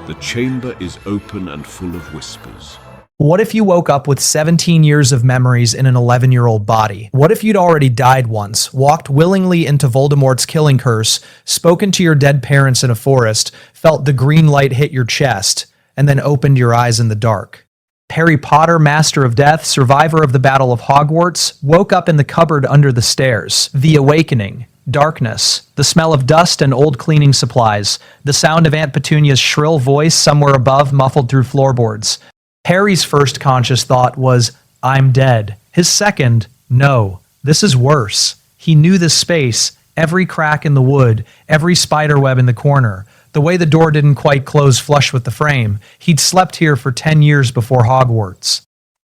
The chamber is open and full of whispers. What if you woke up with 17 years of memories in an 11-year-old body? What if you'd already died once, walked willingly into Voldemort's killing curse, spoken to your dead parents in a forest, felt the green light hit your chest, and then opened your eyes in the dark? Harry Potter, Master of Death, survivor of the Battle of Hogwarts, woke up in the cupboard under the stairs. The awakening. Darkness, the smell of dust and old cleaning supplies, the sound of Aunt Petunia's shrill voice somewhere above muffled through floorboards. Harry's first conscious thought was, I'm dead. His second, no, this is worse. He knew this space, every crack in the wood, every spiderweb in the corner, the way the door didn't quite close flush with the frame. He'd slept here for 10 years before Hogwarts.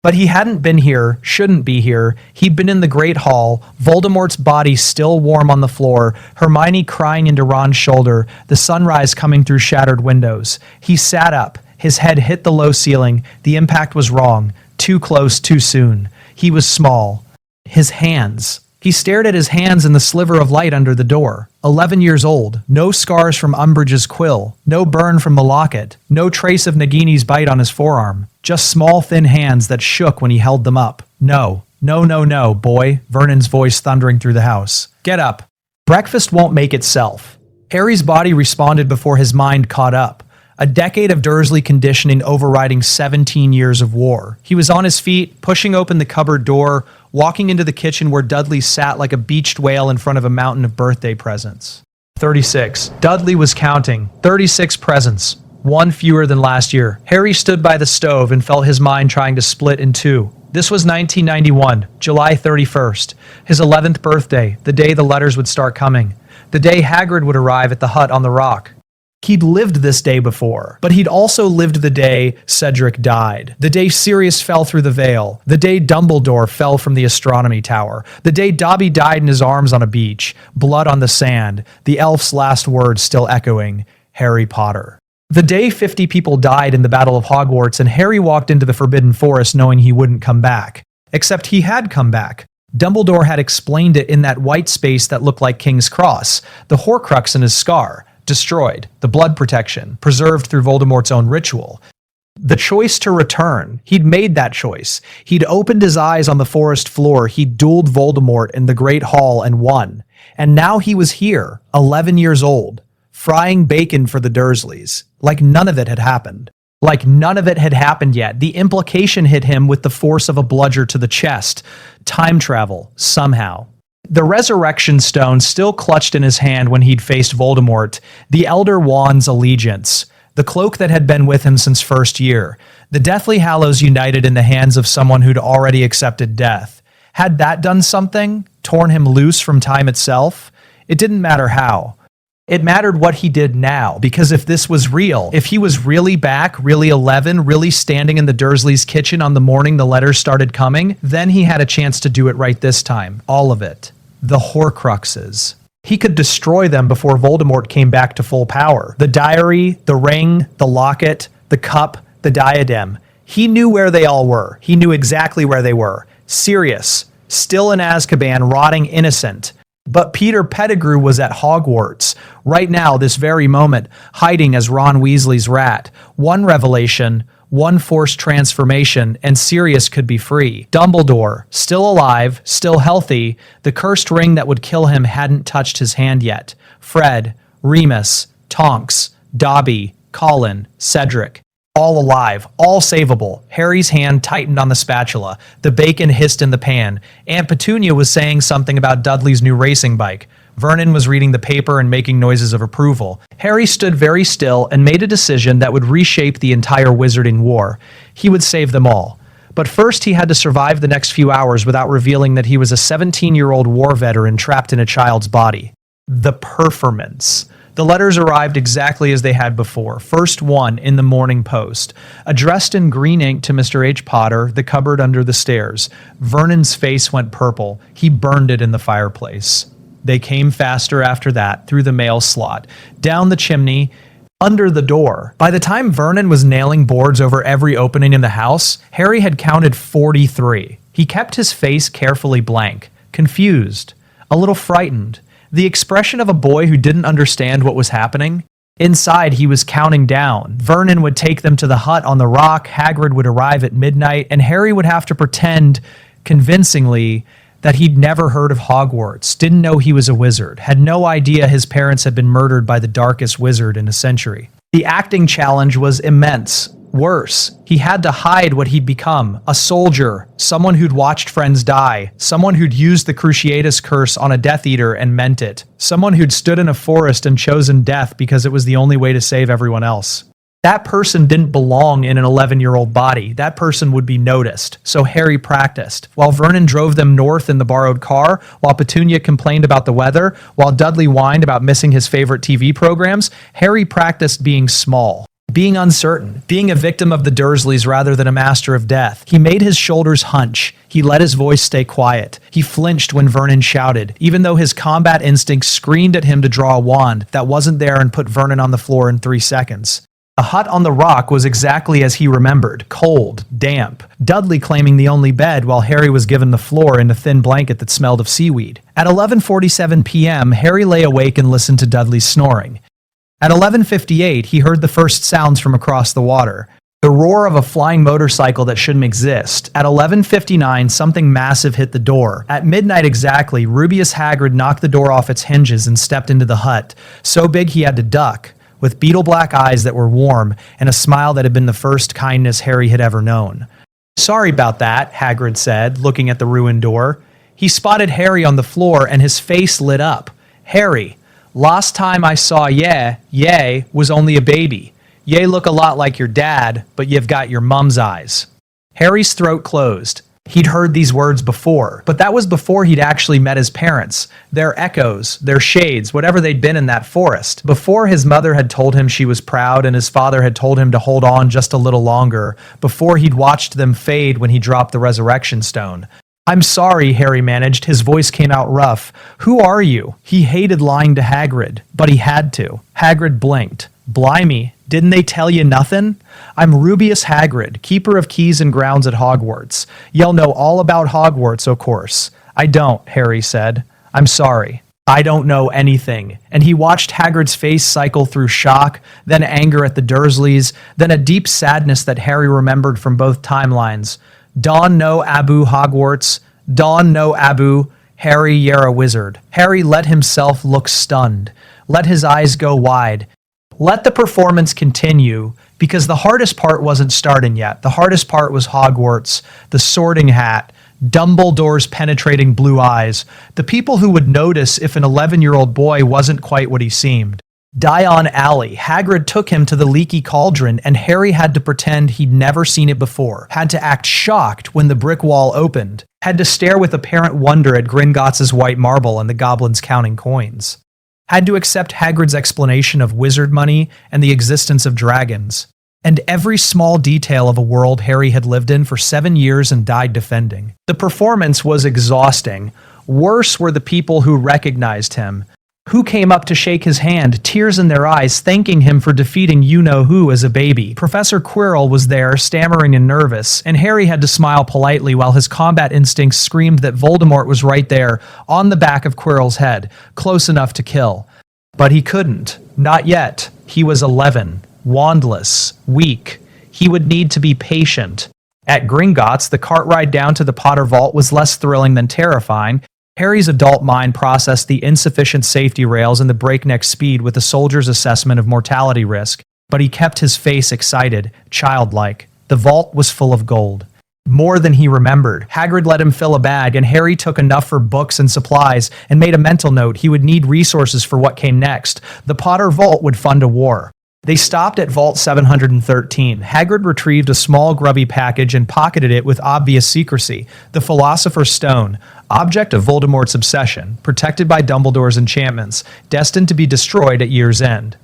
But he hadn't been here, shouldn't be here. He'd been in the Great Hall, Voldemort's body still warm on the floor, Hermione crying into Ron's shoulder, the sunrise coming through shattered windows. He sat up. His head hit the low ceiling. The impact was wrong. Too close, too soon. He was small. His hands. He stared at his hands in the sliver of light under the door. 11 years old. No scars from Umbridge's quill. No burn from the locket. No trace of Nagini's bite on his forearm. Just small, thin hands that shook when he held them up. No. No, no, no, boy. Vernon's voice thundering through the house. Get up. Breakfast won't make itself. Harry's body responded before his mind caught up. A decade of Dursley conditioning overriding 17 years of war. He was on his feet, pushing open the cupboard door, walking into the kitchen where Dudley sat like a beached whale in front of a mountain of birthday presents. 36. Dudley was counting. 36 presents. One fewer than last year. Harry stood by the stove and felt his mind trying to split in two. This was 1991, July 31st. His 11th birthday, the day the letters would start coming. The day Hagrid would arrive at the hut on the rock. He'd lived this day before, but he'd also lived the day Cedric died, the day Sirius fell through the veil, the day Dumbledore fell from the astronomy tower, the day Dobby died in his arms on a beach, blood on the sand, the elf's last words still echoing, Harry Potter. The day 50 people died in the Battle of Hogwarts and Harry walked into the Forbidden Forest knowing he wouldn't come back. Except he had come back. Dumbledore had explained it in that white space that looked like King's Cross, the Horcrux in his scar. Destroyed, the blood protection, preserved through Voldemort's own ritual. The choice to return, he'd made that choice. He'd opened his eyes on the forest floor, he'd dueled Voldemort in the Great Hall and won. And now he was here, 11 years old, frying bacon for the Dursleys, like none of it had happened. Like none of it had happened yet. The implication hit him with the force of a bludger to the chest. Time travel, somehow. The resurrection stone still clutched in his hand when he'd faced Voldemort, the Elder Wand's allegiance, the cloak that had been with him since first year, the Deathly Hallows united in the hands of someone who'd already accepted death. Had that done something? Torn him loose from time itself? It didn't matter how. It mattered what he did now, because if this was real, if he was really back, really 11, really standing in the Dursleys' kitchen on the morning the letters started coming, then he had a chance to do it right this time. All of it. The Horcruxes. He could destroy them before Voldemort came back to full power. The diary, the ring, the locket, the cup, the diadem. He knew where they all were. He knew exactly where they were. Sirius, still in Azkaban, rotting innocent. But Peter Pettigrew was at Hogwarts, right now, this very moment, hiding as Ron Weasley's rat. One revelation, one forced transformation, and Sirius could be free. Dumbledore, still alive, still healthy, the cursed ring that would kill him hadn't touched his hand yet. Fred, Remus, Tonks, Dobby, Colin, Cedric. All alive, all savable. Harry's hand tightened on the spatula. The bacon hissed in the pan. Aunt Petunia was saying something about Dudley's new racing bike. Vernon was reading the paper and making noises of approval. Harry stood very still and made a decision that would reshape the entire Wizarding War. He would save them all. But first he had to survive the next few hours without revealing that he was a 17-year-old war veteran trapped in a child's body. The performance. The letters arrived exactly as they had before. First one in the Morning Post. Addressed in green ink to Mr. H. Potter, the cupboard under the stairs. Vernon's face went purple. He burned it in the fireplace. They came faster after that, through the mail slot, down the chimney, under the door. By the time Vernon was nailing boards over every opening in the house, Harry had counted 43. He kept his face carefully blank, confused, a little frightened. The expression of a boy who didn't understand what was happening. Inside, he was counting down. Vernon would take them to the hut on the rock, Hagrid would arrive at midnight, and Harry would have to pretend, convincingly, that he'd never heard of Hogwarts, didn't know he was a wizard, had no idea his parents had been murdered by the darkest wizard in a century. The acting challenge was immense. Worse, he had to hide what he'd become, a soldier, someone who'd watched friends die, someone who'd used the Cruciatus curse on a Death Eater and meant it, someone who'd stood in a forest and chosen death because it was the only way to save everyone else. That person didn't belong in an 11-year-old body. That person would be noticed. So Harry practiced. While Vernon drove them north in the borrowed car, while Petunia complained about the weather, while Dudley whined about missing his favorite TV programs, Harry practiced being small, being uncertain, being a victim of the Dursleys rather than a master of death. He made his shoulders hunch. He let his voice stay quiet. He flinched when Vernon shouted, even though his combat instinct screamed at him to draw a wand that wasn't there and put Vernon on the floor in 3 seconds. The hut on the rock was exactly as he remembered, cold, damp. Dudley claiming the only bed while Harry was given the floor in a thin blanket that smelled of seaweed. At 11:47 p.m., Harry lay awake and listened to Dudley's snoring. At 11:58, he heard the first sounds from across the water. The roar of a flying motorcycle that shouldn't exist. At 11:59, something massive hit the door. At midnight exactly, Rubeus Hagrid knocked the door off its hinges and stepped into the hut, so big he had to duck, with beetle-black eyes that were warm and a smile that had been the first kindness Harry had ever known. "Sorry about that," Hagrid said, looking at the ruined door. He spotted Harry on the floor and his face lit up. "Harry, last time I saw ye was only a baby. Ye look a lot like your dad, but you've got your mum's eyes." Harry's throat closed. He'd heard these words before, but that was before he'd actually met his parents, their echoes, their shades, whatever they'd been in that forest. Before his mother had told him she was proud and his father had told him to hold on just a little longer, before he'd watched them fade when he dropped the resurrection stone. "I'm sorry," Harry managed. His voice came out rough. "Who are you?" He hated lying to Hagrid, but he had to. Hagrid blinked. "Blimey, didn't they tell you nothing? I'm Rubeus Hagrid, keeper of keys and grounds at Hogwarts. You'll know all about Hogwarts, of course." "I don't," Harry said. "I'm sorry. I don't know anything." And he watched Hagrid's face cycle through shock, then anger at the Dursleys, then a deep sadness that Harry remembered from both timelines. "Dawn no Abu Hogwarts. Dawn no Abu. Harry, you're a wizard." Harry let himself look stunned. Let his eyes go wide. Let the performance continue, because the hardest part wasn't starting yet. The hardest part was Hogwarts, the Sorting Hat, Dumbledore's penetrating blue eyes, the people who would notice if an 11-year-old boy wasn't quite what he seemed. Diagon Alley. Hagrid took him to the leaky cauldron, and Harry had to pretend he'd never seen it before, had to act shocked when the brick wall opened, had to stare with apparent wonder at Gringotts' white marble and the goblins counting coins, had to accept Hagrid's explanation of wizard money and the existence of dragons, and every small detail of a world Harry had lived in for 7 years and died defending. The performance was exhausting. Worse were the people who recognized him, who came up to shake his hand, tears in their eyes, thanking him for defeating you-know-who as a baby. Professor Quirrell was there, stammering and nervous, and Harry had to smile politely while his combat instincts screamed that Voldemort was right there, on the back of Quirrell's head, close enough to kill. But he couldn't. Not yet. He was 11, wandless, weak. He would need to be patient. At Gringotts, the cart ride down to the Potter Vault was less thrilling than terrifying. Harry's adult mind processed the insufficient safety rails and the breakneck speed with the soldier's assessment of mortality risk, but he kept his face excited, childlike. The vault was full of gold. More than he remembered. Hagrid let him fill a bag, and Harry took enough for books and supplies and made a mental note he would need resources for what came next. The Potter Vault would fund a war. They stopped at Vault 713. Hagrid retrieved a small grubby package and pocketed it with obvious secrecy. The Philosopher's Stone, object of Voldemort's obsession, protected by Dumbledore's enchantments, destined to be destroyed at year's end.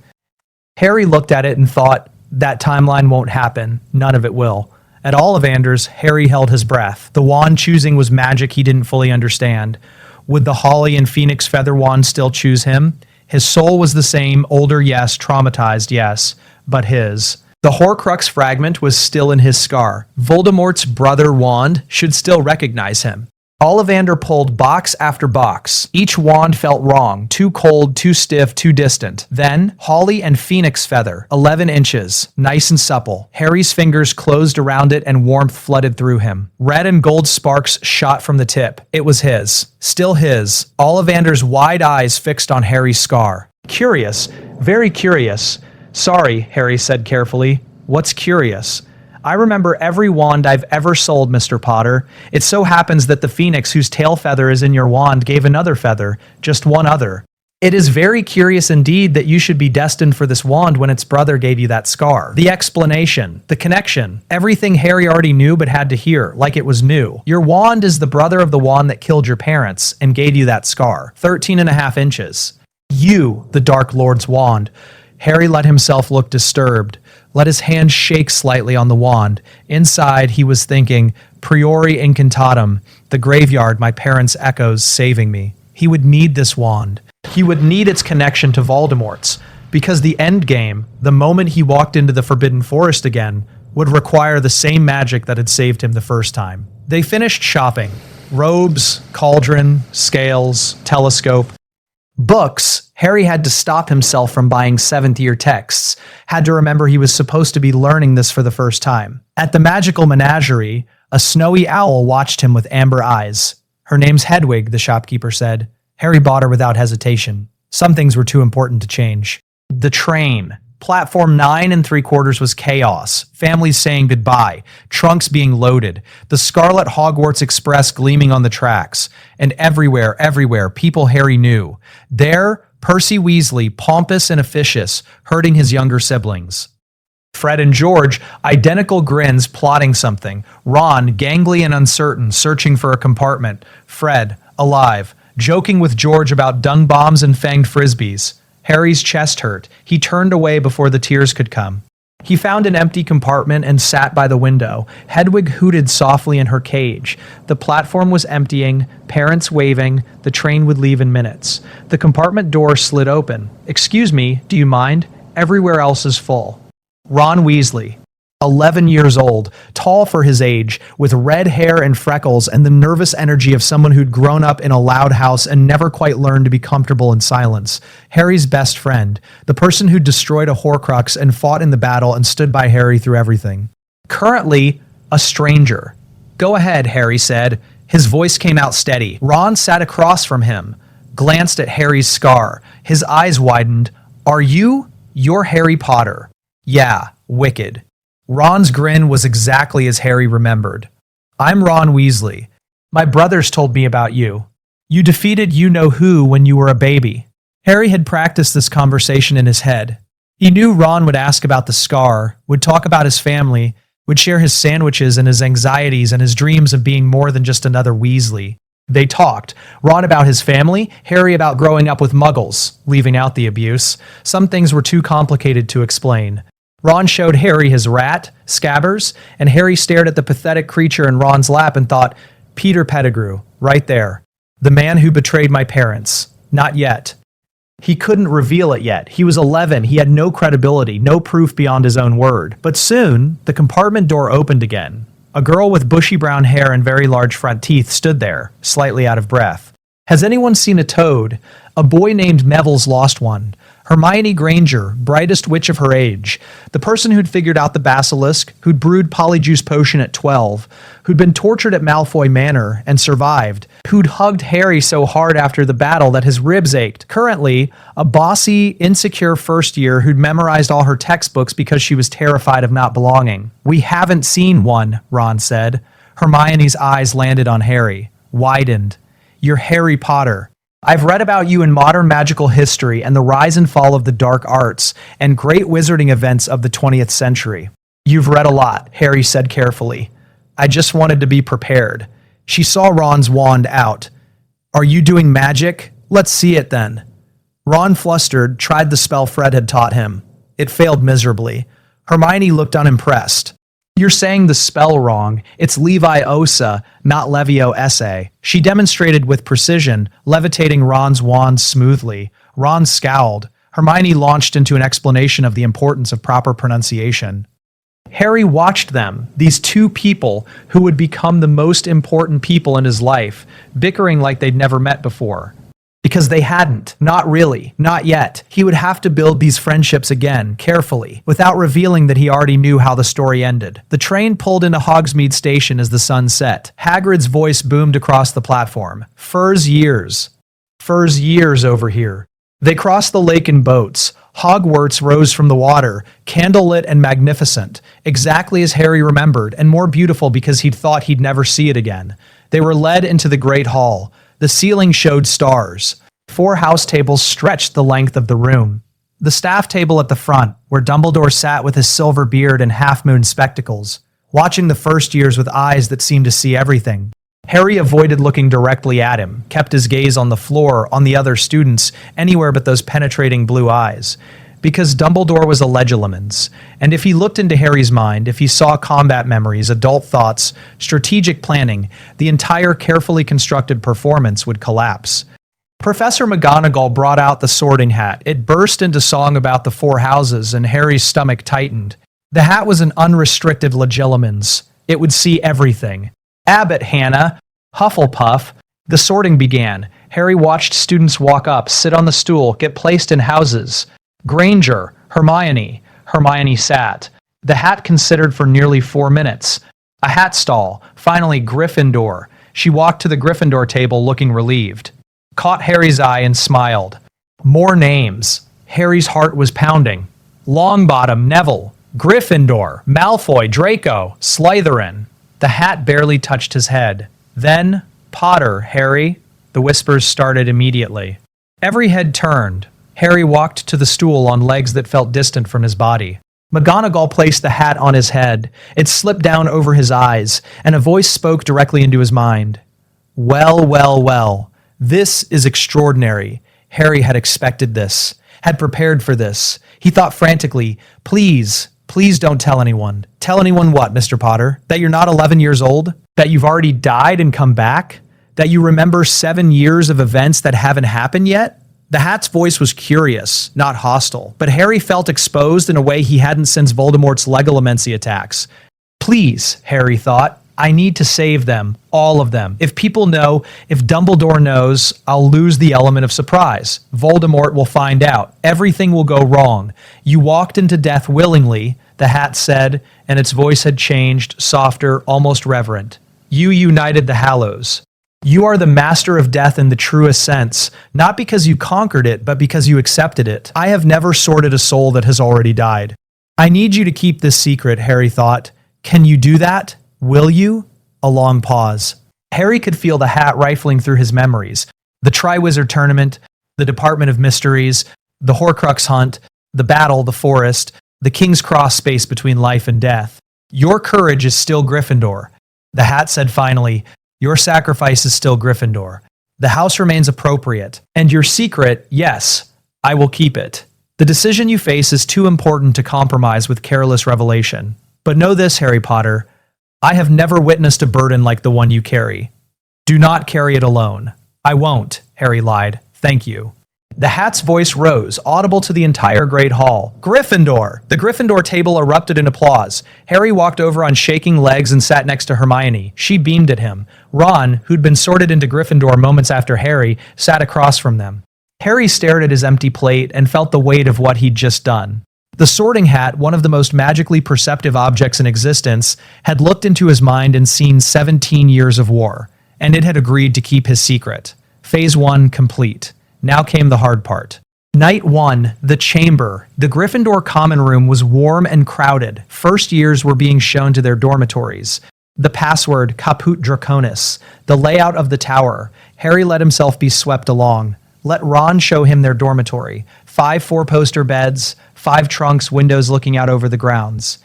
Harry looked at it and thought, that timeline won't happen. None of it will. At Ollivanders, Harry held his breath. The wand choosing was magic he didn't fully understand. Would the Holly and Phoenix Feather Wand still choose him? His soul was the same, older yes, traumatized yes, but his. The Horcrux fragment was still in his scar. Voldemort's brother wand should still recognize him. Ollivander pulled box after box. Each wand felt wrong, too cold, too stiff, too distant. Then, Holly and Phoenix Feather, 11 inches, nice and supple. Harry's fingers closed around it and warmth flooded through him. Red and gold sparks shot from the tip. It was his. Still his. Ollivander's wide eyes fixed on Harry's scar. Curious. Very curious. Sorry, Harry said carefully. What's curious? I remember every wand I've ever sold, Mr. Potter. It so happens that the phoenix whose tail feather is in your wand gave another feather, just one other. It is very curious indeed that you should be destined for this wand when its brother gave you that scar. The explanation, the connection, everything Harry already knew but had to hear, like it was new. Your wand is the brother of the wand that killed your parents and gave you that scar. 13.5 inches. You, the Dark Lord's wand. Harry let himself look disturbed, let his hand shake slightly on the wand. Inside, he was thinking, priori incantatem, the graveyard, my parents' echoes saving me. He would need this wand. He would need its connection to Voldemort's, because the end game, the moment he walked into the Forbidden Forest again, would require the same magic that had saved him the first time. They finished shopping. Robes, cauldron, scales, telescope. Books. Harry had to stop himself from buying seventh-year texts, had to remember he was supposed to be learning this for the first time. At the magical menagerie, a snowy owl watched him with amber eyes. Her name's Hedwig, the shopkeeper said. Harry bought her without hesitation. Some things were too important to change. The train. Platform 9 3/4 was chaos. Families saying goodbye. Trunks being loaded. The Scarlet Hogwarts Express gleaming on the tracks. And everywhere, people Harry knew. There, Percy Weasley, pompous and officious, hurting his younger siblings. Fred and George, identical grins, plotting something. Ron, gangly and uncertain, searching for a compartment. Fred, alive, joking with George about dung bombs and fanged frisbees. Harry's chest hurt. He turned away before the tears could come. He found an empty compartment and sat by the window. Hedwig hooted softly in her cage. The platform was emptying, parents waving, the train would leave in minutes. The compartment door slid open. Excuse me, do you mind? Everywhere else is full. Ron Weasley, 11 years old, tall for his age, with red hair and freckles and the nervous energy of someone who'd grown up in a loud house and never quite learned to be comfortable in silence. Harry's best friend, the person who destroyed a Horcrux and fought in the battle and stood by Harry through everything. Currently, a stranger. Go ahead, Harry said. His voice came out steady. Ron sat across from him, glanced at Harry's scar. His eyes widened. Are you? You're Harry Potter. Yeah, wicked. Ron's grin was exactly as Harry remembered. I'm Ron Weasley. My brothers told me about you. You defeated you-know-who when you were a baby. Harry had practiced this conversation in his head. He knew Ron would ask about the scar, would talk about his family, would share his sandwiches and his anxieties and his dreams of being more than just another Weasley. They talked. Ron about his family, Harry about growing up with muggles, leaving out the abuse. Some things were too complicated to explain. Ron showed Harry his rat, Scabbers, and Harry stared at the pathetic creature in Ron's lap and thought, Peter Pettigrew, right there. The man who betrayed my parents. Not yet. He couldn't reveal it yet. He was 11. He had no credibility, no proof beyond his own word. But soon, the compartment door opened again. A girl with bushy brown hair and very large front teeth stood there, slightly out of breath. Has anyone seen a toad? A boy named Neville's lost one. Hermione Granger, brightest witch of her age, the person who'd figured out the Basilisk, who'd brewed Polyjuice Potion at 12, who'd been tortured at Malfoy Manor and survived, who'd hugged Harry so hard after the battle that his ribs ached. Currently, a bossy, insecure first year who'd memorized all her textbooks because she was terrified of not belonging. We haven't seen one, Ron said. Hermione's eyes landed on Harry, widened. You're Harry Potter. I've read about you in modern magical history and the rise and fall of the dark arts and great wizarding events of the 20th century. You've read a lot, Harry said carefully. I just wanted to be prepared. She saw Ron's wand out. Are you doing magic? Let's see it then. Ron, flustered, tried the spell Fred had taught him. It failed miserably. Hermione looked unimpressed. You're saying the spell wrong. It's Leviosa, not Leviosa. She demonstrated with precision, levitating Ron's wand smoothly. Ron scowled. Hermione launched into an explanation of the importance of proper pronunciation. Harry watched them, these two people who would become the most important people in his life, bickering like they'd never met before. Because they hadn't. Not really. Not yet. He would have to build these friendships again, carefully, without revealing that he already knew how the story ended. The train pulled into Hogsmeade Station as the sun set. Hagrid's voice boomed across the platform. Fur's years. Fur's years over here. They crossed the lake in boats. Hogwarts rose from the water, candlelit and magnificent, exactly as Harry remembered, and more beautiful because he'd thought he'd never see it again. They were led into the Great Hall. The ceiling showed stars. 4 house tables stretched the length of the room. The staff table at the front, where Dumbledore sat with his silver beard and half-moon spectacles, watching the first years with eyes that seemed to see everything. Harry avoided looking directly at him, kept his gaze on the floor, on the other students, anywhere but those penetrating blue eyes. Because Dumbledore was a legilimens, and if he looked into Harry's mind, if he saw combat memories, adult thoughts, strategic planning, the entire carefully constructed performance would collapse. Professor McGonagall brought out the sorting hat. It burst into song about the 4 houses, and Harry's stomach tightened. The hat was an unrestricted legilimens. It would see everything. Abbott, Hannah, Hufflepuff. The sorting began. Harry watched students walk up, sit on the stool, get placed in houses. Granger, Hermione. Hermione sat. The hat considered for nearly 4 minutes. A hat stall. Finally, Gryffindor. She walked to the Gryffindor table looking relieved. Caught Harry's eye and smiled. More names. Harry's heart was pounding. Longbottom, Neville. Gryffindor, Malfoy, Draco, Slytherin. The hat barely touched his head. Then, Potter, Harry. The whispers started immediately. Every head turned. Harry walked to the stool on legs that felt distant from his body. McGonagall placed the hat on his head. It slipped down over his eyes, and a voice spoke directly into his mind. Well, well, well. This is extraordinary. Harry had expected this, had prepared for this. He thought frantically, please don't tell anyone. Tell anyone what, Mr. Potter? That you're not 11 years old? That you've already died and come back? That you remember 7 years of events that haven't happened yet? The hat's voice was curious, not hostile, but Harry felt exposed in a way he hadn't since Voldemort's Legolemency attacks. Please, Harry thought, I need to save them, all of them. If people know, if Dumbledore knows, I'll lose the element of surprise. Voldemort will find out. Everything will go wrong. You walked into death willingly, the hat said, and its voice had changed, softer, almost reverent. You united the Hallows. You are the master of death in the truest sense, not because you conquered it, but because you accepted it. I have never sorted a soul that has already died. I need you to keep this secret, Harry thought. Can you do that? Will you? A long pause. Harry could feel the hat rifling through his memories. The Triwizard Tournament, the Department of Mysteries, the Horcrux hunt, the battle, the forest, the King's Cross space between life and death. Your courage is still Gryffindor. The hat said finally, your sacrifice is still Gryffindor. The house remains appropriate. And your secret, yes, I will keep it. The decision you face is too important to compromise with careless revelation. But know this, Harry Potter, I have never witnessed a burden like the one you carry. Do not carry it alone. I won't, Harry lied. Thank you. The hat's voice rose, audible to the entire Great Hall. Gryffindor! The Gryffindor table erupted in applause. Harry walked over on shaking legs and sat next to Hermione. She beamed at him. Ron, who'd been sorted into Gryffindor moments after Harry, sat across from them. Harry stared at his empty plate and felt the weight of what he'd just done. The sorting hat, one of the most magically perceptive objects in existence, had looked into his mind and seen 17 years of war, and it had agreed to keep his secret. Phase 1 complete. Now came the hard part. Night 1, the chamber. The Gryffindor common room was warm and crowded. First years were being shown to their dormitories. The password, Caput Draconis. The layout of the tower. Harry let himself be swept along. Let Ron show him their dormitory. 5 4-poster beds, 5 trunks, windows looking out over the grounds.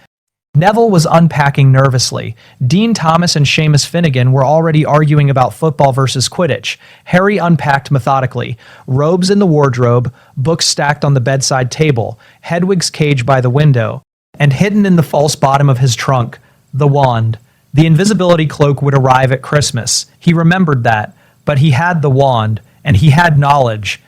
Neville was unpacking nervously. Dean Thomas and Seamus Finnegan were already arguing about football versus Quidditch. Harry unpacked methodically. Robes in the wardrobe, books stacked on the bedside table, Hedwig's cage by the window, and hidden in the false bottom of his trunk, the wand. The invisibility cloak would arrive at Christmas. He remembered that, but he had the wand, and he had knowledge.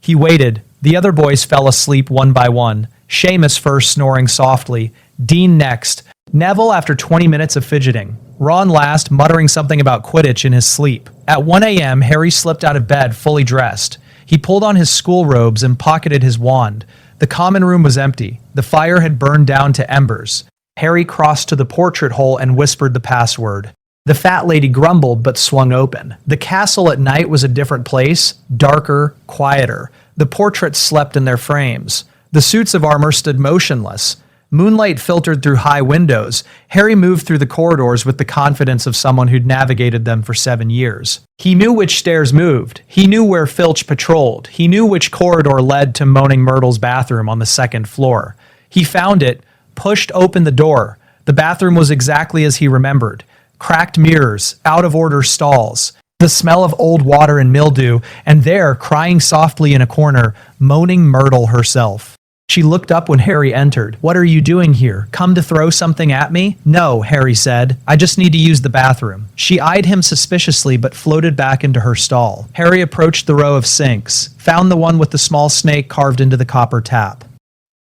He waited. The other boys fell asleep one by one. Seamus first, snoring softly. Dean next. Neville after 20 minutes of fidgeting. Ron last, muttering something about Quidditch in his sleep. At 1 a.m., Harry slipped out of bed fully dressed. He pulled on his school robes and pocketed his wand. The common room was empty. The fire had burned down to embers. Harry crossed to the portrait hole and whispered the password. The fat lady grumbled but swung open. The castle at night was a different place, darker, quieter. The portraits slept in their frames. The suits of armor stood motionless. Moonlight filtered through high windows. Harry moved through the corridors with the confidence of someone who'd navigated them for 7 years. He knew which stairs moved. He knew where Filch patrolled. He knew which corridor led to Moaning Myrtle's bathroom on the 2nd floor. He found it, pushed open the door. The bathroom was exactly as he remembered. Cracked mirrors, out-of-order stalls, the smell of old water and mildew, and there, crying softly in a corner, Moaning Myrtle herself. She looked up when Harry entered. "What are you doing here? Come to throw something at me?" "No," Harry said. "I just need to use the bathroom." She eyed him suspiciously but floated back into her stall. Harry approached the row of sinks, found the one with the small snake carved into the copper tap.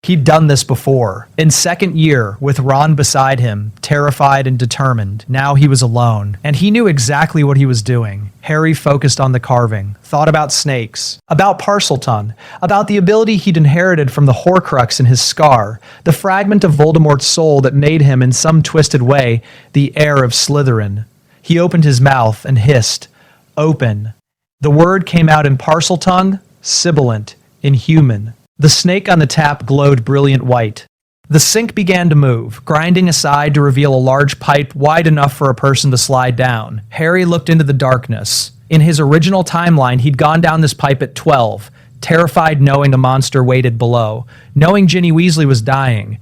He'd done this before. In 2nd year, with Ron beside him, terrified and determined. Now he was alone, and he knew exactly what he was doing. Harry focused on the carving, thought about snakes, about Parseltongue, about the ability he'd inherited from the Horcrux in his scar, the fragment of Voldemort's soul that made him, in some twisted way, the heir of Slytherin. He opened his mouth and hissed, "Open." The word came out in Parseltongue, sibilant, inhuman. The snake on the tap glowed brilliant white. The sink began to move, grinding aside to reveal a large pipe wide enough for a person to slide down. Harry looked into the darkness. In his original timeline, he'd gone down this pipe at 12, terrified knowing a monster waited below, knowing Ginny Weasley was dying.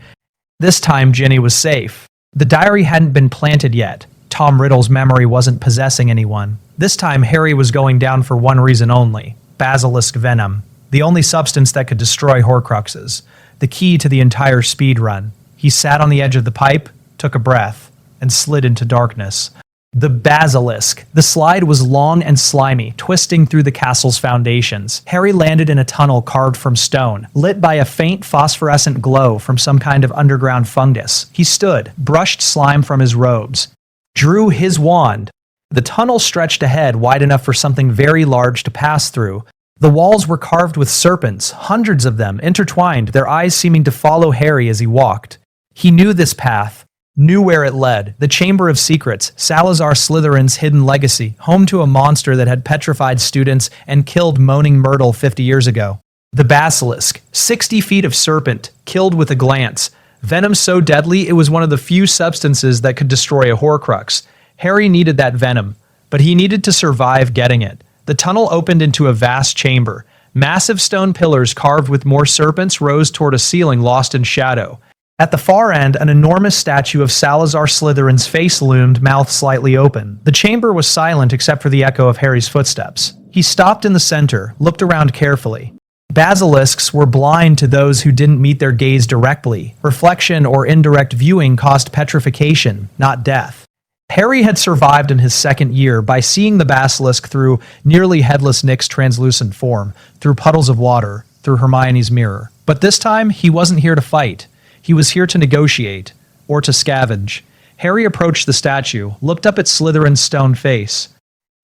This time, Ginny was safe. The diary hadn't been planted yet. Tom Riddle's memory wasn't possessing anyone. This time, Harry was going down for one reason only: Basilisk venom. The only substance that could destroy Horcruxes. The key to the entire speed run. He sat on the edge of the pipe, took a breath, and slid into darkness. The Basilisk. The slide was long and slimy, twisting through the castle's foundations. Harry landed in a tunnel carved from stone, lit by a faint phosphorescent glow from some kind of underground fungus. He stood, brushed slime from his robes, drew his wand. The tunnel stretched ahead wide enough for something very large to pass through. The walls were carved with serpents, hundreds of them, intertwined, their eyes seeming to follow Harry as he walked. He knew this path, knew where it led, the Chamber of Secrets, Salazar Slytherin's hidden legacy, home to a monster that had petrified students and killed Moaning Myrtle 50 years ago. The Basilisk, 60 feet of serpent, killed with a glance. Venom so deadly it was one of the few substances that could destroy a Horcrux. Harry needed that venom, but he needed to survive getting it. The tunnel opened into a vast chamber. Massive stone pillars carved with more serpents rose toward a ceiling lost in shadow. At the far end, an enormous statue of Salazar Slytherin's face loomed, mouth slightly open. The chamber was silent except for the echo of Harry's footsteps. He stopped in the center, looked around carefully. Basilisks were blind to those who didn't meet their gaze directly. Reflection or indirect viewing caused petrification, not death. Harry had survived in his 2nd year by seeing the basilisk through nearly headless Nick's translucent form, through puddles of water, through Hermione's mirror. But this time, he wasn't here to fight. He was here to negotiate, or to scavenge. Harry approached the statue, looked up at Slytherin's stone face.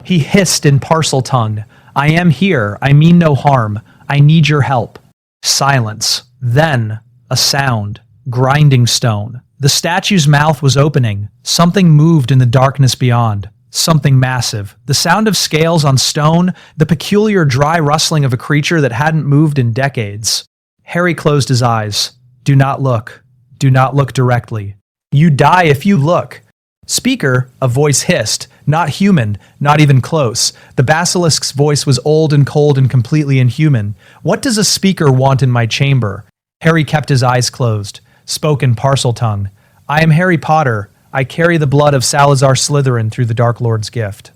He hissed in Parseltongue, "I am here. I mean no harm. I need your help." Silence. Then, a sound. Grinding stone. The statue's mouth was opening. Something moved in the darkness beyond. Something massive. The sound of scales on stone, the peculiar dry rustling of a creature that hadn't moved in decades. Harry closed his eyes. "Do not look. Do not look directly. You die if you look." "Speaker," a voice hissed. Not human, not even close. The basilisk's voice was old and cold and completely inhuman. "What does a speaker want in my chamber?" Harry kept his eyes closed. Spoke in Parseltongue. "I am Harry Potter. I carry the blood of Salazar Slytherin through the Dark Lord's gift.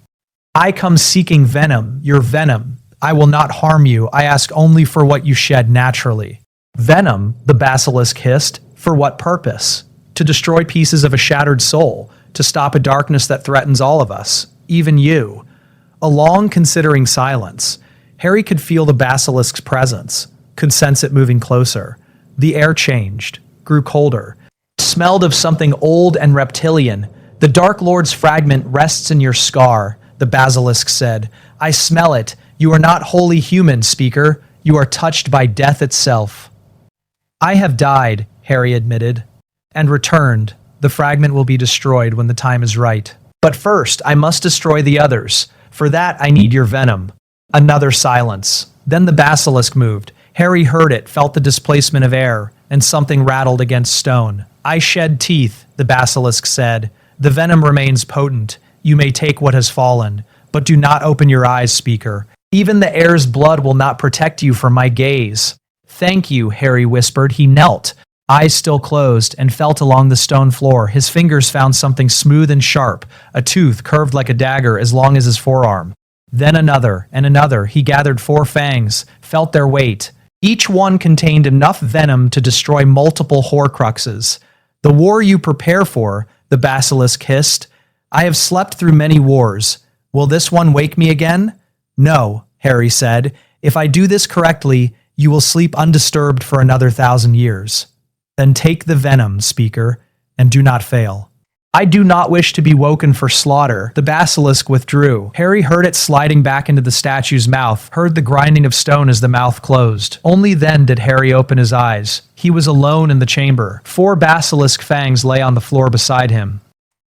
I come seeking venom, your venom. I will not harm you. I ask only for what you shed naturally." "Venom," the basilisk hissed. "For what purpose? To destroy pieces of a shattered soul, to stop a darkness that threatens all of us, even you." A long, considering silence. Harry could feel the basilisk's presence, could sense it moving closer. The air changed, grew colder. smelled of something old and reptilian. The Dark Lord's fragment rests in your scar, the Basilisk said. I smell it. You are not wholly human, speaker. You are touched by death itself. I have died, Harry admitted, and returned. The fragment will be destroyed when the time is right. But first, I must destroy the others. For that, I need your venom. Another silence. Then the Basilisk moved. Harry heard it, felt the displacement of air, and something rattled against stone. I shed teeth, the Basilisk said. The venom remains potent. You may take what has fallen, but do not open your eyes, speaker. Even the air's blood will not protect you from my gaze. Thank you, Harry whispered. He knelt, eyes still closed, and felt along the stone floor. His fingers found something smooth and sharp, a tooth curved like a dagger as long as his forearm. Then another, and another. He gathered 4 fangs, felt their weight. Each one contained enough venom to destroy multiple Horcruxes. The war you prepare for, the Basilisk hissed. I have slept through many wars. Will this one wake me again? No, Harry said. If I do this correctly, you will sleep undisturbed for another 1,000 years. Then take the venom, speaker, and do not fail. I do not wish to be woken for slaughter. The Basilisk withdrew. Harry heard it sliding back into the statue's mouth, heard the grinding of stone as the mouth closed. Only then did Harry open his eyes. He was alone in the chamber. 4 basilisk fangs lay on the floor beside him.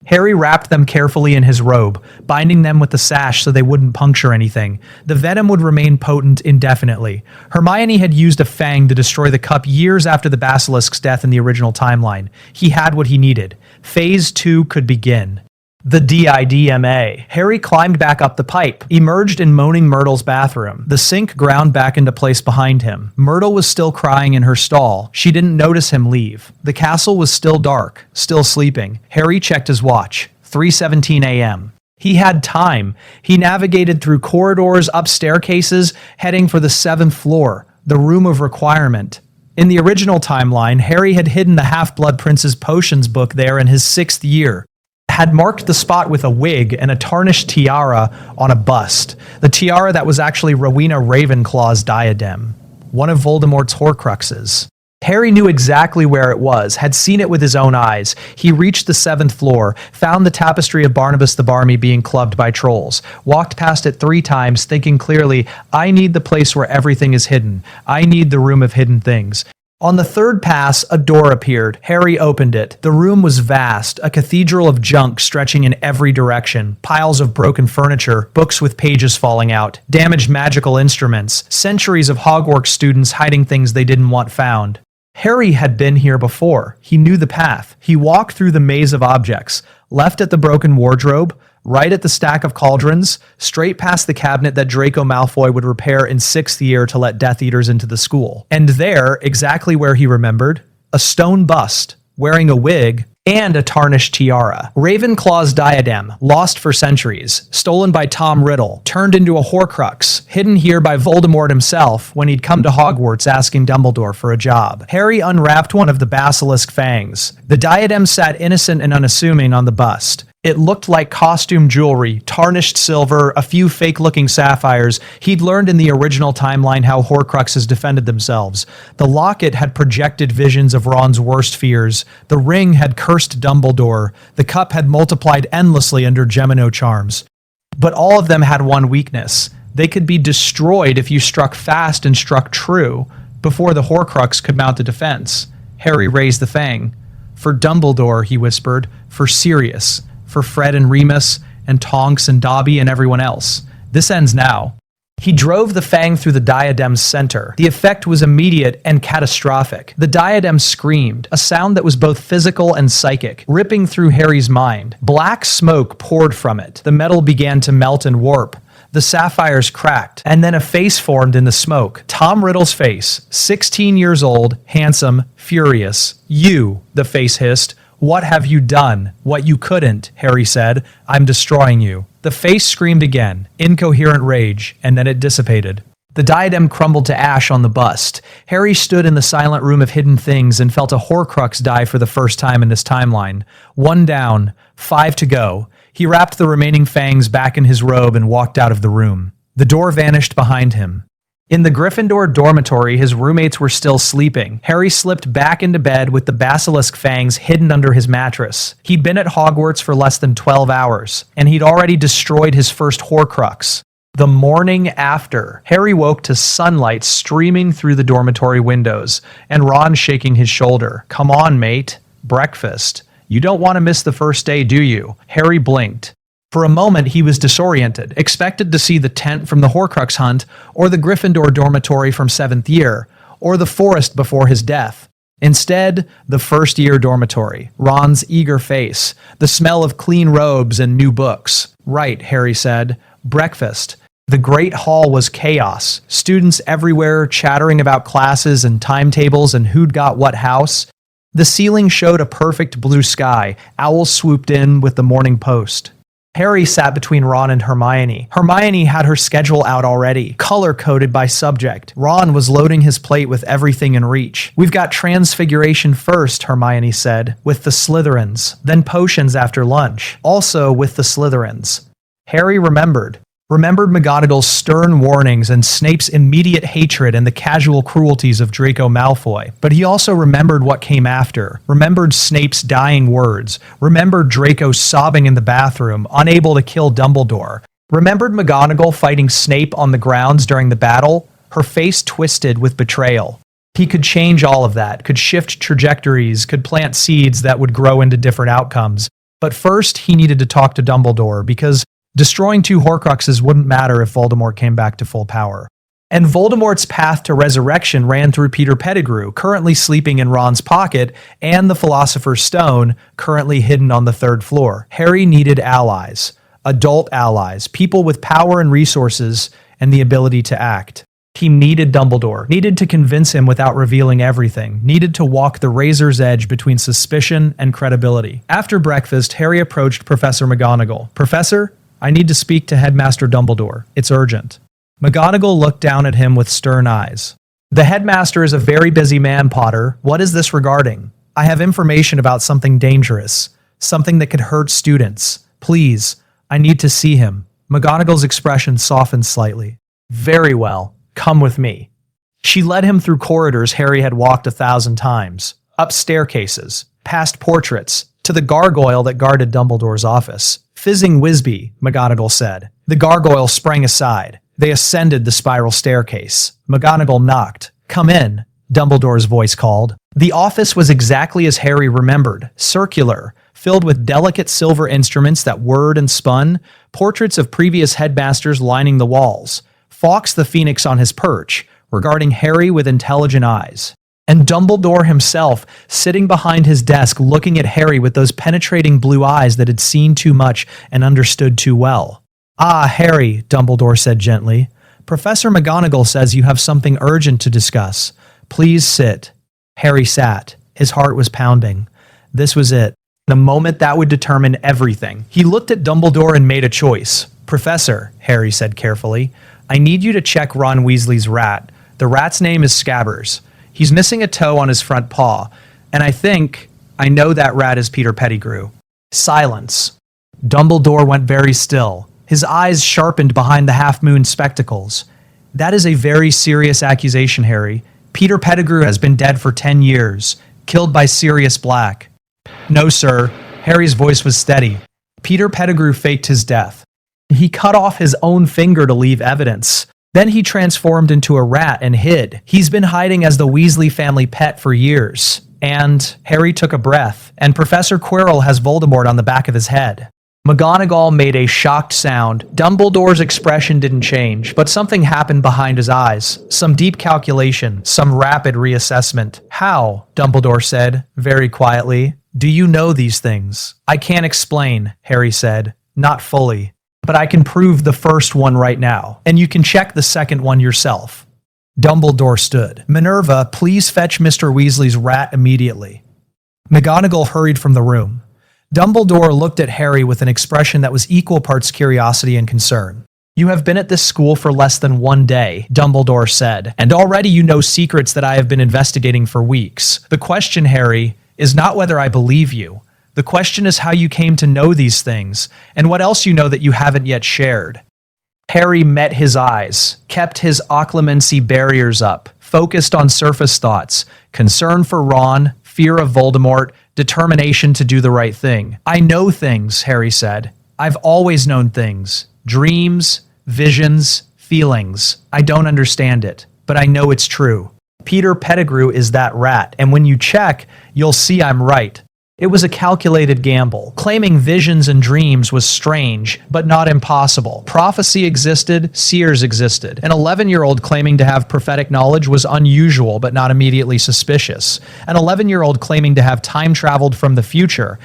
Harry wrapped them carefully in his robe, binding them with the sash so they wouldn't puncture anything. The venom would remain potent indefinitely. Hermione had used a fang to destroy the cup years after the Basilisk's death in the original timeline. He had what he needed. Phase 2 could begin. The DIDMA. Harry climbed back up the pipe, emerged in Moaning Myrtle's bathroom. The sink ground back into place behind him. Myrtle was still crying in her stall. She didn't notice him leave. The castle was still dark, still sleeping. Harry checked his watch. 3:17 a.m. He had time. He navigated through corridors, up staircases, heading for the 7th floor, the room of requirement. In the original timeline, Harry had hidden the Half-Blood Prince's potions book there in his 6th year. Had marked the spot with a wig and a tarnished tiara on a bust. The tiara that was actually Rowena Ravenclaw's diadem, one of Voldemort's Horcruxes. Harry knew exactly where it was, had seen it with his own eyes. He reached the 7th floor, found the tapestry of Barnabas the Barmy being clubbed by trolls, walked past it 3 times, thinking clearly, I need the place where everything is hidden. I need the room of hidden things. On the 3rd pass, a door appeared. Harry opened it. The room was vast, a cathedral of junk stretching in every direction, piles of broken furniture, books with pages falling out, damaged magical instruments, centuries of Hogwarts students hiding things they didn't want found. Harry had been here before. He knew the path. He walked through the maze of objects, left at the broken wardrobe, right at the stack of cauldrons, straight past the cabinet that Draco Malfoy would repair in 6th year to let Death Eaters into the school. And there, exactly where he remembered, a stone bust, wearing a wig, and a tarnished tiara. Ravenclaw's diadem, lost for centuries, stolen by Tom Riddle, turned into a Horcrux, hidden here by Voldemort himself when he'd come to Hogwarts asking Dumbledore for a job. Harry unwrapped one of the basilisk fangs. The diadem sat innocent and unassuming on the bust. It looked like costume jewelry, tarnished silver, a few fake-looking sapphires. He'd learned in the original timeline how Horcruxes defended themselves. The locket had projected visions of Ron's worst fears. The ring had cursed Dumbledore. The cup had multiplied endlessly under Gemino charms. But all of them had one weakness. They could be destroyed if you struck fast and struck true, before the Horcrux could mount a defense. Harry raised the fang. For Dumbledore, he whispered. For Sirius. For Fred and Remus, and Tonks and Dobby and everyone else. This ends now. He drove the fang through the diadem's center. The effect was immediate and catastrophic. The diadem screamed, a sound that was both physical and psychic, ripping through Harry's mind. Black smoke poured from it. The metal began to melt and warp. The sapphires cracked, and then a face formed in the smoke. Tom Riddle's face, 16 years old, handsome, furious. You, the face hissed. What have you done? What you couldn't, Harry said. I'm destroying you. The face screamed again, incoherent rage, and then it dissipated. The diadem crumbled to ash on the bust. Harry stood in the silent room of hidden things and felt a Horcrux die for the first time in this timeline. 1 down, 5 to go. He wrapped the remaining fangs back in his robe and walked out of the room. The door vanished behind him. In the Gryffindor dormitory, his roommates were still sleeping. Harry slipped back into bed with the basilisk fangs hidden under his mattress. He'd been at Hogwarts for less than 12 hours, and he'd already destroyed his first Horcrux. The morning after, Harry woke to sunlight streaming through the dormitory windows, and Ron shaking his shoulder. "Come on, mate. Breakfast. You don't want to miss the first day, do you?" Harry blinked. For a moment, he was disoriented, expected to see the tent from the Horcrux hunt, or the Gryffindor dormitory from 7th year, or the forest before his death. Instead, the first-year dormitory, Ron's eager face, the smell of clean robes and new books. "Right," Harry said. "Breakfast." The Great Hall was chaos, students everywhere chattering about classes and timetables and who'd got what house. The ceiling showed a perfect blue sky. Owls swooped in with the Morning Post. Harry sat between Ron and Hermione. Hermione had her schedule out already, color-coded by subject. Ron was loading his plate with everything in reach. "We've got Transfiguration first," Hermione said, "with the Slytherins. Then potions after lunch, also with the Slytherins." Harry remembered McGonagall's stern warnings and Snape's immediate hatred and the casual cruelties of Draco Malfoy. But he also remembered what came after, remembered Snape's dying words, remembered Draco sobbing in the bathroom, unable to kill Dumbledore, remembered McGonagall fighting Snape on the grounds during the battle, her face twisted with betrayal. He could change all of that, could shift trajectories, could plant seeds that would grow into different outcomes. But first, he needed to talk to Dumbledore, because destroying 2 Horcruxes wouldn't matter if Voldemort came back to full power. And Voldemort's path to resurrection ran through Peter Pettigrew, currently sleeping in Ron's pocket, and the Philosopher's Stone, currently hidden on the 3rd floor. Harry needed allies, adult allies, people with power and resources and the ability to act. He needed Dumbledore, needed to convince him without revealing everything, needed to walk the razor's edge between suspicion and credibility. After breakfast, Harry approached Professor McGonagall. "Professor, I need to speak to Headmaster Dumbledore. It's urgent." McGonagall looked down at him with stern eyes. "The headmaster is a very busy man, Potter. What is this regarding?" "I have information about something dangerous, something that could hurt students. Please, I need to see him." McGonagall's expression softened slightly. "Very well, come with me." She led him through corridors Harry had walked 1,000 times, up staircases, past portraits, to the gargoyle that guarded Dumbledore's office. "Fizzing Wisby," McGonagall said. The gargoyle sprang aside. They ascended the spiral staircase. McGonagall knocked. "Come in," Dumbledore's voice called. The office was exactly as Harry remembered, circular, filled with delicate silver instruments that whirred and spun, portraits of previous headmasters lining the walls, Fawkes the Phoenix on his perch, regarding Harry with intelligent eyes. And Dumbledore himself, sitting behind his desk looking at Harry with those penetrating blue eyes that had seen too much and understood too well. "Ah, Harry," Dumbledore said gently. "Professor McGonagall says you have something urgent to discuss. Please sit." Harry sat. His heart was pounding. This was it. The moment that would determine everything. He looked at Dumbledore and made a choice. "Professor," Harry said carefully, "I need you to check Ron Weasley's rat. The rat's name is Scabbers. He's missing a toe on his front paw, and I know that rat is Peter Pettigrew." Silence. Dumbledore went very still, his eyes sharpened behind the half-moon spectacles. "That is a very serious accusation, Harry. Peter Pettigrew has been dead for 10 years, killed by Sirius Black." "No, sir." Harry's voice was steady. "Peter Pettigrew faked his death. He cut off his own finger to leave evidence. Then he transformed into a rat and hid. He's been hiding as the Weasley family pet for years. And," Harry took a breath, "and Professor Quirrell has Voldemort on the back of his head." McGonagall made a shocked sound. Dumbledore's expression didn't change, but something happened behind his eyes. Some deep calculation, some rapid reassessment. "How?" Dumbledore said, very quietly. "Do you know these things?" "I can't explain," Harry said. "Not fully. But I can prove the first one right now, and you can check the second one yourself." Dumbledore stood. "Minerva, please fetch Mr. Weasley's rat immediately." McGonagall hurried from the room. Dumbledore looked at Harry with an expression that was equal parts curiosity and concern. "You have been at this school for less than 1 day," Dumbledore said, "and already you know secrets that I have been investigating for weeks. The question, Harry, is not whether I believe you. The question is how you came to know these things, and what else you know that you haven't yet shared." Harry met his eyes, kept his occlumency barriers up, focused on surface thoughts, concern for Ron, fear of Voldemort, determination to do the right thing. I know things, Harry said. I've always known things. Dreams, visions, feelings. I don't understand it, but I know it's true. Peter Pettigrew is that rat, and when you check, you'll see I'm right. It was a calculated gamble. Claiming visions and dreams was strange, but not impossible. Prophecy existed, seers existed. An 11-year-old claiming to have prophetic knowledge was unusual, but not immediately suspicious. An 11-year-old claiming to have time traveled from the future,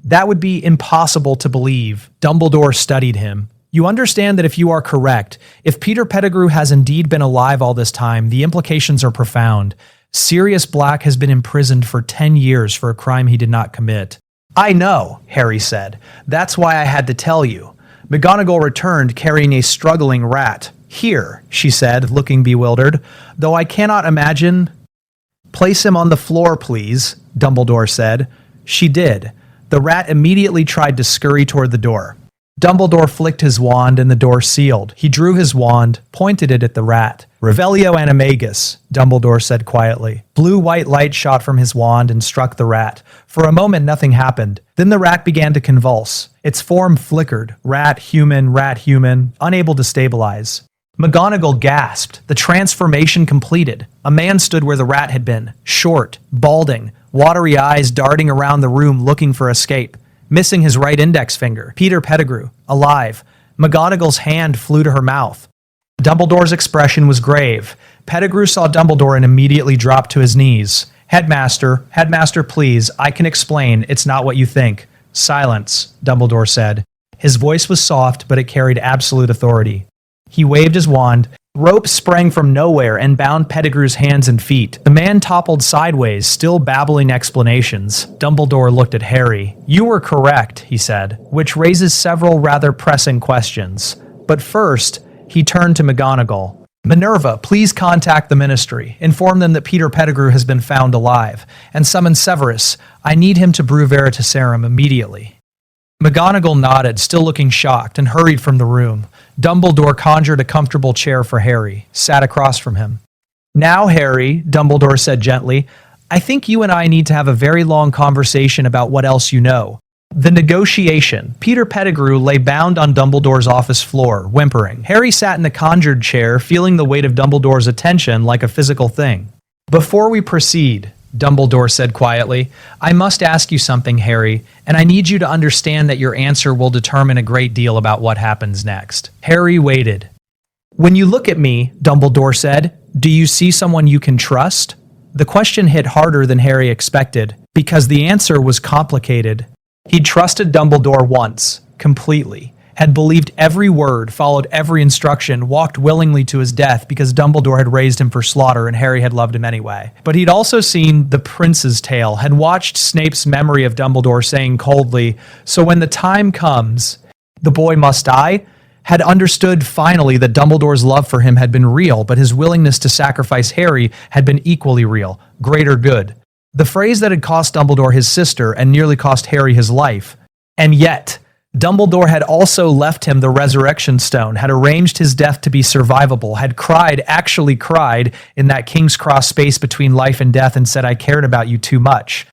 that would be impossible to believe. Dumbledore studied him. You understand that if you are correct, if Peter Pettigrew has indeed been alive all this time, the implications are profound. Sirius Black has been imprisoned for 10 years for a crime he did not commit. I know, Harry said. That's why I had to tell you. McGonagall returned carrying a struggling rat. Here, she said, looking bewildered, though I cannot imagine. Place him on the floor, please, Dumbledore said. She did. The rat immediately tried to scurry toward the door. Dumbledore flicked his wand and the door sealed. He drew his wand, pointed it at the rat. Revelio animagus, Dumbledore said quietly. Blue-white light shot from his wand and struck the rat. For a moment, nothing happened. Then the rat began to convulse. Its form flickered. Rat, human, unable to stabilize. McGonagall gasped. The transformation completed. A man stood where the rat had been. Short, balding, watery eyes darting around the room looking for escape. Missing his right index finger. Peter Pettigrew, alive. McGonagall's hand flew to her mouth. Dumbledore's expression was grave. Pettigrew saw Dumbledore and immediately dropped to his knees. Headmaster, please, I can explain. It's not what you think. Silence, Dumbledore said. His voice was soft, but it carried absolute authority. He waved his wand. Rope sprang from nowhere and bound Pettigrew's hands and feet. The man toppled sideways, still babbling explanations. Dumbledore looked at Harry. You were correct, he said, which raises several rather pressing questions. But first, he turned to McGonagall. Minerva, please contact the Ministry. Inform them that Peter Pettigrew has been found alive. And summon Severus. I need him to brew Veritaserum immediately. McGonagall nodded, still looking shocked, and hurried from the room. Dumbledore conjured a comfortable chair for Harry, sat across from him. Now, Harry, Dumbledore said gently, I think you and I need to have a very long conversation about what else you know. The negotiation. Peter Pettigrew lay bound on Dumbledore's office floor, whimpering. Harry sat in the conjured chair, feeling the weight of Dumbledore's attention like a physical thing. Before we proceed, Dumbledore said quietly, I must ask you something, Harry, and I need you to understand that your answer will determine a great deal about what happens next. Harry waited. When you look at me, Dumbledore said, do you see someone you can trust? The question hit harder than Harry expected, because the answer was complicated. He'd trusted Dumbledore once, completely, had believed every word, followed every instruction, walked willingly to his death because Dumbledore had raised him for slaughter and Harry had loved him anyway. But he'd also seen The Prince's Tale, had watched Snape's memory of Dumbledore saying coldly, so when the time comes, the boy must die, had understood finally that Dumbledore's love for him had been real, but his willingness to sacrifice Harry had been equally real, greater good. The phrase that had cost Dumbledore his sister and nearly cost Harry his life. And yet, Dumbledore had also left him the Resurrection Stone, had arranged his death to be survivable, had cried, actually cried, in that King's Cross space between life and death and said, I cared about you too much.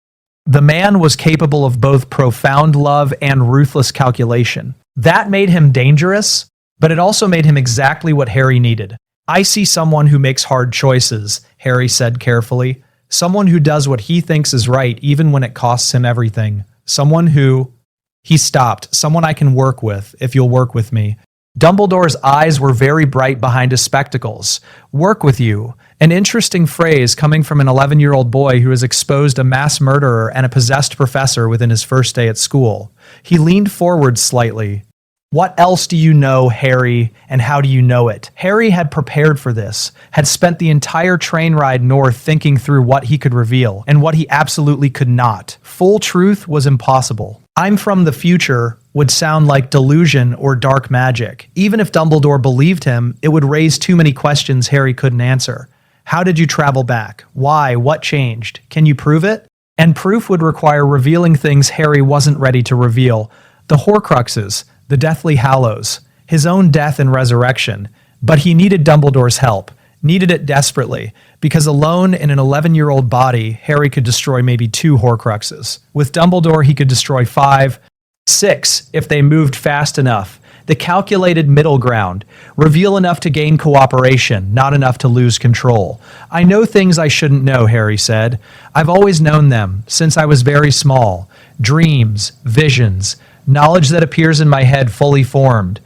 The man was capable of both profound love and ruthless calculation. That made him dangerous, but it also made him exactly what Harry needed. I see someone who makes hard choices, Harry said carefully. Someone who does what he thinks is right, even when it costs him everything. Someone who... He stopped. Someone I can work with, if you'll work with me. Dumbledore's eyes were very bright behind his spectacles. Work with you. An interesting phrase coming from an 11-year-old boy who has exposed a mass murderer and a possessed professor within his first day at school. He leaned forward slightly. What else do you know, Harry, and how do you know it? Harry had prepared for this, had spent the entire train ride north thinking through what he could reveal and what he absolutely could not. Full truth was impossible. I'm from the future would sound like delusion or dark magic. Even if Dumbledore believed him, it would raise too many questions Harry couldn't answer. How did you travel back? Why? What changed? Can you prove it? And proof would require revealing things Harry wasn't ready to reveal. The Horcruxes, the Deathly Hallows. his own death and resurrection. But he needed Dumbledore's help, needed it desperately, because alone in an 11-year-old body, Harry could destroy maybe 2 Horcruxes. With Dumbledore, he could destroy 5, 6, if they moved fast enough. The calculated middle ground. Reveal enough to gain cooperation, not enough to lose control. I know things I shouldn't know, Harry said. I've always known them, since I was very small. Dreams, visions, knowledge that appears in my head fully formed.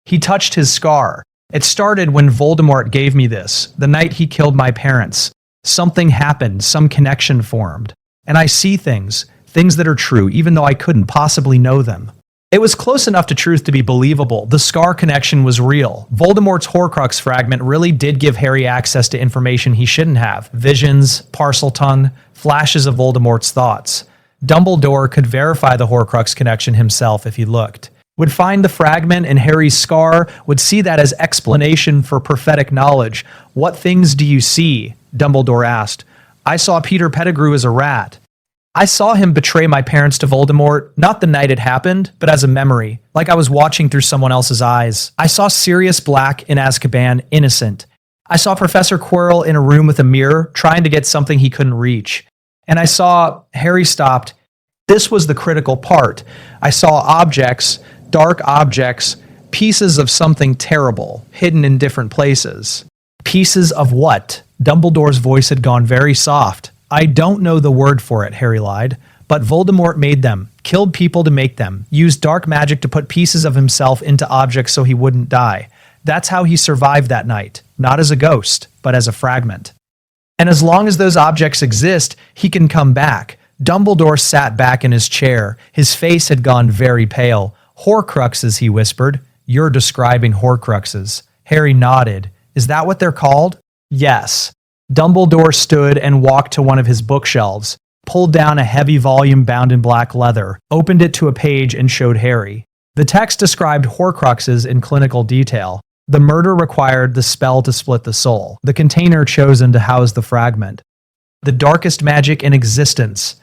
He touched his scar. It started when Voldemort gave me this, the night he killed my parents. Something happened, some connection formed. And I see things that are true, even though I couldn't possibly know them. It was close enough to truth to be believable. The scar connection was real. Voldemort's Horcrux fragment really did give Harry access to information he shouldn't have. Visions, Parseltongue, flashes of Voldemort's thoughts. Dumbledore could verify the Horcrux connection himself if he looked. Would find the fragment in Harry's scar, would see that as explanation for prophetic knowledge. What things do you see? Dumbledore asked. I saw Peter Pettigrew as a rat. I saw him betray my parents to Voldemort, not the night it happened, but as a memory, like I was watching through someone else's eyes. I saw Sirius Black in Azkaban, innocent. I saw Professor Quirrell in a room with a mirror, trying to get something he couldn't reach. And I saw... Harry stopped. This was the critical part. I saw objects, dark objects, pieces of something terrible, hidden in different places. Pieces of what? Dumbledore's voice had gone very soft. I don't know the word for it, Harry lied, but Voldemort made them, killed people to make them, used dark magic to put pieces of himself into objects so he wouldn't die. That's how he survived that night, not as a ghost, but as a fragment. And as long as those objects exist, he can come back. Dumbledore sat back in his chair. His face had gone very pale. Horcruxes, he whispered. You're describing Horcruxes. Harry nodded. Is that what they're called? Yes. Dumbledore stood and walked to one of his bookshelves, pulled down a heavy volume bound in black leather, opened it to a page and showed Harry. The text described Horcruxes in clinical detail. The murder required the spell to split the soul, the container chosen to house the fragment. The darkest magic in existence.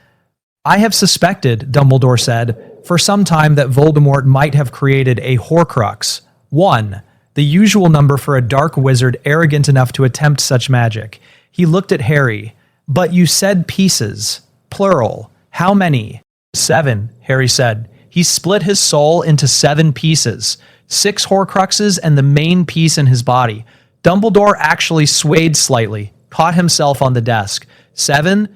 I have suspected, Dumbledore said, for some time that Voldemort might have created a Horcrux. 1. The usual number for a dark wizard arrogant enough to attempt such magic. He looked at Harry. But you said pieces. Plural. How many? 7, Harry said. He split his soul into 7 pieces. 6 Horcruxes and the main piece in his body. Dumbledore actually swayed slightly, caught himself on the desk. 7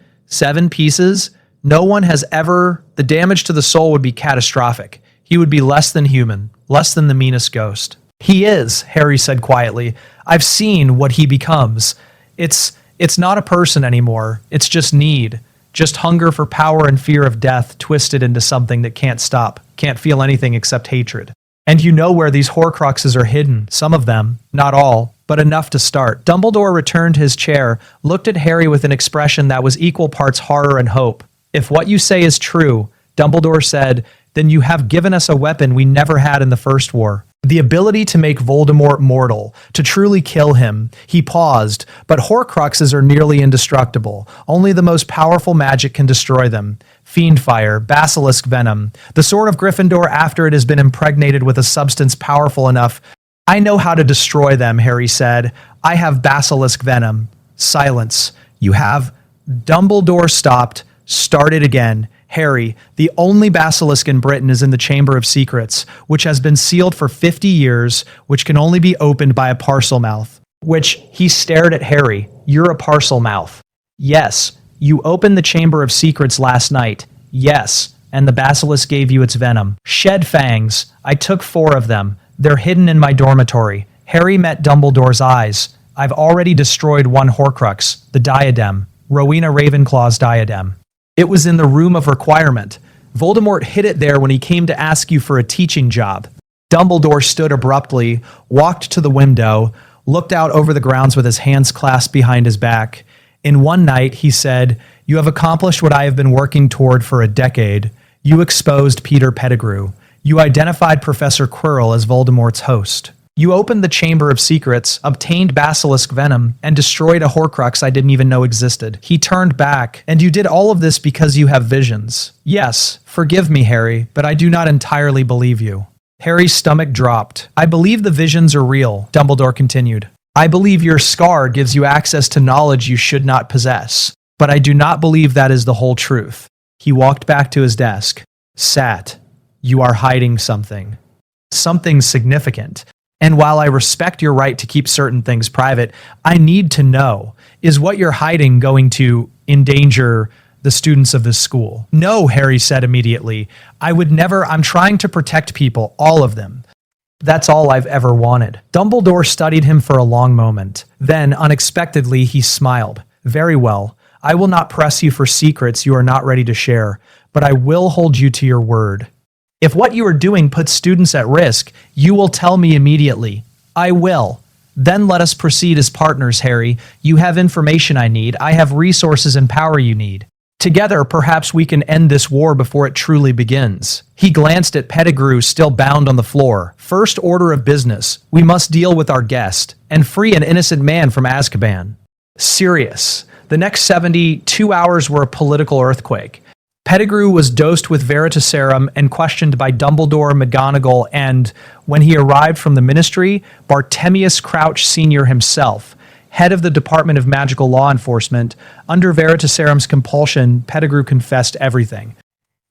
pieces? No one has ever... The damage to the soul would be catastrophic. He would be less than human, less than the meanest ghost. He is, Harry said quietly. I've seen what he becomes. It's not a person anymore. It's just need. Just hunger for power and fear of death twisted into something that can't stop, can't feel anything except hatred. And you know where these Horcruxes are hidden. Some of them, not all, but enough to start. Dumbledore returned to his chair, looked at Harry with an expression that was equal parts horror and hope. If what you say is true, Dumbledore said, then you have given us a weapon we never had in the First War. The ability to make Voldemort mortal, to truly kill him. He paused, but Horcruxes are nearly indestructible. Only the most powerful magic can destroy them. Fiendfire, basilisk venom, the sword of Gryffindor after it has been impregnated with a substance powerful enough. I know how to destroy them, Harry said. I have basilisk venom. Silence. You have? Dumbledore stopped, started again. Harry, the only basilisk in Britain is in the Chamber of Secrets, which has been sealed for 50 years, which can only be opened by a parcel mouth. Which, he stared at Harry. You're a parcel mouth. Yes. You opened the Chamber of Secrets last night. Yes. And the basilisk gave you its venom. Shed fangs. I took 4 of them. They're hidden in my dormitory. Harry met Dumbledore's eyes. I've already destroyed 1 Horcrux, the diadem. Rowena Ravenclaw's diadem. It was in the room of requirement. Voldemort hid it there when he came to ask you for a teaching job. Dumbledore stood abruptly, walked to the window, looked out over the grounds with his hands clasped behind his back. In one night, he said, you have accomplished what I have been working toward for a decade. You exposed Peter Pettigrew. You identified Professor Quirrell as Voldemort's host. You opened the Chamber of Secrets, obtained basilisk venom, and destroyed a Horcrux I didn't even know existed. He turned back, and you did all of this because you have visions. Yes, forgive me, Harry, but I do not entirely believe you. Harry's stomach dropped. I believe the visions are real, Dumbledore continued. I believe your scar gives you access to knowledge you should not possess. But I do not believe that is the whole truth. He walked back to his desk. Sat. You are hiding something. Something significant. And while I respect your right to keep certain things private, I need to know, is what you're hiding going to endanger the students of this school? No, Harry said immediately. I would never. I'm trying to protect people, all of them. That's all I've ever wanted. Dumbledore studied him for a long moment. Then, unexpectedly, he smiled. Very well. I will not press you for secrets you are not ready to share, but I will hold you to your word. If what you are doing puts students at risk, you will tell me immediately. I will. Then let us proceed as partners, Harry. You have information I need. I have resources and power you need. Together, perhaps we can end this war before it truly begins. He glanced at Pettigrew, still bound on the floor. First order of business. We must deal with our guest and free an innocent man from Azkaban. Sirius. The next 72 hours were a political earthquake. Pettigrew was dosed with Veritaserum and questioned by Dumbledore, McGonagall, and, when he arrived from the Ministry, Bartemius Crouch Sr. himself, head of the Department of Magical Law Enforcement. Under Veritaserum's compulsion, Pettigrew confessed everything.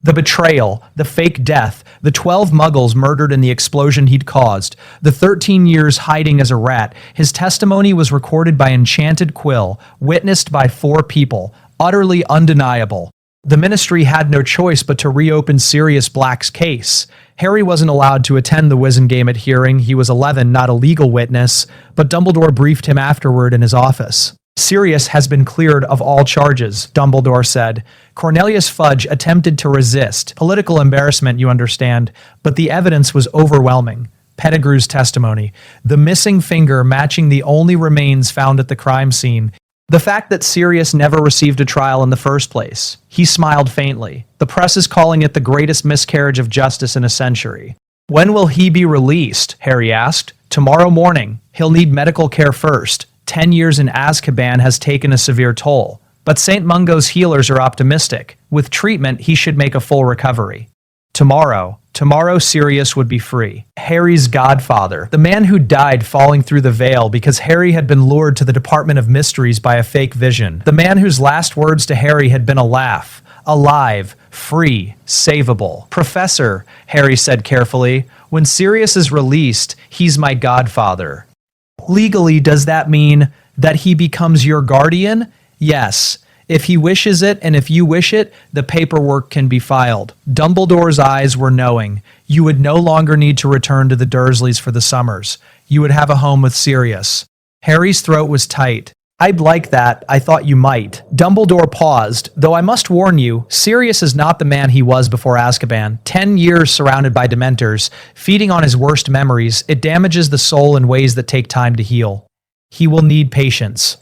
The betrayal, the fake death, the 12 muggles murdered in the explosion he'd caused, the 13 years hiding as a rat. His testimony was recorded by Enchanted Quill, witnessed by 4 people, utterly undeniable. The Ministry had no choice but to reopen Sirius Black's case. Harry wasn't allowed to attend the Wizengame hearing. He was 11, not a legal witness, but Dumbledore briefed him afterward in his office. Sirius has been cleared of all charges, Dumbledore said. Cornelius Fudge attempted to resist. Political embarrassment, you understand, but the evidence was overwhelming. Pettigrew's testimony, the missing finger matching the only remains found at the crime scene, the fact that Sirius never received a trial in the first place. He smiled faintly. The press is calling it the greatest miscarriage of justice in a century. When will he be released? Harry asked. Tomorrow morning. He'll need medical care first. 10 years in Azkaban has taken a severe toll. But St. Mungo's healers are optimistic. With treatment, he should make a full recovery. Tomorrow Sirius would be free. Harry's godfather, the man who died falling through the veil because Harry had been lured to the Department of Mysteries by a fake vision. The man whose last words to Harry had been a laugh. Alive, free, savable. Professor, Harry said carefully, when Sirius is released, he's my godfather. Legally, does that mean that he becomes your guardian? Yes. If he wishes it, and if you wish it, the paperwork can be filed. Dumbledore's eyes were knowing. You would no longer need to return to the Dursleys for the summers. You would have a home with Sirius. Harry's throat was tight. I'd like that. I thought you might. Dumbledore paused, though I must warn you, Sirius is not the man he was before Azkaban. 10 years surrounded by Dementors, feeding on his worst memories, it damages the soul in ways that take time to heal. He will need patience.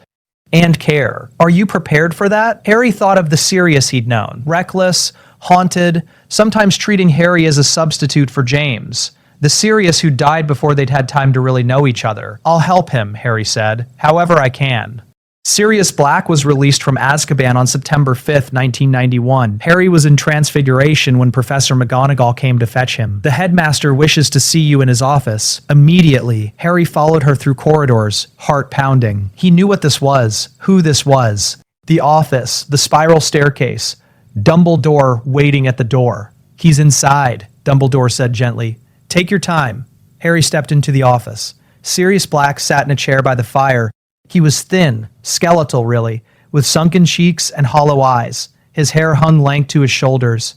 And care. Are you prepared for that? Harry thought of the Sirius he'd known. Reckless, haunted, sometimes treating Harry as a substitute for James. The Sirius who died before they'd had time to really know each other. I'll help him, Harry said, however I can. Sirius Black was released from Azkaban on September 5, 1991. Harry was in Transfiguration when Professor McGonagall came to fetch him. The headmaster wishes to see you in his office. Immediately, Harry followed her through corridors, heart pounding. He knew what this was, who this was. The office, the spiral staircase. Dumbledore waiting at the door. He's inside, Dumbledore said gently. Take your time. Harry stepped into the office. Sirius Black sat in a chair by the fire. He was thin, skeletal really, with sunken cheeks and hollow eyes. His hair hung lank to his shoulders.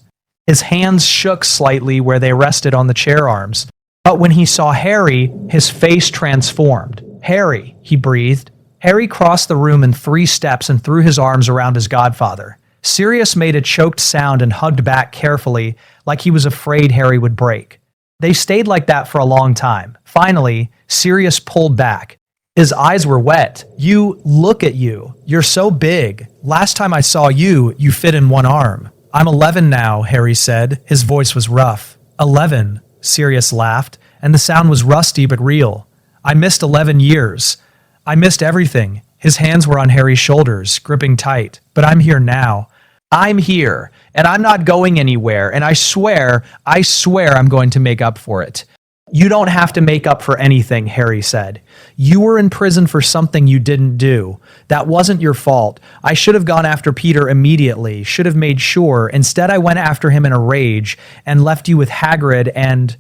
His hands shook slightly where they rested on the chair arms. But when he saw Harry, his face transformed. Harry, he breathed. Harry crossed the room in 3 steps and threw his arms around his godfather. Sirius made a choked sound and hugged back carefully, like he was afraid Harry would break. They stayed like that for a long time. Finally, Sirius pulled back. His eyes were wet. Look at you. You're so big. Last time I saw you, you fit in one arm. I'm 11 now, Harry said. His voice was rough. 11, Sirius laughed, and the sound was rusty but real. I missed 11 years. I missed everything. His hands were on Harry's shoulders, gripping tight. But I'm here now. I'm here, and I'm not going anywhere, and I swear I'm going to make up for it. You don't have to make up for anything, Harry said. You were in prison for something you didn't do. That wasn't your fault. I should have gone after Peter immediately, should have made sure. Instead, I went after him in a rage and left you with Hagrid and...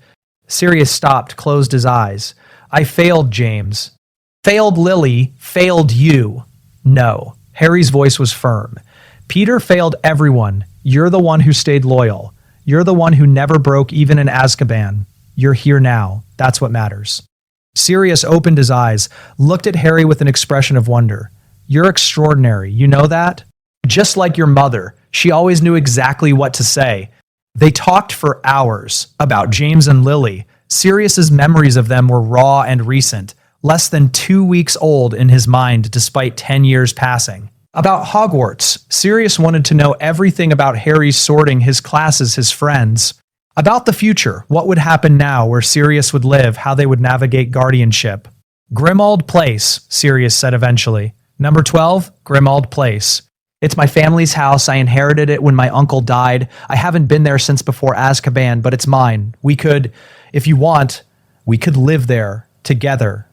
Sirius stopped, closed his eyes. I failed, James. Failed Lily, failed you. No. Harry's voice was firm. Peter failed everyone. You're the one who stayed loyal. You're the one who never broke even in Azkaban. You're here now. That's what matters. Sirius opened his eyes, looked at Harry with an expression of wonder. You're extraordinary, you know that? Just like your mother, she always knew exactly what to say. They talked for hours about James and Lily. Sirius's memories of them were raw and recent, less than 2 weeks old in his mind despite 10 years passing. About Hogwarts, Sirius wanted to know everything about Harry's sorting, his classes, his friends. About the future, what would happen now, where Sirius would live, how they would navigate guardianship. Grimmauld Place, Sirius said eventually. Number 12, Grimmauld Place. It's my family's house. I inherited it when my uncle died. I haven't been there since before Azkaban, but it's mine. We could, if you want, we could live there together.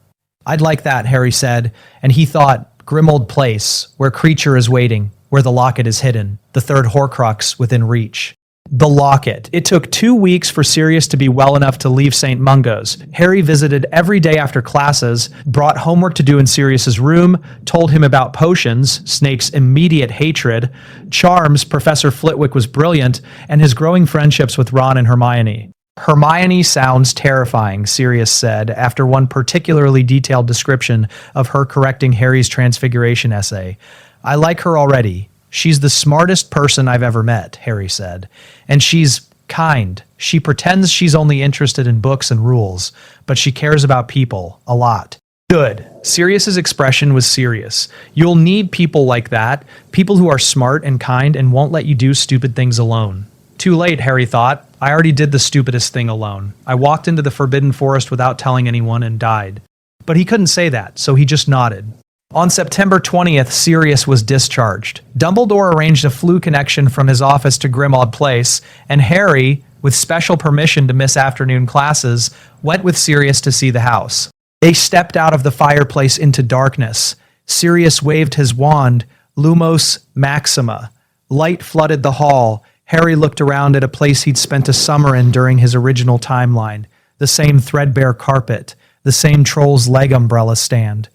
I'd like that, Harry said, and he thought, Grimmauld Place, where Creature is waiting, where the Locket is hidden, the third Horcrux within reach. The Locket. It took 2 weeks for Sirius to be well enough to leave St. Mungo's. Harry visited every day after classes, brought homework to do in Sirius's room, told him about potions, Snape's immediate hatred, charms, Professor Flitwick was brilliant, and his growing friendships with Ron and Hermione. Hermione sounds terrifying, Sirius said, after one particularly detailed description of her correcting Harry's Transfiguration essay. I like her already. She's the smartest person I've ever met, Harry said. And she's kind. She pretends she's only interested in books and rules, but she cares about people a lot. Good. Sirius's expression was serious. You'll need people like that, people who are smart and kind and won't let you do stupid things alone. Too late, Harry thought. I already did the stupidest thing alone. I walked into the Forbidden Forest without telling anyone and died. But he couldn't say that, so he just nodded. On September 20th, Sirius was discharged. Dumbledore arranged a flu connection from his office to Grimmauld Place, and Harry, with special permission to miss afternoon classes, went with Sirius to see the house. They stepped out of the fireplace into darkness. Sirius waved his wand, Lumos Maxima. Light flooded the hall. Harry looked around at a place he'd spent a summer in during his original timeline. The same threadbare carpet, the same troll's leg umbrella stand.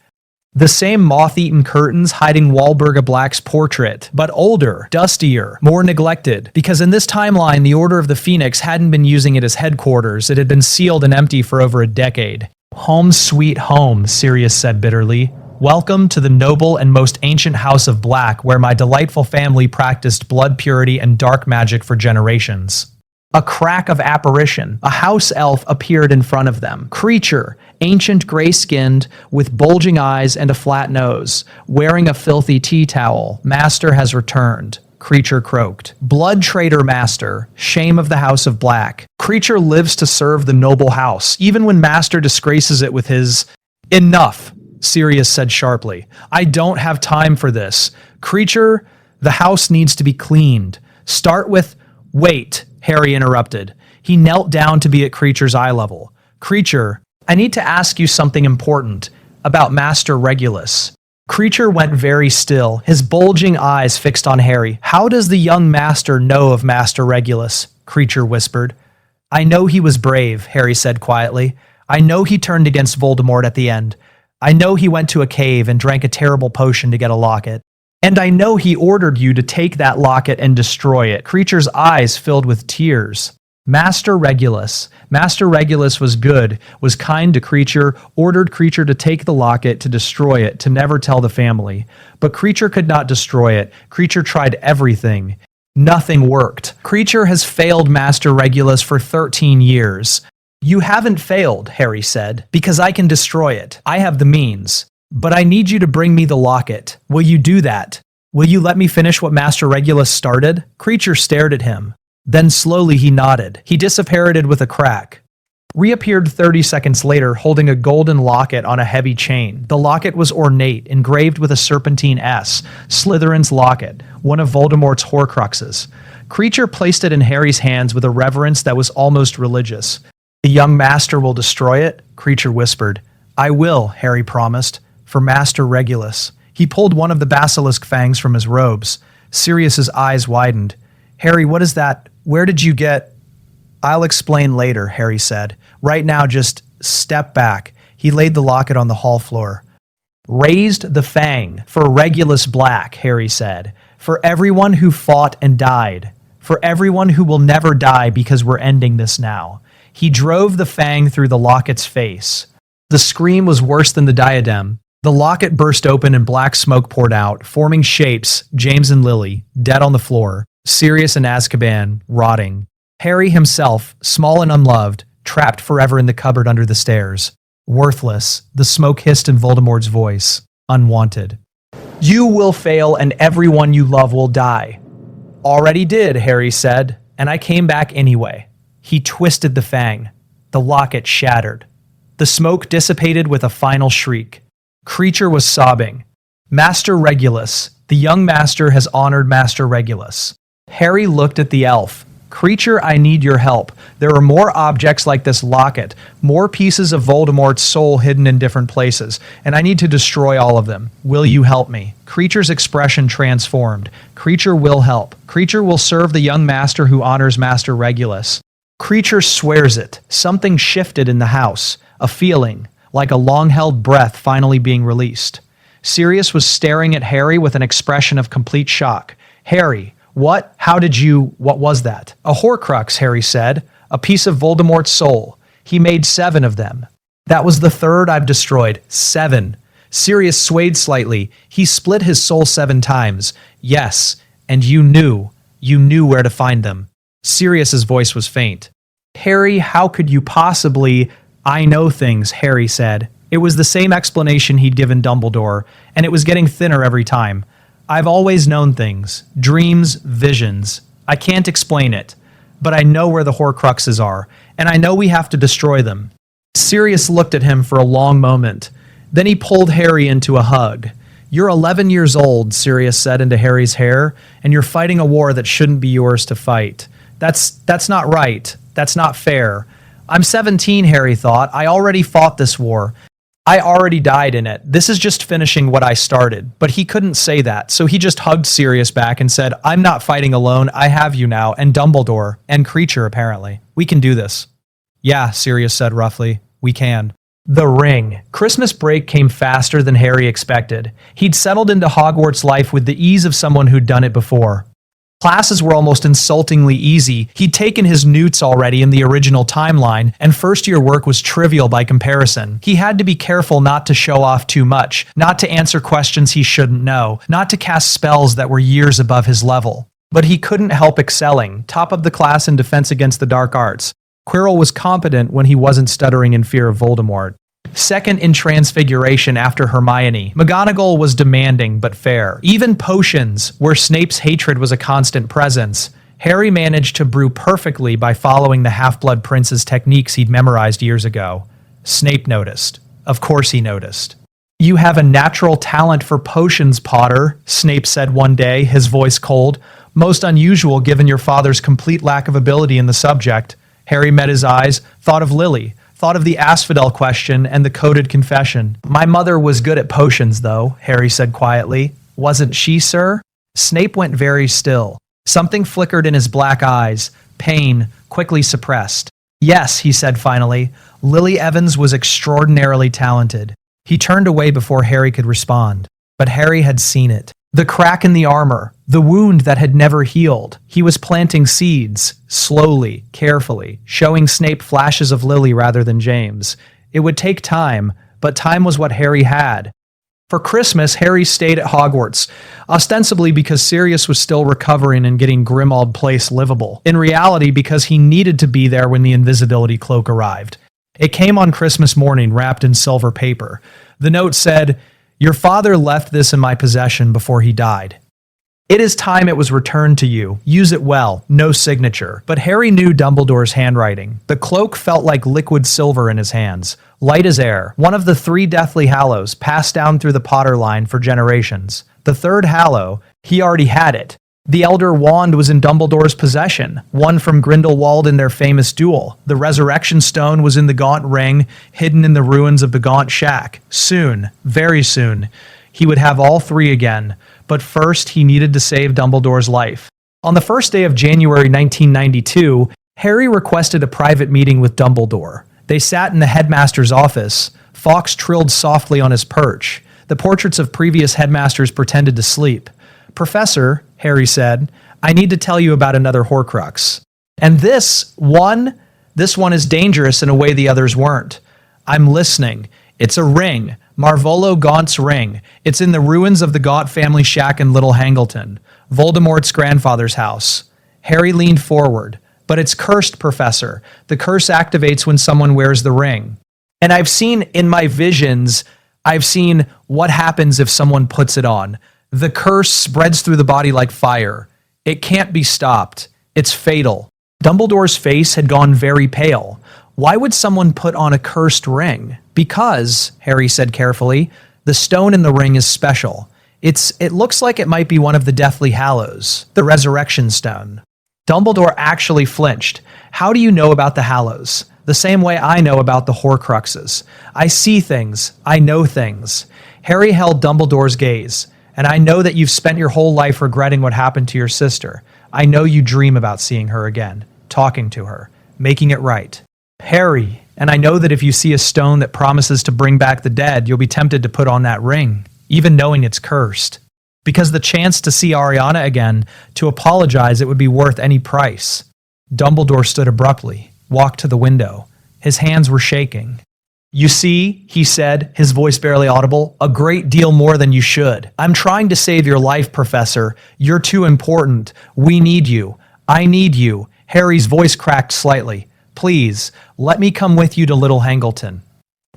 The same moth-eaten curtains hiding Walburga Black's portrait, but older, dustier, more neglected, because in this timeline the Order of the Phoenix hadn't been using it as headquarters. It had been sealed and empty for over a decade. Home sweet home, Sirius said bitterly. Welcome to the noble and most ancient House of Black, where my delightful family practiced blood purity and dark magic for generations. A crack of apparition. A house elf appeared in front of them. Creature, ancient gray-skinned, with bulging eyes and a flat nose, wearing a filthy tea towel. Master has returned. Creature croaked. Blood traitor Master, shame of the House of Black. Creature lives to serve the noble house, even when Master disgraces it with his... Enough, Sirius said sharply. I don't have time for this. Creature, the house needs to be cleaned. Start with... Wait, Harry interrupted. He knelt down to be at Creature's eye level. Creature, I need to ask you something important about Master Regulus. Creature went very still, his bulging eyes fixed on Harry. How does the young master know of Master Regulus? Creature whispered. I know he was brave, Harry said quietly. I know he turned against Voldemort at the end. I know he went to a cave and drank a terrible potion to get a locket. And I know he ordered you to take that locket and destroy it. Creature's eyes filled with tears. Master Regulus was good, was kind to Creature, ordered Creature to take the locket, to destroy it, to never tell the family. But Creature could not destroy it. Creature tried everything. Nothing worked. Creature has failed Master Regulus for 13 years. You haven't failed, Harry said, because I can destroy it. I have the means. But I need you to bring me the locket. Will you do that? Will you let me finish what Master Regulus started? Creature stared at him. Then slowly he nodded. He disapparated with a crack. Reappeared 30 seconds later, holding a golden locket on a heavy chain. The locket was ornate, engraved with a serpentine S. Slytherin's locket, one of Voldemort's Horcruxes. Creature placed it in Harry's hands with a reverence that was almost religious. The young master will destroy it, Creature whispered. I will, Harry promised, for Master Regulus. He pulled one of the basilisk fangs from his robes. Sirius's eyes widened. Harry, what is that? Where did you get... I'll explain later, Harry said. Right now, just step back. He laid the locket on the hall floor. Raised the fang for Regulus Black, Harry said. For everyone who fought and died. For everyone who will never die because we're ending this now. He drove the fang through the locket's face. The scream was worse than the diadem. The locket burst open and black smoke poured out, forming shapes, James and Lily, dead on the floor, Sirius and Azkaban, rotting. Harry himself, small and unloved, trapped forever in the cupboard under the stairs. Worthless, the smoke hissed in Voldemort's voice. Unwanted. You will fail and everyone you love will die. Already did, Harry said, and I came back anyway. He twisted the fang. The locket shattered. The smoke dissipated with a final shriek. Creature was sobbing. Master Regulus, the young master has honored Master Regulus. Harry looked at the elf. Creature, I need your help. There are more objects like this locket, more pieces of Voldemort's soul hidden in different places, and I need to destroy all of them. Will you help me? Creature's expression transformed. Creature will help. Creature will serve the young master who honors Master Regulus. Creature swears it. Something shifted in the house. A feeling, like a long-held breath finally being released. Sirius was staring at Harry with an expression of complete shock. Harry, what? How did you... What was that? A Horcrux, Harry said. A piece of Voldemort's soul. He made 7 of them. That was the 3rd I've destroyed. 7. Sirius swayed slightly. He split his soul 7 times. Yes, and you knew. You knew where to find them. Sirius's voice was faint. Harry, how could you possibly... I know things, Harry said. It was the same explanation he'd given Dumbledore, and it was getting thinner every time. I've always known things. Dreams, visions. I can't explain it. But I know where the Horcruxes are, and I know we have to destroy them. Sirius looked at him for a long moment. Then he pulled Harry into a hug. You're 11 years old, Sirius said into Harry's hair, and you're fighting a war that shouldn't be yours to fight. That's not right. That's not fair. I'm 17, Harry thought. I already fought this war. I already died in it. This is just finishing what I started. But he couldn't say that, so he just hugged Sirius back and said, I'm not fighting alone. I have you now, and Dumbledore, and Creature, apparently. We can do this. Yeah, Sirius said roughly. We can. The ring. Christmas break came faster than Harry expected. He'd settled into Hogwarts life with the ease of someone who'd done it before. Classes were almost insultingly easy. He'd taken his newts already in the original timeline, and first-year work was trivial by comparison. He had to be careful not to show off too much, not to answer questions he shouldn't know, not to cast spells that were years above his level. But he couldn't help excelling, top of the class in defense against the dark arts. Quirrell was competent when he wasn't stuttering in fear of Voldemort. Second in Transfiguration after Hermione, McGonagall was demanding but fair. Even potions, where Snape's hatred was a constant presence, Harry managed to brew perfectly by following the Half-Blood Prince's techniques he'd memorized years ago. Snape noticed. Of course he noticed. You have a natural talent for potions, Potter, Snape said one day, his voice cold. Most unusual given your father's complete lack of ability in the subject. Harry met his eyes, thought of Lily, thought of the asphodel question and the coded confession. My mother was good at potions, though, Harry said quietly. Wasn't she, sir? Snape went very still. Something flickered in his black eyes. Pain, quickly suppressed. Yes, he said finally. Lily Evans was extraordinarily talented. He turned away before Harry could respond. But Harry had seen it. The crack in the armor, the wound that had never healed. He was planting seeds, slowly, carefully, showing Snape flashes of Lily rather than James. It would take time, but time was what Harry had. For Christmas, Harry stayed at Hogwarts, ostensibly because Sirius was still recovering and getting Grimmauld Place livable. In reality, because he needed to be there when the invisibility cloak arrived. It came on Christmas morning, wrapped in silver paper. The note said, Your father left this in my possession before he died. It is time it was returned to you. Use it well. No signature. But Harry knew Dumbledore's handwriting. The cloak felt like liquid silver in his hands. Light as air. One of the 3 Deathly Hallows passed down through the Potter line for generations. The 3rd Hallow, he already had it. The Elder Wand was in Dumbledore's possession, one from Grindelwald in their famous duel. The Resurrection Stone was in the Gaunt Ring, hidden in the ruins of the Gaunt Shack. Soon, very soon, he would have all three again, but first he needed to save Dumbledore's life. On the first day of January 1992, Harry requested a private meeting with Dumbledore. They sat in the headmaster's office. Fawkes trilled softly on his perch. The portraits of previous headmasters pretended to sleep. "Professor," Harry said, "I need to tell you about another Horcrux. And this one is dangerous in a way the others weren't. I'm listening. It's a ring. Marvolo Gaunt's ring. It's in the ruins of the Gaunt family shack in Little Hangleton, Voldemort's grandfather's house." Harry leaned forward. "But it's cursed, Professor. The curse activates when someone wears the ring. And I've seen in my visions, I've seen what happens if someone puts it on. The curse spreads through the body like fire. It can't be stopped. It's fatal." Dumbledore's face had gone very pale. Why would someone put on a cursed ring? "Because," Harry said carefully, "the stone in the ring is special. It looks like it might be one of the Deathly Hallows, the Resurrection Stone." Dumbledore actually flinched. "How do you know about the Hallows?" "The same way I know about the Horcruxes. I see things. I know things." Harry held Dumbledore's gaze. "And I know that you've spent your whole life regretting what happened to your sister. I know you dream about seeing her again, talking to her, making it right. Harry, and I know that if you see a stone that promises to bring back the dead, you'll be tempted to put on that ring, even knowing it's cursed. Because the chance to see Ariana again, to apologize, it would be worth any price." Dumbledore stood abruptly, walked to the window. His hands were shaking. "You see," he said, his voice barely audible, "a great deal more than you should. I'm trying to save your life, Professor. You're too important. We need you. I need you." Harry's voice cracked slightly. "Please, let me come with you to Little Hangleton.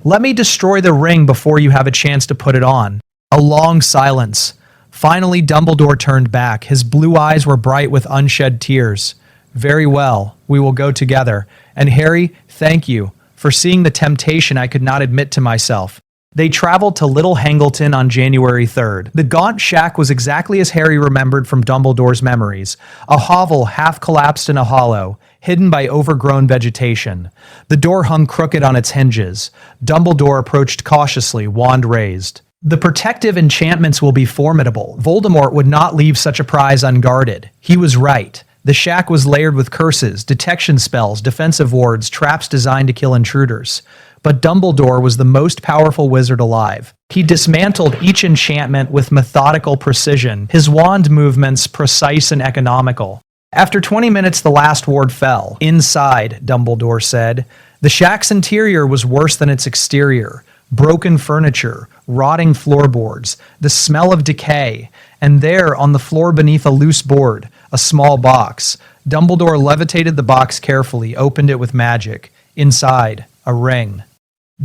Let me destroy the ring before you have a chance to put it on." A long silence. Finally, Dumbledore turned back. His blue eyes were bright with unshed tears. "Very well, we will go together. And Harry, thank you for seeing the temptation I could not admit to myself." They traveled to Little Hangleton on January 3rd. The Gaunt Shack was exactly as Harry remembered from Dumbledore's memories. A hovel half collapsed in a hollow, hidden by overgrown vegetation. The door hung crooked on its hinges. Dumbledore approached cautiously, wand raised. "The protective enchantments will be formidable. Voldemort would not leave such a prize unguarded." He was right. The shack was layered with curses, detection spells, defensive wards, traps designed to kill intruders. But Dumbledore was the most powerful wizard alive. He dismantled each enchantment with methodical precision, his wand movements precise and economical. After 20 minutes, the last ward fell. "Inside," Dumbledore said. The shack's interior was worse than its exterior. Broken furniture, rotting floorboards, the smell of decay, and there, on the floor beneath a loose board, a small box. Dumbledore levitated the box carefully, opened it with magic. Inside, a ring.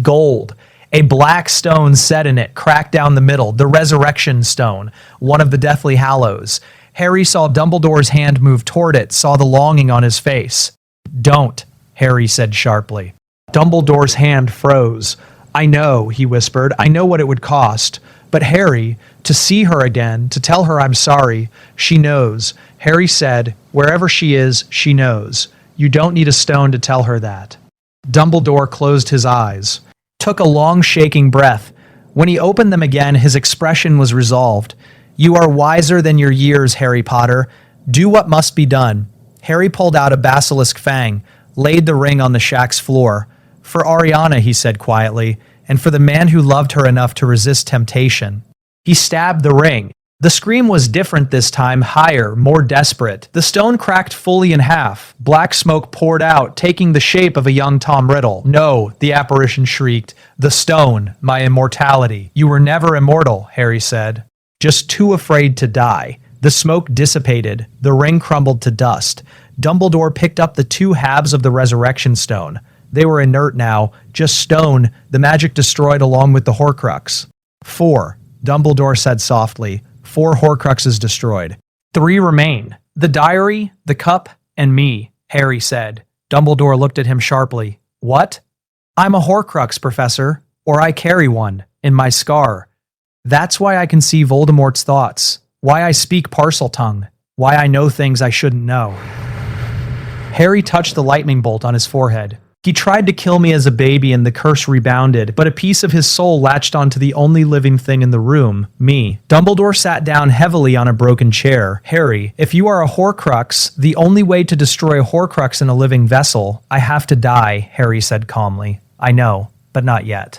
Gold. A black stone set in it, cracked down the middle, the Resurrection Stone, one of the Deathly Hallows. Harry saw Dumbledore's hand move toward it, saw the longing on his face. "Don't," Harry said sharply. Dumbledore's hand froze. "I know," he whispered. "I know what it would cost. But Harry, to see her again, to tell her I'm sorry, she knows." Harry said, "Wherever she is, she knows. You don't need a stone to tell her that." Dumbledore closed his eyes, took a long shaking breath. When he opened them again, his expression was resolved. "You are wiser than your years, Harry Potter. Do what must be done." Harry pulled out a basilisk fang, laid the ring on the shack's floor. "For Ariana," he said quietly, "and for the man who loved her enough to resist temptation." He stabbed the ring. The scream was different this time, higher, more desperate. The stone cracked fully in half. Black smoke poured out, taking the shape of a young Tom Riddle. "No," the apparition shrieked. "The stone, my immortality." "You were never immortal," Harry said. "Just too afraid to die." The smoke dissipated. The ring crumbled to dust. Dumbledore picked up the two halves of the Resurrection Stone. They were inert now, just stone, the magic destroyed along with the Horcrux. 4, Dumbledore said softly. 4 Horcruxes destroyed. 3 remain. The diary, the cup, and me, Harry said. Dumbledore looked at him sharply. "What?" "I'm a Horcrux, Professor, or I carry one, in my scar. That's why I can see Voldemort's thoughts, why I speak Parseltongue. Why I know things I shouldn't know. Harry touched the lightning bolt on his forehead. He tried to kill me as a baby and the curse rebounded, but a piece of his soul latched onto the only living thing in the room, me. Dumbledore sat down heavily on a broken chair. Harry, if you are a Horcrux, the only way to destroy a Horcrux in a living vessel, I have to die, Harry said calmly. I know, but not yet.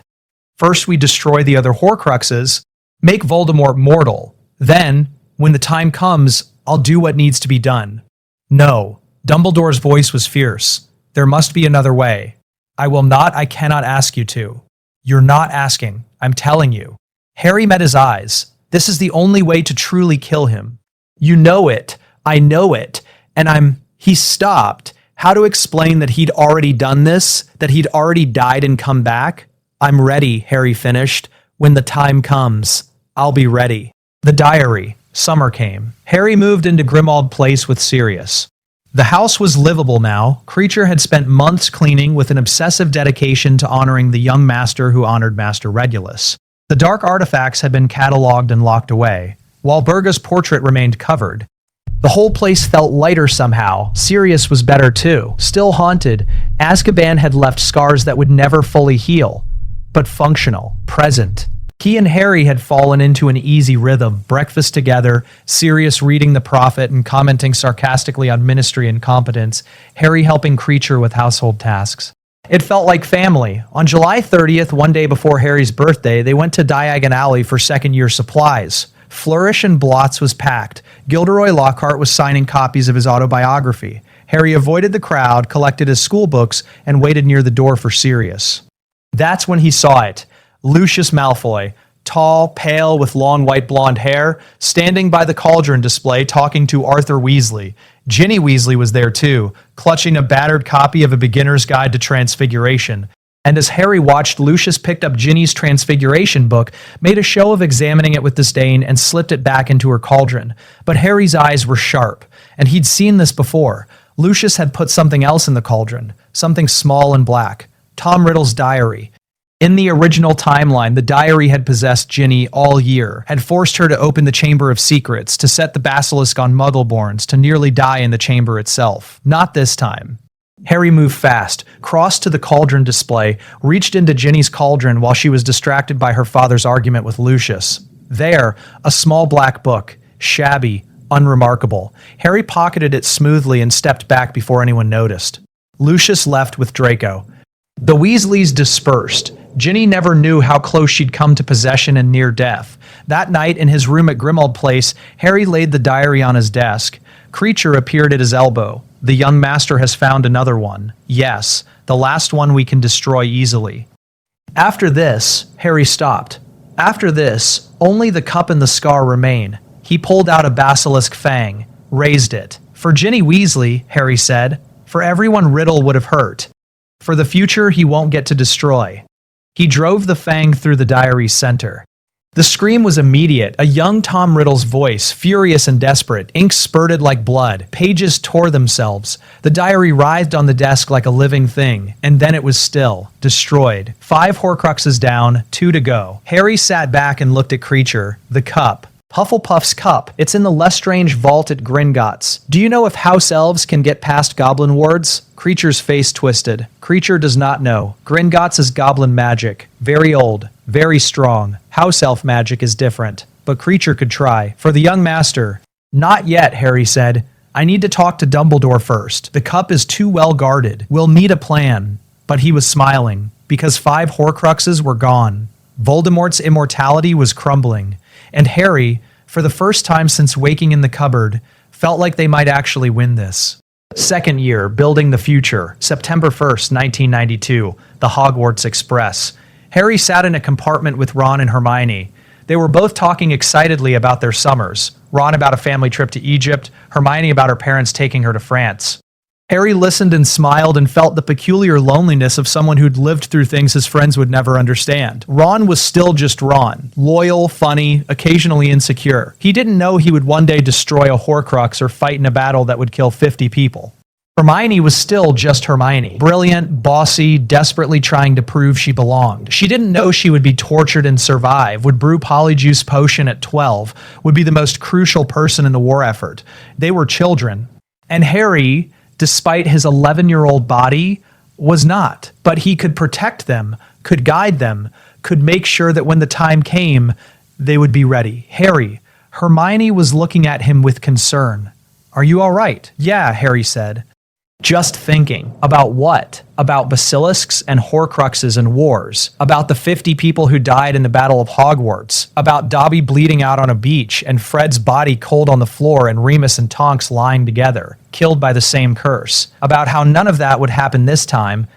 First we destroy the other Horcruxes, make Voldemort mortal. Then, when the time comes, I'll do what needs to be done. No, Dumbledore's voice was fierce. There must be another way. I cannot ask you to. You're not asking, I'm telling you. Harry met his eyes. This is the only way to truly kill him. You know it, I know it, and He stopped. How to explain that he'd already done this, that he'd already died and come back? I'm ready, Harry finished. When the time comes, I'll be ready. The diary. Summer came. Harry moved into Grimmauld Place with Sirius. The house was livable now. Kreacher had spent months cleaning with an obsessive dedication to honoring the young master who honored Master Regulus. The dark artifacts had been catalogued and locked away, while Burga's portrait remained covered. The whole place felt lighter somehow. Sirius was better too. Still haunted, Azkaban had left scars that would never fully heal, but functional, present. He and Harry had fallen into an easy rhythm, breakfast together, Sirius reading the Prophet and commenting sarcastically on ministry incompetence, Harry helping Kreacher with household tasks. It felt like family. On July 30th, one day before Harry's birthday, they went to Diagon Alley for second-year supplies. Flourish and Blots was packed. Gilderoy Lockhart was signing copies of his autobiography. Harry avoided the crowd, collected his school books, and waited near the door for Sirius. That's when he saw it. Lucius Malfoy, tall, pale, with long white blonde hair, standing by the cauldron display talking to Arthur Weasley. Ginny Weasley was there too, clutching a battered copy of A Beginner's Guide to Transfiguration. And as Harry watched, Lucius picked up Ginny's Transfiguration book, made a show of examining it with disdain, and slipped it back into her cauldron. But Harry's eyes were sharp, and he'd seen this before. Lucius had put something else in the cauldron, something small and black. Tom Riddle's diary. In the original timeline, the diary had possessed Ginny all year, had forced her to open the Chamber of Secrets, to set the Basilisk on Muggleborns, to nearly die in the chamber itself. Not this time. Harry moved fast, crossed to the cauldron display, reached into Ginny's cauldron while she was distracted by her father's argument with Lucius. There, a small black book, shabby, unremarkable. Harry pocketed it smoothly and stepped back before anyone noticed. Lucius left with Draco. The Weasleys dispersed. Ginny never knew how close she'd come to possession and near death. That night, in his room at Grimmauld Place, Harry laid the diary on his desk. Kreacher appeared at his elbow. The young master has found another one. Yes, the last one we can destroy easily. After this, Harry stopped. After this, only the cup and the scar remain. He pulled out a basilisk fang, raised it. For Ginny Weasley, Harry said. For everyone Riddle would have hurt. For the future he won't get to destroy. He drove the fang through the diary's center. The scream was immediate, a young Tom Riddle's voice, furious and desperate. Ink spurted like blood. Pages tore themselves. The diary writhed on the desk like a living thing, and then it was still, destroyed. 5 Horcruxes down, 2 to go. Harry sat back and looked at Kreacher. The cup. Hufflepuff's cup. It's in the Lestrange vault at Gringotts. Do you know if house elves can get past goblin wards? Kreacher's face twisted. Kreacher does not know. Gringotts is goblin magic. Very old. Very strong. House elf magic is different. But Kreacher could try. For the young master. Not yet, Harry said. I need to talk to Dumbledore first. The cup is too well guarded. We'll need a plan. But he was smiling. Because 5 Horcruxes were gone. Voldemort's immortality was crumbling. And Harry, for the first time since waking in the cupboard, felt like they might actually win this. Second year, building the future, September 1st, 1992, the Hogwarts Express. Harry sat in a compartment with Ron and Hermione. They were both talking excitedly about their summers. Ron about a family trip to Egypt, Hermione about her parents taking her to France. Harry listened and smiled and felt the peculiar loneliness of someone who'd lived through things his friends would never understand. Ron was still just Ron. Loyal, funny, occasionally insecure. He didn't know he would one day destroy a Horcrux or fight in a battle that would kill 50 people. Hermione was still just Hermione. Brilliant, bossy, desperately trying to prove she belonged. She didn't know she would be tortured and survive, would brew Polyjuice Potion at 12, would be the most crucial person in the war effort. They were children. And Harry, despite his 11-year-old body, was not. But he could protect them, could guide them, could make sure that when the time came, they would be ready. Harry, Hermione was looking at him with concern. "Are you all right?" "Yeah," Harry said. Just thinking. About what? About basilisks and Horcruxes and wars. About the 50 people who died in the Battle of Hogwarts. About Dobby bleeding out on a beach and Fred's body cold on the floor and Remus and Tonks lying together, killed by the same curse. About how none of that would happen this time.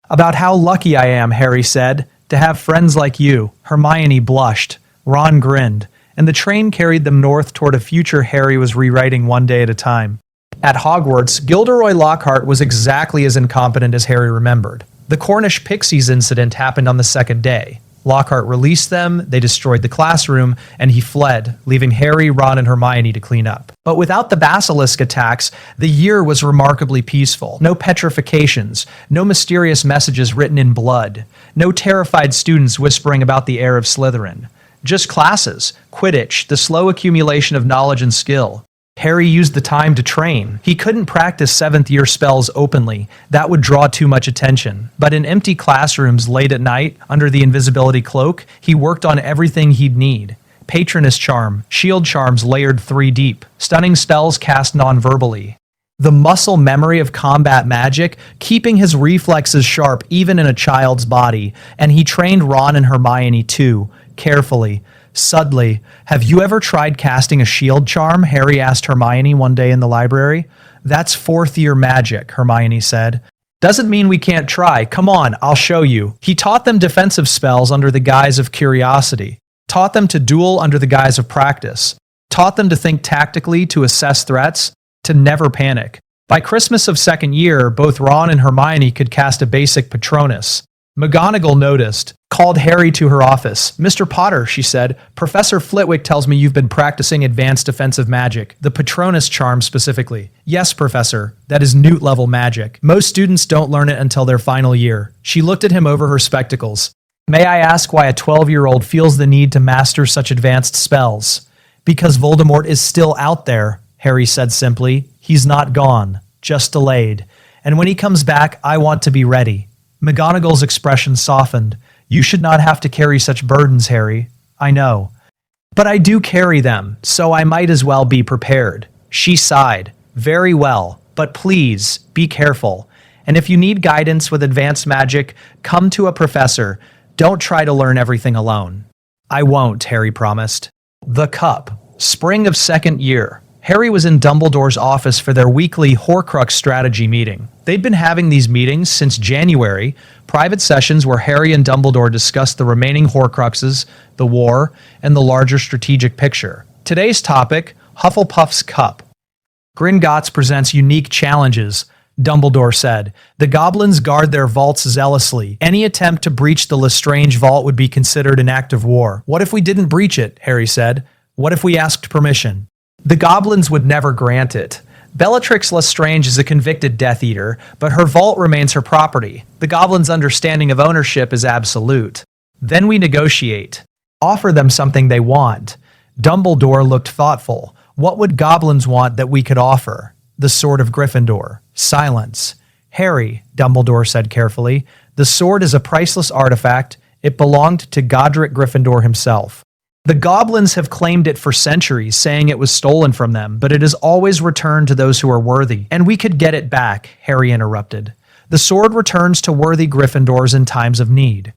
About how lucky I am, Harry said, to have friends like you. Hermione blushed. Ron grinned. And the train carried them north toward a future Harry was rewriting one day at a time. At Hogwarts, Gilderoy Lockhart was exactly as incompetent as Harry remembered. The Cornish Pixies incident happened on the second day. Lockhart released them, they destroyed the classroom, and he fled, leaving Harry, Ron, and Hermione to clean up. But without the Basilisk attacks, the year was remarkably peaceful. No petrifications, no mysterious messages written in blood, no terrified students whispering about the heir of Slytherin. Just classes, Quidditch, the slow accumulation of knowledge and skill. Harry used the time to train. He couldn't practice 7th year spells openly. That would draw too much attention. But in empty classrooms late at night, under the invisibility cloak, he worked on everything he'd need. Patronus charm, shield charms layered 3 deep, stunning spells cast non-verbally. The muscle memory of combat magic, keeping his reflexes sharp even in a child's body. And he trained Ron and Hermione too, carefully. Subtly. "Have you ever tried casting a shield charm?" Harry asked Hermione one day in the library. "That's 4th year magic," Hermione said. "Doesn't mean we can't try. Come on, I'll show you." He taught them defensive spells under the guise of curiosity. Taught them to duel under the guise of practice. Taught them to think tactically, to assess threats, to never panic. By Christmas of 2nd year, both Ron and Hermione could cast a basic Patronus. McGonagall noticed, called Harry to her office. "Mr. Potter," she said, "Professor Flitwick tells me you've been practicing advanced defensive magic, the Patronus charm specifically." "Yes, Professor. That is Newt-level magic. Most students don't learn it until their final year." She looked at him over her spectacles. "May I ask why a 12-year-old feels the need to master such advanced spells?" "Because Voldemort is still out there," Harry said simply. "He's not gone, just delayed. And when he comes back, I want to be ready." McGonagall's expression softened. "You should not have to carry such burdens, Harry. I know. But I do carry them, so I might as well be prepared." She sighed. "Very well, but please, be careful. And if you need guidance with advanced magic, come to a professor. Don't try to learn everything alone." "I won't," Harry promised. The Cup. Spring of 2nd year. Harry was in Dumbledore's office for their weekly Horcrux strategy meeting. They'd been having these meetings since January, private sessions where Harry and Dumbledore discussed the remaining Horcruxes, the war, and the larger strategic picture. Today's topic, Hufflepuff's Cup. "Gringotts presents unique challenges," Dumbledore said. "The goblins guard their vaults zealously. Any attempt to breach the Lestrange vault would be considered an act of war." "What if we didn't breach it?" Harry said. "What if we asked permission?" "The goblins would never grant it. Bellatrix Lestrange is a convicted Death Eater, but her vault remains her property. The goblins' understanding of ownership is absolute. Then we negotiate. Offer them something they want." Dumbledore looked thoughtful. "What would goblins want that we could offer?" "The sword of Gryffindor." Silence. "Harry," Dumbledore said carefully, "the sword is a priceless artifact. It belonged to Godric Gryffindor himself. The goblins have claimed it for centuries, saying it was stolen from them, but it is always returned to those who are worthy. And we could get it back," Harry interrupted. "The sword returns to worthy Gryffindors in times of need.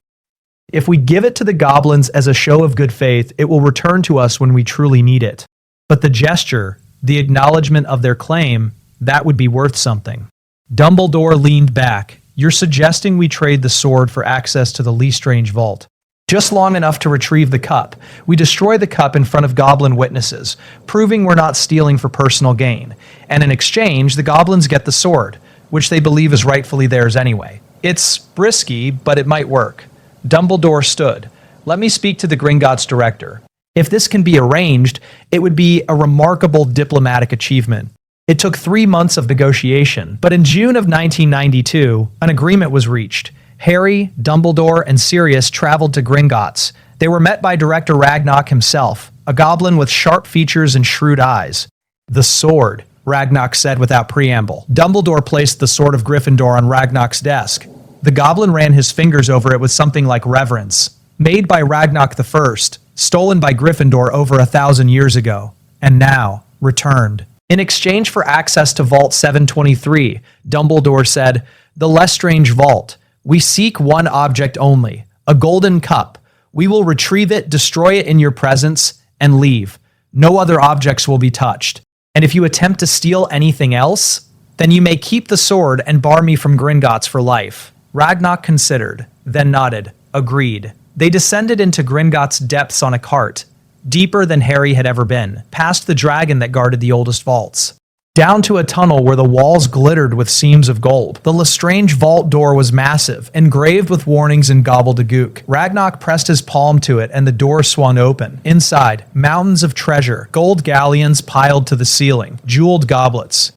If we give it to the goblins as a show of good faith, it will return to us when we truly need it. But the gesture, the acknowledgement of their claim, that would be worth something." Dumbledore leaned back. "You're suggesting we trade the sword for access to the Lestrange vault. Just long enough to retrieve the cup. We destroy the cup in front of goblin witnesses, proving we're not stealing for personal gain. And in exchange, the goblins get the sword, which they believe is rightfully theirs anyway. It's risky, but it might work." Dumbledore stood. "Let me speak to the Gringotts director. If this can be arranged, it would be a remarkable diplomatic achievement. It took 3 months of negotiation, but in June of 1992, an agreement was reached. Harry, Dumbledore, and Sirius traveled to Gringotts. They were met by Director Ragnarok himself, a goblin with sharp features and shrewd eyes. "The sword," Ragnarok said without preamble. Dumbledore placed the sword of Gryffindor on Ragnarok's desk. The goblin ran his fingers over it with something like reverence. "Made by Ragnarok the First, stolen by Gryffindor over 1,000 years ago, and now returned. In exchange for access to Vault 723, Dumbledore said, "The Lestrange Vault. We seek one object only, a golden cup. We will retrieve it, destroy it in your presence, and leave. No other objects will be touched. And if you attempt to steal anything else, then you may keep the sword and bar me from Gringotts for life." Ragnarok considered, then nodded, agreed. They descended into Gringotts' depths on a cart, deeper than Harry had ever been, past the dragon that guarded the oldest vaults, down to a tunnel where the walls glittered with seams of gold. The Lestrange vault door was massive, engraved with warnings in gobbledygook. Ragnarok pressed his palm to it and the door swung open. Inside, mountains of treasure, gold galleons piled to the ceiling, jeweled goblets,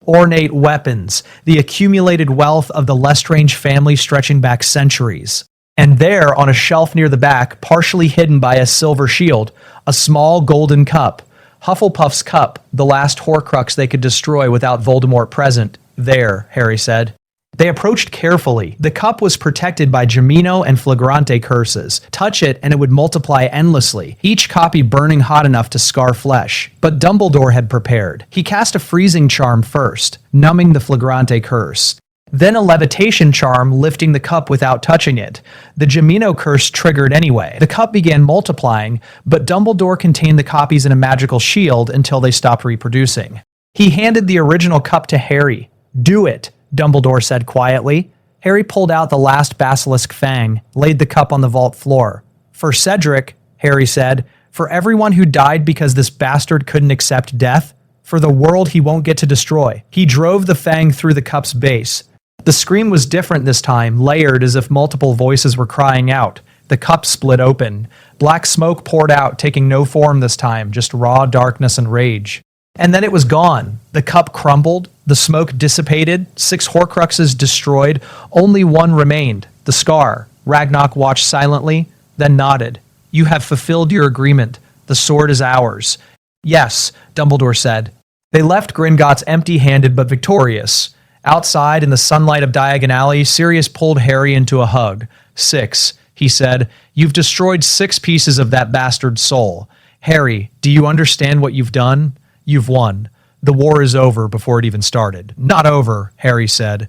ornate weapons, the accumulated wealth of the Lestrange family stretching back centuries. And there, on a shelf near the back, partially hidden by a silver shield, a small golden cup. Hufflepuff's cup, the last Horcrux they could destroy without Voldemort present. "There," Harry said. They approached carefully. The cup was protected by Gemino and Flagrante curses. Touch it and it would multiply endlessly, each copy burning hot enough to scar flesh. But Dumbledore had prepared. He cast a freezing charm first, numbing the Flagrante curse. Then a levitation charm, lifting the cup without touching it. The Gemino curse triggered anyway. The cup began multiplying, but Dumbledore contained the copies in a magical shield until they stopped reproducing. He handed the original cup to Harry. "Do it," Dumbledore said quietly. Harry pulled out the last basilisk fang, laid the cup on the vault floor. "For Cedric," Harry said, "for everyone who died because this bastard couldn't accept death, for the world he won't get to destroy." He drove the fang through the cup's base. The scream was different this time, layered as if multiple voices were crying out. The cup split open. Black smoke poured out, taking no form this time, just raw darkness and rage. And then it was gone. The cup crumbled, the smoke dissipated, 6 Horcruxes destroyed, only one remained, the scar. Ragnarok watched silently, then nodded. "You have fulfilled your agreement. The sword is ours." "Yes," Dumbledore said. They left Gringotts empty-handed but victorious. Outside, in the sunlight of Diagon Alley, Sirius pulled Harry into a hug. "6," he said. "You've destroyed 6 pieces of that bastard's soul. Harry, do you understand what you've done? You've won. The war is over before it even started." "Not over," Harry said.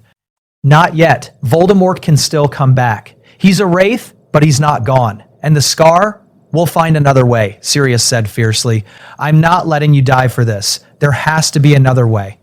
"Not yet. Voldemort can still come back. He's a wraith, but he's not gone. And the scar? We'll find another way," Sirius said fiercely. "I'm not letting you die for this. There has to be another way."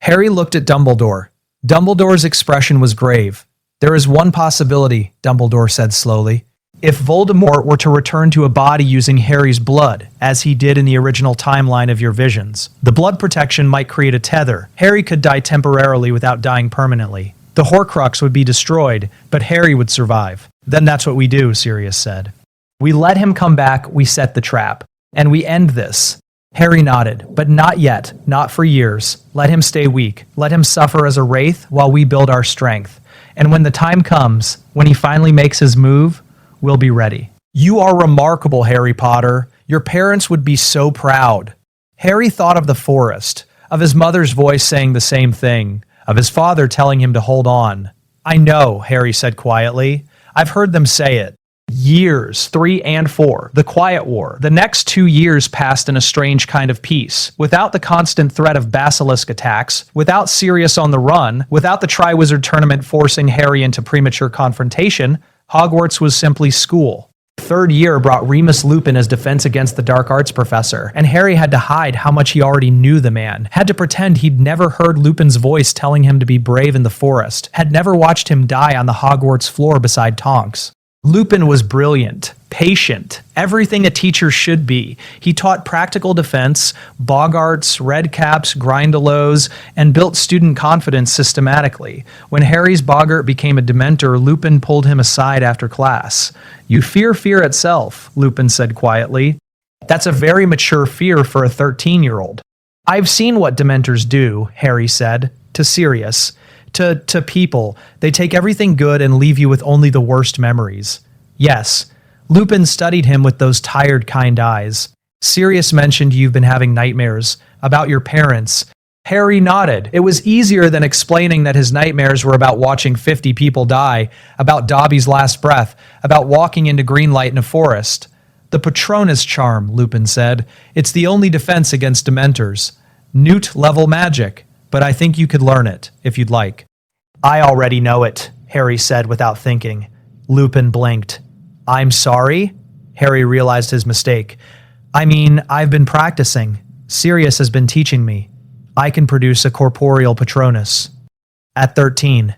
Harry looked at Dumbledore. Dumbledore's expression was grave. "There is one possibility," Dumbledore said slowly. "If Voldemort were to return to a body using Harry's blood, as he did in the original timeline of your visions, the blood protection might create a tether. Harry could die temporarily without dying permanently. The Horcrux would be destroyed, but Harry would survive. Then that's what we do," Sirius said. "We let him come back, we set the trap, and we end this." Harry nodded, "But not yet, not for years. Let him stay weak. Let him suffer as a wraith while we build our strength. And when the time comes, when he finally makes his move, we'll be ready." "You are remarkable, Harry Potter. Your parents would be so proud." Harry thought of the forest, of his mother's voice saying the same thing, of his father telling him to hold on. "I know," Harry said quietly. "I've heard them say it. Years 3 and 4, the Quiet War. The next 2 years passed in a strange kind of peace, without the constant threat of basilisk attacks, without Sirius on the run, without the Triwizard Tournament forcing Harry into premature confrontation. Hogwarts was simply school. 3rd year brought Remus Lupin as defense against the dark arts professor, and Harry had to hide how much he already knew the man, had to pretend he'd never heard Lupin's voice telling him to be brave in the forest, had never watched him die on the Hogwarts floor beside Tonks. Lupin was brilliant, patient, everything a teacher should be. He taught practical defense, boggarts, redcaps, grindylows, and built student confidence systematically. When Harry's boggart became a Dementor, Lupin pulled him aside after class. "You fear fear itself," Lupin said quietly. "That's a very mature fear for a 13-year-old. I've seen what Dementors do, Harry said, to Sirius. To people. They take everything good and leave you with only the worst memories. Yes. Lupin studied him with those tired, kind eyes. Sirius mentioned you've been having nightmares about your parents. Harry nodded. It was easier than explaining that his nightmares were about watching 50 people die, about Dobby's last breath, about walking into green light in a forest. The Patronus charm, Lupin said. It's the only defense against Dementors. Newt-level magic, but I think you could learn it, if you'd like. I already know it, Harry said without thinking. Lupin blinked. I'm sorry? Harry realized his mistake. I mean, I've been practicing. Sirius has been teaching me. I can produce a corporeal Patronus. At 13.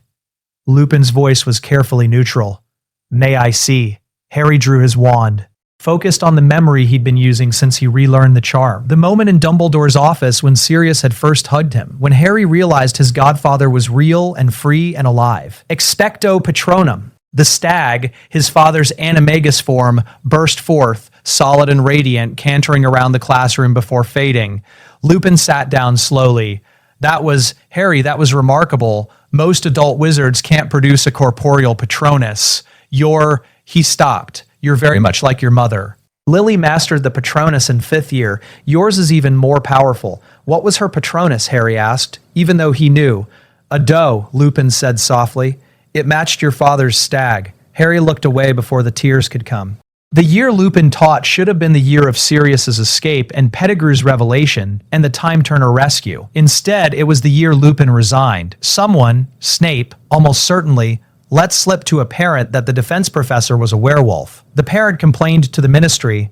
Lupin's voice was carefully neutral. May I see? Harry drew his wand, focused on the memory he'd been using since he relearned the charm. The moment in Dumbledore's office when Sirius had first hugged him, when Harry realized his godfather was real and free and alive. Expecto Patronum. The stag, his father's animagus form, burst forth, solid and radiant, cantering around the classroom before fading. Lupin sat down slowly. That was remarkable. Most adult wizards can't produce a corporeal Patronus. He stopped. You're very much like your mother. Lily mastered the Patronus in 5th year. Yours is even more powerful. What was her Patronus? Harry asked, even though he knew. A doe, Lupin said softly. It matched your father's stag. Harry looked away before the tears could come. The year Lupin taught should have been the year of Sirius's escape and Pettigrew's revelation and the Time Turner rescue. Instead, it was the year Lupin resigned. Someone, Snape, almost certainly, let slip to a parent that the defense professor was a werewolf. The parent complained to the ministry.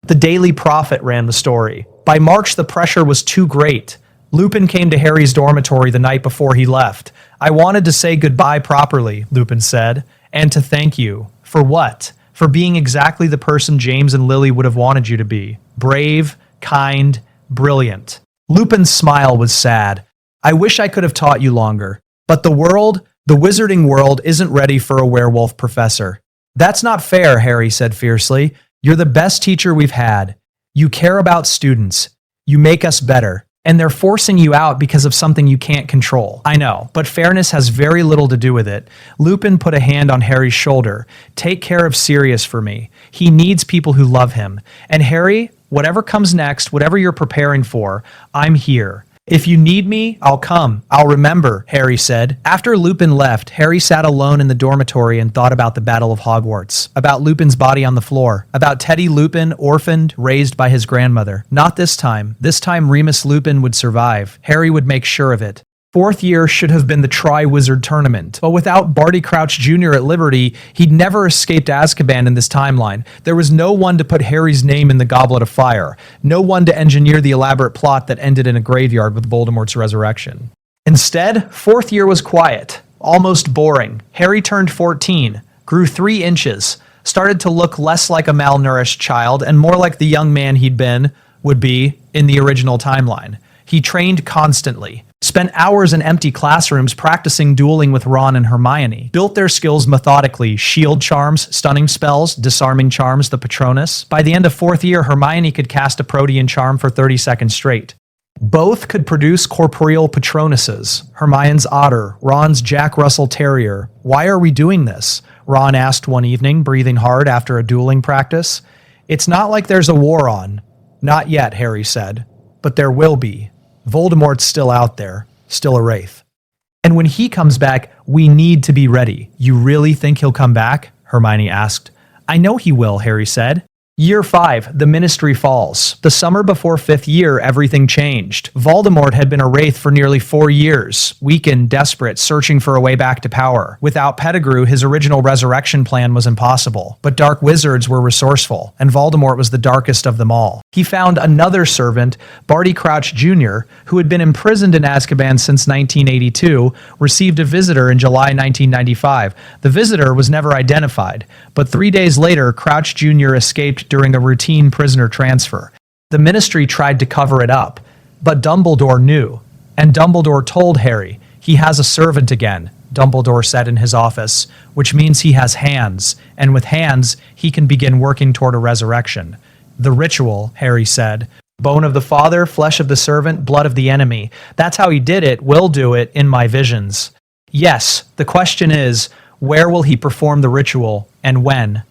The Daily Prophet ran the story. By March, the pressure was too great. Lupin came to Harry's dormitory the night before he left. I wanted to say goodbye properly, Lupin said, and to thank you. For what? For being exactly the person James and Lily would have wanted you to be. Brave, kind, brilliant. Lupin's smile was sad. I wish I could have taught you longer. But the wizarding world isn't ready for a werewolf professor. That's not fair, Harry said fiercely. You're the best teacher we've had. You care about students. You make us better. And they're forcing you out because of something you can't control. I know, but fairness has very little to do with it. Lupin put a hand on Harry's shoulder. Take care of Sirius for me. He needs people who love him. And Harry, whatever comes next, whatever you're preparing for, I'm here. If you need me, I'll come. I'll remember, Harry said. After Lupin left, Harry sat alone in the dormitory and thought about the Battle of Hogwarts, about Lupin's body on the floor, about Teddy Lupin, orphaned, raised by his grandmother. Not this time. This time Remus Lupin would survive. Harry would make sure of it. 4th year should have been the Tri-Wizard Tournament, but without Barty Crouch Jr. at liberty, he'd never escaped Azkaban in this timeline. There was no one to put Harry's name in the Goblet of Fire, no one to engineer the elaborate plot that ended in a graveyard with Voldemort's resurrection. Instead, 4th year was quiet, almost boring. Harry turned 14, grew 3 inches, started to look less like a malnourished child and more like the young man would be, in the original timeline. He trained constantly. Spent hours in empty classrooms practicing dueling with Ron and Hermione. Built their skills methodically, shield charms, stunning spells, disarming charms, the Patronus. By the end of 4th year, Hermione could cast a Protean charm for 30 seconds straight. Both could produce corporeal Patronuses. Hermione's otter, Ron's Jack Russell Terrier. Why are we doing this? Ron asked one evening, breathing hard after a dueling practice. It's not like there's a war on. Not yet, Harry said. But there will be. Voldemort's still out there, still a wraith. And when he comes back, we need to be ready. You really think he'll come back? Hermione asked. I know he will, Harry said. Year 5, the Ministry falls. The summer before 5th year, everything changed. Voldemort had been a wraith for nearly 4 years, weakened, desperate, searching for a way back to power. Without Pettigrew, his original resurrection plan was impossible. But dark wizards were resourceful, and Voldemort was the darkest of them all. He found another servant, Barty Crouch Jr., who had been imprisoned in Azkaban since 1982, received a visitor in July 1995. The visitor was never identified, but 3 days later, Crouch Jr. escaped during a routine prisoner transfer. The Ministry tried to cover it up, but Dumbledore knew, and Dumbledore told Harry, he has a servant again, Dumbledore said in his office, which means he has hands, and with hands, he can begin working toward a resurrection. The ritual, Harry said, Bone of the father, flesh of the servant, blood of the enemy. That's how he did it, will do it in my visions. Yes, the question is, where will he perform the ritual, and when?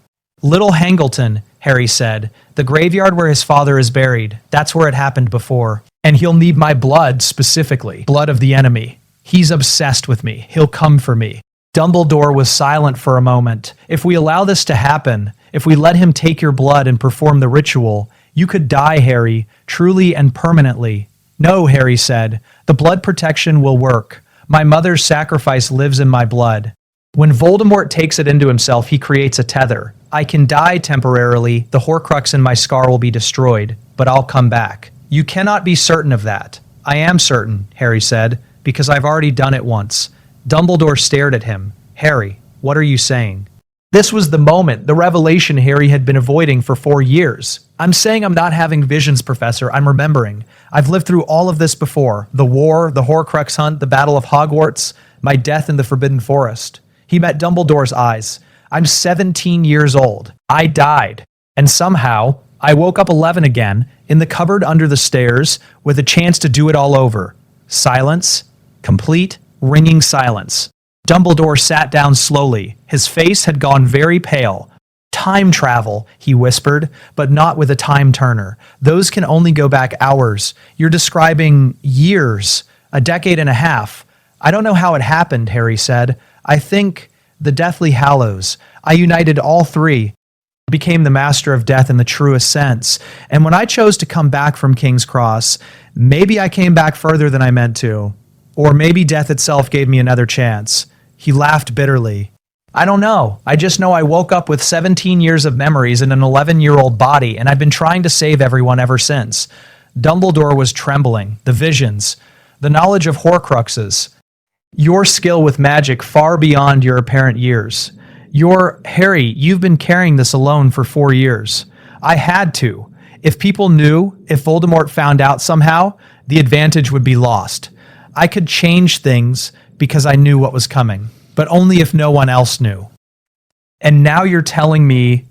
Little Hangleton, Harry said. The graveyard where his father is buried. That's where it happened before. And he'll need my blood specifically. Blood of the enemy. He's obsessed with me. He'll come for me. Dumbledore was silent for a moment. If we allow this to happen, if we let him take your blood and perform the ritual, you could die, Harry, truly and permanently. No, Harry said. The blood protection will work. My mother's sacrifice lives in my blood. When Voldemort takes it into himself, he creates a tether. I can die temporarily, the Horcrux in my scar will be destroyed, but I'll come back. You cannot be certain of that. I am certain, Harry said, because I've already done it once. Dumbledore stared at him. Harry, what are you saying? This was the moment, the revelation Harry had been avoiding for 4 years. I'm saying I'm not having visions, Professor. I'm remembering. I've lived through all of this before. The war, the Horcrux hunt, the Battle of Hogwarts, my death in the Forbidden Forest. He met Dumbledore's eyes. I'm 17 years old. I died. And somehow, I woke up 11 again, in the cupboard under the stairs, with a chance to do it all over. Silence. Complete, ringing silence. Dumbledore sat down slowly. His face had gone very pale. Time travel, he whispered, but not with a time turner. Those can only go back hours. You're describing years, a decade and a half. I don't know how it happened, Harry said. I think the Deathly Hallows. I united all three, became the master of death in the truest sense. And when I chose to come back from King's Cross, maybe I came back further than I meant to. Or maybe death itself gave me another chance. He laughed bitterly. I don't know. I just know I woke up with 17 years of memories in an 11-year-old body, and I've been trying to save everyone ever since. Dumbledore was trembling. The visions. The knowledge of Horcruxes. Your skill with magic far beyond your apparent years. Harry, you've been carrying this alone for 4 years. I had to. If people knew, if Voldemort found out somehow, the advantage would be lost. I could change things because I knew what was coming, but only if no one else knew. And now you're telling me,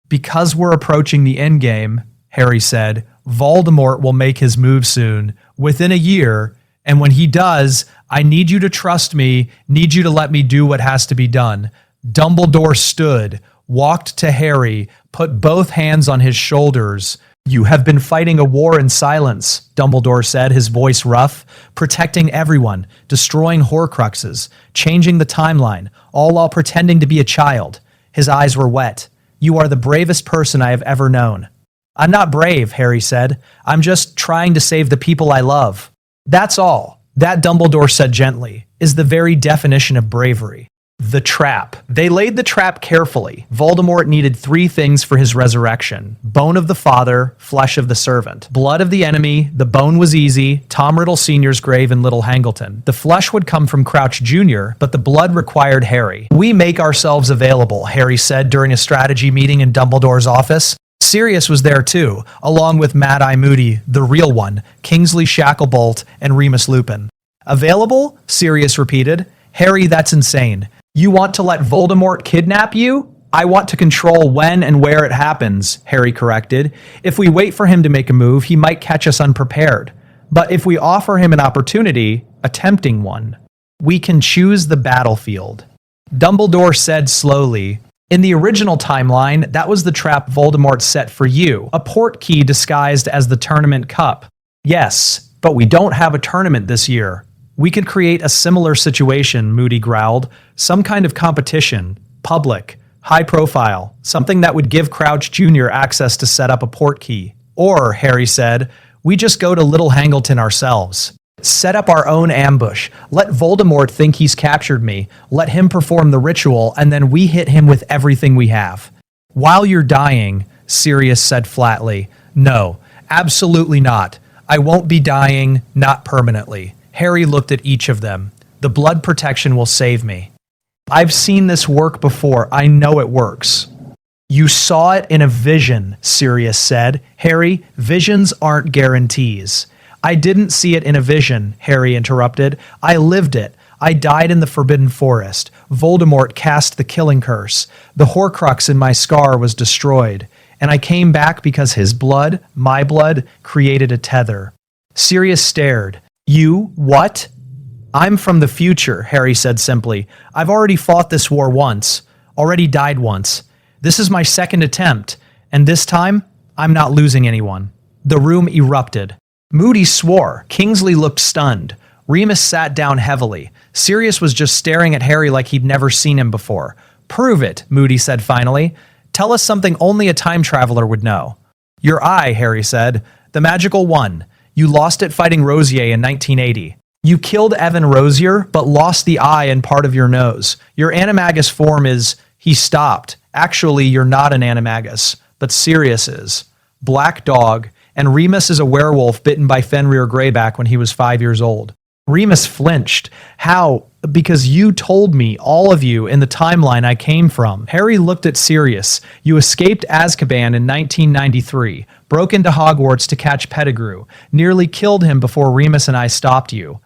because we're approaching the endgame, Harry said, Voldemort will make his move soon, within a year, and when he does, I need you to trust me, need you to let me do what has to be done. Dumbledore stood, walked to Harry, put both hands on his shoulders. You have been fighting a war in silence, Dumbledore said, his voice rough, protecting everyone, destroying Horcruxes, changing the timeline, all while pretending to be a child. His eyes were wet. You are the bravest person I have ever known. I'm not brave, Harry said. I'm just trying to save the people I love. That's all. That, Dumbledore said gently, is the very definition of bravery. The trap. They laid the trap carefully. Voldemort needed 3 things for his resurrection. Bone of the father, flesh of the servant. Blood of the enemy, the bone was easy, Tom Riddle Sr.'s grave in Little Hangleton. The flesh would come from Crouch Jr., but the blood required Harry. We make ourselves available, Harry said during a strategy meeting in Dumbledore's office. Sirius was there too, along with Mad-Eye Moody, the real one, Kingsley Shacklebolt, and Remus Lupin. Available? Sirius repeated. Harry, that's insane. You want to let Voldemort kidnap you? I want to control when and where it happens, Harry corrected. If we wait for him to make a move, he might catch us unprepared. But if we offer him an opportunity, a tempting one, we can choose the battlefield. Dumbledore said slowly, in the original timeline, that was the trap Voldemort set for you, a port key disguised as the tournament cup. Yes, but we don't have a tournament this year. We could create a similar situation, Moody growled. Some kind of competition, public, high profile, something that would give Crouch Jr. access to set up a port key. Or, Harry said, we just go to Little Hangleton ourselves. Set up our own ambush. Let Voldemort think he's captured me. Let him perform the ritual, and then we hit him with everything we have. While you're dying, Sirius said flatly. No, absolutely not. I won't be dying, not permanently. Harry looked at each of them. The blood protection will save me. I've seen this work before. I know it works. You saw it in a vision, Sirius said. Harry, visions aren't guarantees. I didn't see it in a vision, Harry interrupted. I lived it. I died in the Forbidden Forest. Voldemort cast the killing curse. The Horcrux in my scar was destroyed. and I came back because his blood, my blood, created a tether. Sirius stared. You, what? I'm from the future, Harry said simply. I've already fought this war once, already died once. This is my second attempt, and this time, I'm not losing anyone. The room erupted. Moody swore. Kingsley looked stunned. Remus sat down heavily. Sirius was just staring at Harry like he'd never seen him before. Prove it, Moody said finally. Tell us something only a time traveler would know. Your eye, Harry said. The magical one. You lost it fighting Rosier in 1980. You killed Evan Rosier, but lost the eye and part of your nose. Your animagus form is... He stopped. Actually, you're not an animagus, but Sirius is. Black dog, and Remus is a werewolf bitten by Fenrir Greyback when he was 5 years old. Remus flinched. How? Because you told me, all of you, in the timeline I came from. Harry looked at Sirius. You escaped Azkaban in 1993, broke into Hogwarts to catch Pettigrew, nearly killed him before Remus and I stopped you.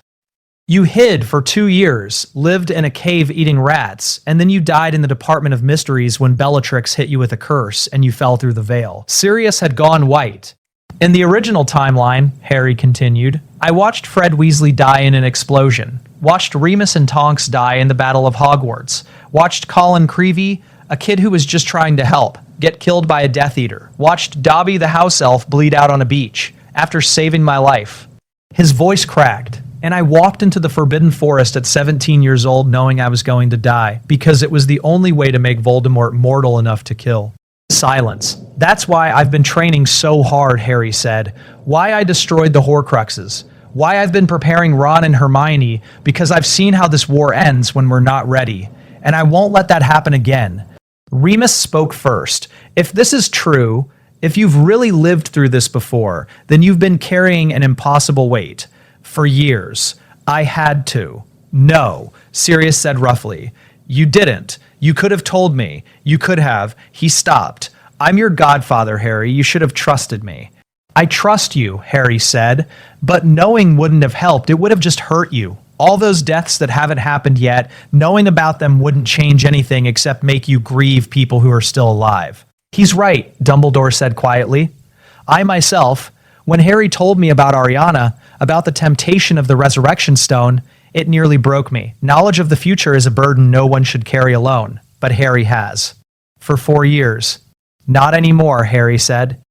You hid for 2 years, lived in a cave eating rats, and then you died in the Department of Mysteries when Bellatrix hit you with a curse and you fell through the veil. Sirius had gone white. In the original timeline, Harry continued, I watched Fred Weasley die in an explosion, watched Remus and Tonks die in the Battle of Hogwarts, watched Colin Creevey, a kid who was just trying to help, get killed by a Death Eater, watched Dobby the house elf bleed out on a beach after saving my life. His voice cracked, and I walked into the Forbidden Forest at 17 years old knowing I was going to die, because it was the only way to make Voldemort mortal enough to kill. Silence. That's why I've been training so hard, Harry said. Why I destroyed the Horcruxes. Why I've been preparing Ron and Hermione, because I've seen how this war ends when we're not ready. And I won't let that happen again. Remus spoke first. If this is true, if you've really lived through this before, then you've been carrying an impossible weight. For years. I had to. No, Sirius said roughly. You didn't. You could have told me. You could have. He stopped. I'm your godfather, Harry. You should have trusted me. I trust you, Harry said, but knowing wouldn't have helped. It would have just hurt you. All those deaths that haven't happened yet, knowing about them wouldn't change anything except make you grieve people who are still alive. He's right, Dumbledore said quietly. I myself, when Harry told me about Ariana, about the temptation of the Resurrection Stone, it nearly broke me. Knowledge of the future is a burden no one should carry alone, but Harry has. For 4 years. Not anymore, Harry said.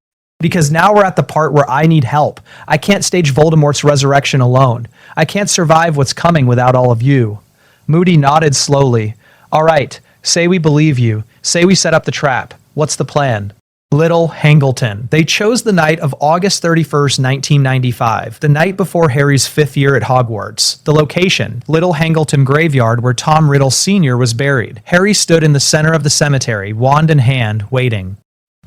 Because now we're at the part where I need help. I can't stage Voldemort's resurrection alone. I can't survive what's coming without all of you. Moody nodded slowly. All right, say we believe you. Say we set up the trap. What's the plan? Little Hangleton. They chose the night of August 31st, 1995, the night before Harry's 5th year at Hogwarts. The location, Little Hangleton Graveyard, where Tom Riddle Sr. was buried. Harry stood in the center of the cemetery, wand in hand, waiting.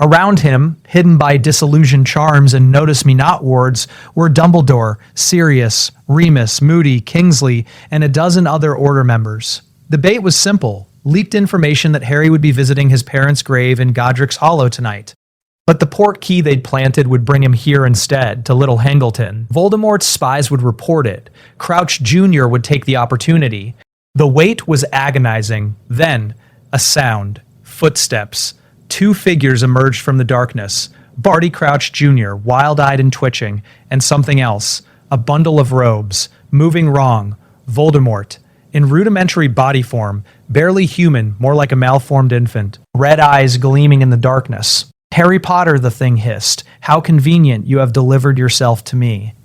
Around him, hidden by disillusioned charms and notice-me-not wards, were Dumbledore, Sirius, Remus, Moody, Kingsley, and a dozen other Order members. The bait was simple. Leaked information that Harry would be visiting his parents' grave in Godric's Hollow tonight. But the port key they'd planted would bring him here instead, to Little Hangleton. Voldemort's spies would report it. Crouch Jr. would take the opportunity. The wait was agonizing. Then, a sound. Footsteps. 2 figures emerged from the darkness. Barty Crouch Jr., wild-eyed and twitching, and something else. A bundle of robes. Moving wrong. Voldemort. In rudimentary body form, barely human, more like a malformed infant. Red eyes gleaming in the darkness. Harry Potter, the thing hissed. How convenient you have delivered yourself to me.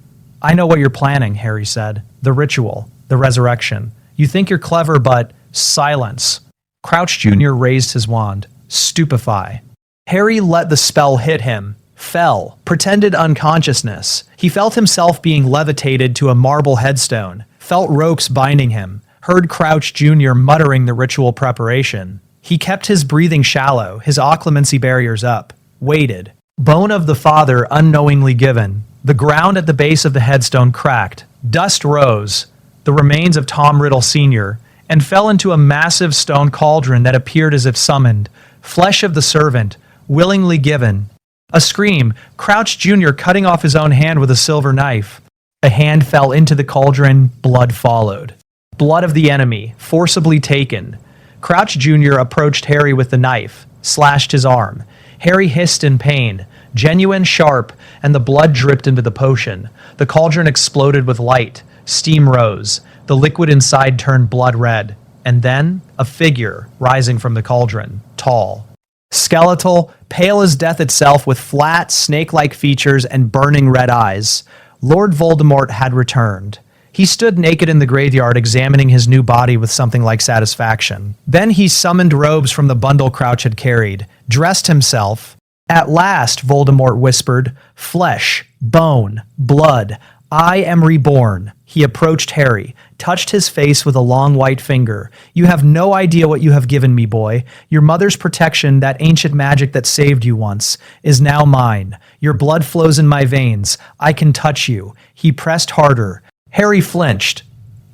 I know what you're planning, Harry said. The ritual. The resurrection. You think you're clever, but... Silence. Crouch Jr. raised his wand. Stupefy. Harry let the spell hit him. Fell. Pretended unconsciousness. He felt himself being levitated to a marble headstone. Felt ropes binding him. Heard Crouch Jr. muttering the ritual preparation. He kept his breathing shallow, his occlumency barriers up. Waited. Bone of the father unknowingly given. The ground at the base of the headstone cracked. Dust rose, the remains of Tom Riddle Sr., and fell into a massive stone cauldron that appeared as if summoned. Flesh of the servant, willingly given. A scream, Crouch Jr. cutting off his own hand with a silver knife. A hand fell into the cauldron, blood followed. Blood of the enemy, forcibly taken. Crouch Jr. approached Harry with the knife, slashed his arm. Harry hissed in pain, genuine, sharp, and the blood dripped into the potion. The cauldron exploded with light. Steam rose. The liquid inside turned blood red. And then, a figure rising from the cauldron, tall. Skeletal, pale as death itself with flat, snake-like features and burning red eyes. Lord Voldemort had returned. He stood naked in the graveyard examining his new body with something like satisfaction. Then he summoned robes from the bundle Crouch had carried, dressed himself. At last, Voldemort whispered, flesh, bone, blood, I am reborn. He approached Harry, touched his face with a long white finger. You have no idea what you have given me, boy. Your mother's protection, that ancient magic that saved you once, is now mine. Your blood flows in my veins. I can touch you. He pressed harder. Harry flinched.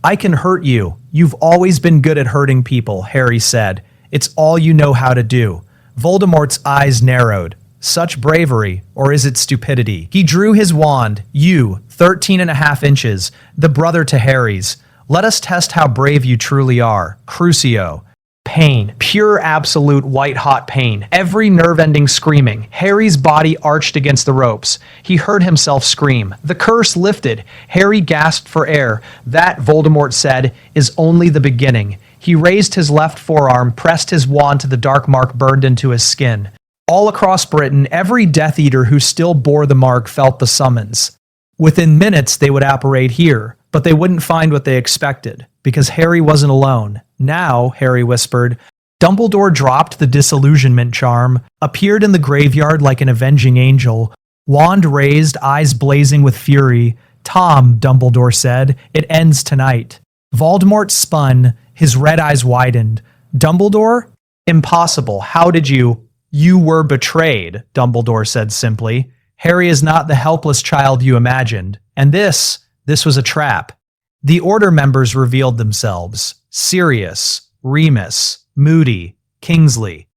I can hurt you. You've always been good at hurting people, Harry said. It's all you know how to do. Voldemort's eyes narrowed. Such bravery, or is it stupidity? He drew his wand. You, 13.5 inches, the brother to Harry's. Let us test how brave you truly are. Crucio. Pain. Pure, absolute, white-hot pain. Every nerve-ending screaming. Harry's body arched against the ropes. He heard himself scream. The curse lifted. Harry gasped for air. That, Voldemort said, is only the beginning. He raised his left forearm, pressed his wand to the dark mark burned into his skin. All across Britain, every Death Eater who still bore the mark felt the summons. Within minutes, they would apparate here, but they wouldn't find what they expected, because Harry wasn't alone. Now, Harry whispered, Dumbledore dropped the disillusionment charm, appeared in the graveyard like an avenging angel, wand raised, eyes blazing with fury. Tom, Dumbledore said, it ends tonight. Voldemort spun, his red eyes widened. Dumbledore? Impossible. How did you... You were betrayed, Dumbledore said simply. Harry is not the helpless child you imagined. And this was a trap. The Order members revealed themselves. Sirius, Remus, Moody, Kingsley.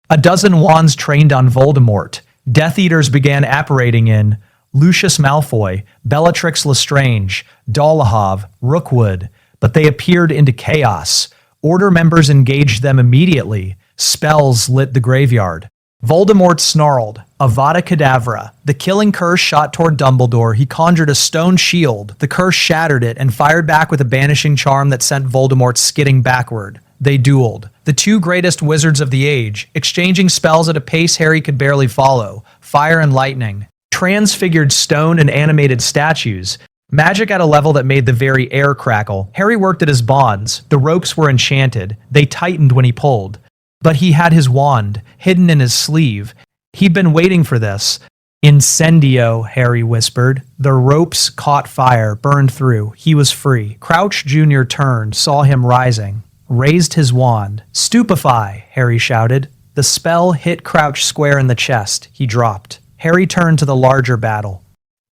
A dozen wands trained on Voldemort. Death Eaters began apparating in Lucius Malfoy, Bellatrix Lestrange, Dolohov, Rookwood. But they appeared into chaos. Order members engaged them immediately. Spells lit the graveyard. Voldemort snarled, Avada Kedavra. The killing curse shot toward Dumbledore. He conjured a stone shield. The curse shattered it and fired back with a banishing charm that sent Voldemort skidding backward. They dueled. The two greatest wizards of the age, exchanging spells at a pace Harry could barely follow. Fire and lightning. Transfigured stone and animated statues. Magic at a level that made the very air crackle. Harry worked at his bonds. The ropes were enchanted. They tightened when he pulled. But he had his wand, hidden in his sleeve. He'd been waiting for this. Incendio, Harry whispered. The ropes caught fire, burned through. He was free. Crouch Jr. turned, saw him rising, raised his wand. Stupefy, Harry shouted. The spell hit Crouch square in the chest. He dropped. Harry turned to the larger battle.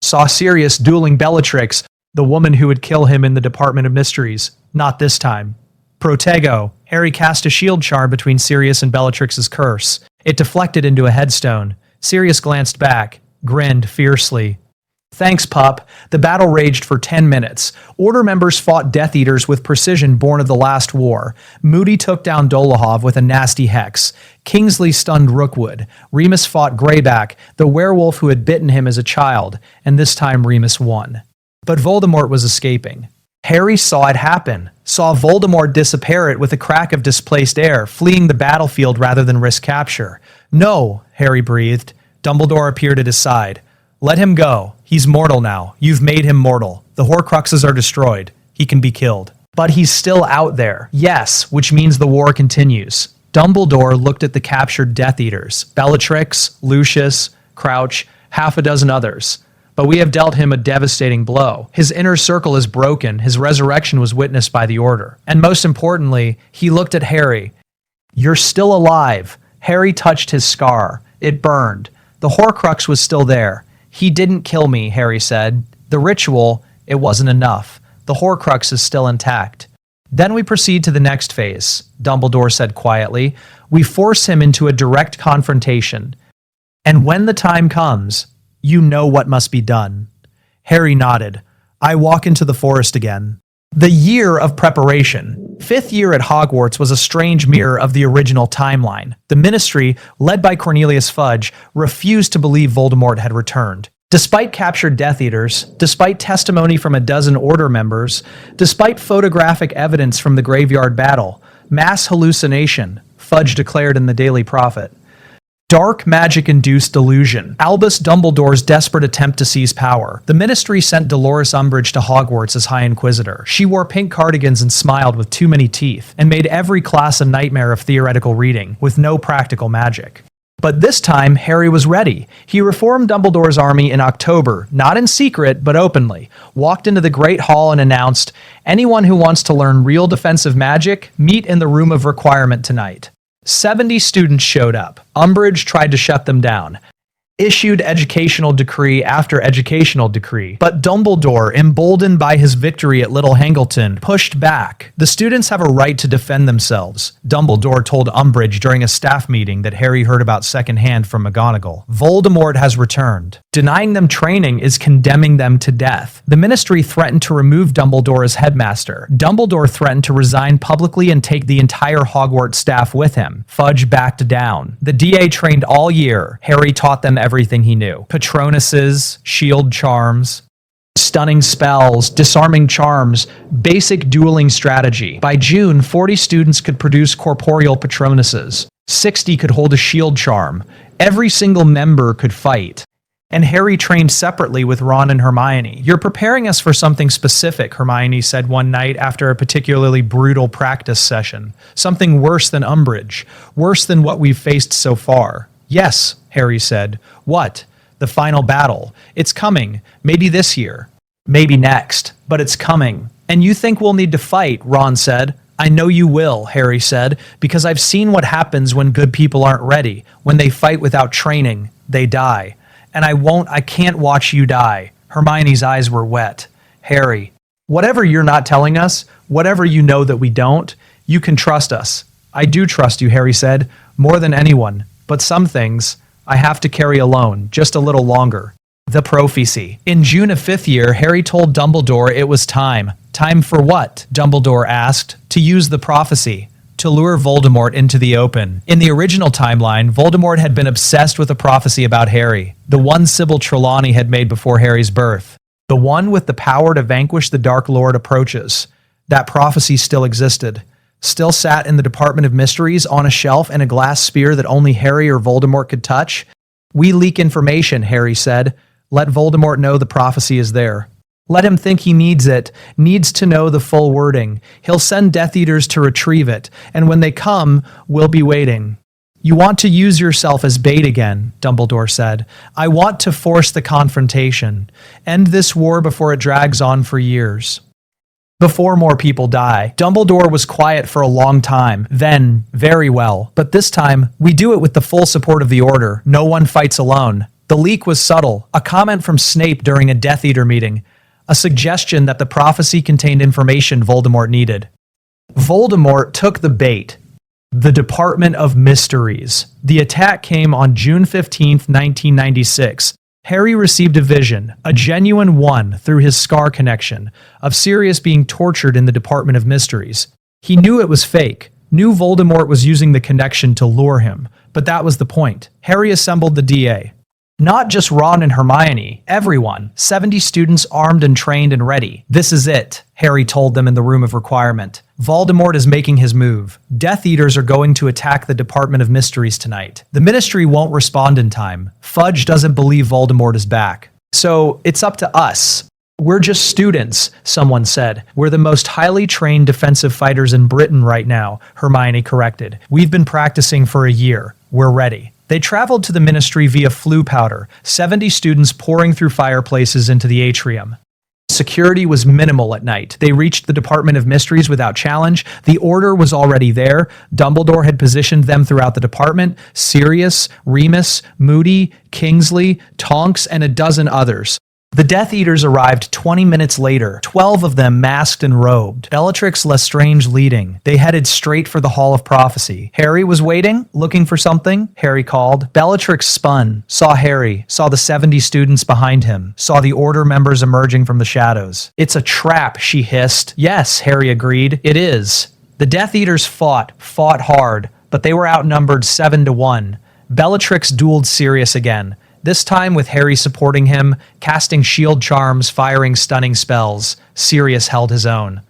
Saw Sirius dueling Bellatrix, the woman who would kill him in the Department of Mysteries. Not this time. Protego. Harry cast a shield charm between Sirius and Bellatrix's curse. It deflected into a headstone. Sirius glanced back, grinned fiercely. Thanks, pup. The battle raged for 10 minutes. Order members fought Death Eaters with precision born of the last war. Moody took down Dolohov with a nasty hex. Kingsley stunned Rookwood. Remus fought Greyback, the werewolf who had bitten him as a child, and this time Remus won. But Voldemort was escaping. Harry saw it happen, saw Voldemort disappear it with a crack of displaced air, fleeing the battlefield rather than risk capture. No, Harry breathed. Dumbledore appeared at his side. Let him go. He's mortal now. You've made him mortal. The Horcruxes are destroyed. He can be killed. But he's still out there. Yes, which means the war continues. Dumbledore looked at the captured Death Eaters. Bellatrix, Lucius, Crouch, half a dozen others. But we have dealt him a devastating blow. His inner circle is broken. His resurrection was witnessed by the Order. And most importantly, he looked at Harry. You're still alive. Harry touched his scar. It burned. The Horcrux was still there. He didn't kill me, Harry said. The ritual, it wasn't enough. The Horcrux is still intact. Then we proceed to the next phase, Dumbledore said quietly. We force him into a direct confrontation. And when the time comes, you know what must be done. Harry nodded. I walk into the forest again. The year of preparation. Fifth year at Hogwarts was a strange mirror of the original timeline. The Ministry, led by Cornelius Fudge, refused to believe Voldemort had returned. Despite captured Death Eaters, despite testimony from a dozen Order members, despite photographic evidence from the graveyard battle, mass hallucination, Fudge declared in the Daily Prophet. Dark magic-induced delusion. Albus Dumbledore's desperate attempt to seize power. The Ministry sent Dolores Umbridge to Hogwarts as High Inquisitor. She wore pink cardigans and smiled with too many teeth, and made every class a nightmare of theoretical reading, with no practical magic. But this time, Harry was ready. He reformed Dumbledore's army in October, not in secret, but openly, walked into the Great Hall and announced, "Anyone who wants to learn real defensive magic, meet in the Room of Requirement tonight." 70 students showed up. Umbridge tried to shut them down, issued educational decree after educational decree. But Dumbledore, emboldened by his victory at Little Hangleton, pushed back. The students have a right to defend themselves, Dumbledore told Umbridge during a staff meeting that Harry heard about secondhand from McGonagall. Voldemort has returned. Denying them training is condemning them to death. The Ministry threatened to remove Dumbledore as headmaster. Dumbledore threatened to resign publicly and take the entire Hogwarts staff with him. Fudge backed down. The DA trained all year. Harry taught them everything he knew. Patronuses, shield charms, stunning spells, disarming charms, basic dueling strategy. By June, 40 students could produce corporeal Patronuses. 60 could hold a shield charm. Every single member could fight. And Harry trained separately with Ron and Hermione. "You're preparing us for something specific," Hermione said one night after a particularly brutal practice session. "Something worse than Umbridge. Worse than what we've faced so far." "Yes," Harry said. "What?" "The final battle. It's coming. Maybe this year. Maybe next. But it's coming. And you think we'll need to fight," Ron said. "I know you will," Harry said, "because I've seen what happens when good people aren't ready. When they fight without training, they die. And I can't watch you die." Hermione's eyes were wet. "Harry, whatever you're not telling us, whatever you know that we don't, you can trust us." "I do trust you," Harry said, "more than anyone. But some things I have to carry alone, just a little longer." The prophecy. In June of fifth year, Harry told Dumbledore it was time. "Time for what?" Dumbledore asked. "To use the prophecy. To lure Voldemort into the open." In the original timeline, Voldemort had been obsessed with a prophecy about Harry, the one Sybil Trelawney had made before Harry's birth. The one with the power to vanquish the Dark Lord approaches. That prophecy still existed. Still sat in the Department of Mysteries on a shelf in a glass sphere that only Harry or Voldemort could touch. "We leak information," Harry said. "Let Voldemort know the prophecy is there. Let him think he needs it, needs to know the full wording. He'll send Death Eaters to retrieve it, and when they come, we'll be waiting." "You want to use yourself as bait again," Dumbledore said. "I want to force the confrontation. End this war before it drags on for years. Before more people die." Dumbledore was quiet for a long time. Then, "Very well. But this time, we do it with the full support of the Order. No one fights alone." The leak was subtle, a comment from Snape during a Death Eater meeting. A suggestion that the prophecy contained information Voldemort needed. Voldemort took the bait. The Department of Mysteries. The attack came on June 15, 1996. Harry received a vision, a genuine one through his Scar connection, of Sirius being tortured in the Department of Mysteries. He knew it was fake, knew Voldemort was using the connection to lure him, but that was the point. Harry assembled the DA. Not just Ron and Hermione, everyone. 70 students armed and trained and ready. "This is it," Harry told them in the Room of Requirement. "Voldemort is making his move. Death Eaters are going to attack the Department of Mysteries tonight. The Ministry won't respond in time. Fudge doesn't believe Voldemort is back. So, it's up to us. We're just students," someone said. "We're the most highly trained defensive fighters in Britain right now," Hermione corrected. "We've been practicing for a year. We're ready." They traveled to the Ministry via flue powder, 70 students pouring through fireplaces into the atrium. Security was minimal at night. They reached the Department of Mysteries without challenge. The Order was already there. Dumbledore had positioned them throughout the department. Sirius, Remus, Moody, Kingsley, Tonks, and a dozen others. The Death Eaters arrived 20 minutes later, 12 of them masked and robed. Bellatrix Lestrange leading. They headed straight for the Hall of Prophecy. Harry was waiting, looking for something. Harry called. Bellatrix spun, saw Harry, saw the 70 students behind him, saw the Order members emerging from the shadows. "It's a trap," she hissed. "Yes," Harry agreed. "It is." The Death Eaters fought hard, but they were outnumbered 7-1. Bellatrix dueled Sirius again. This time with Harry supporting him, casting shield charms, firing stunning spells. Sirius held his own.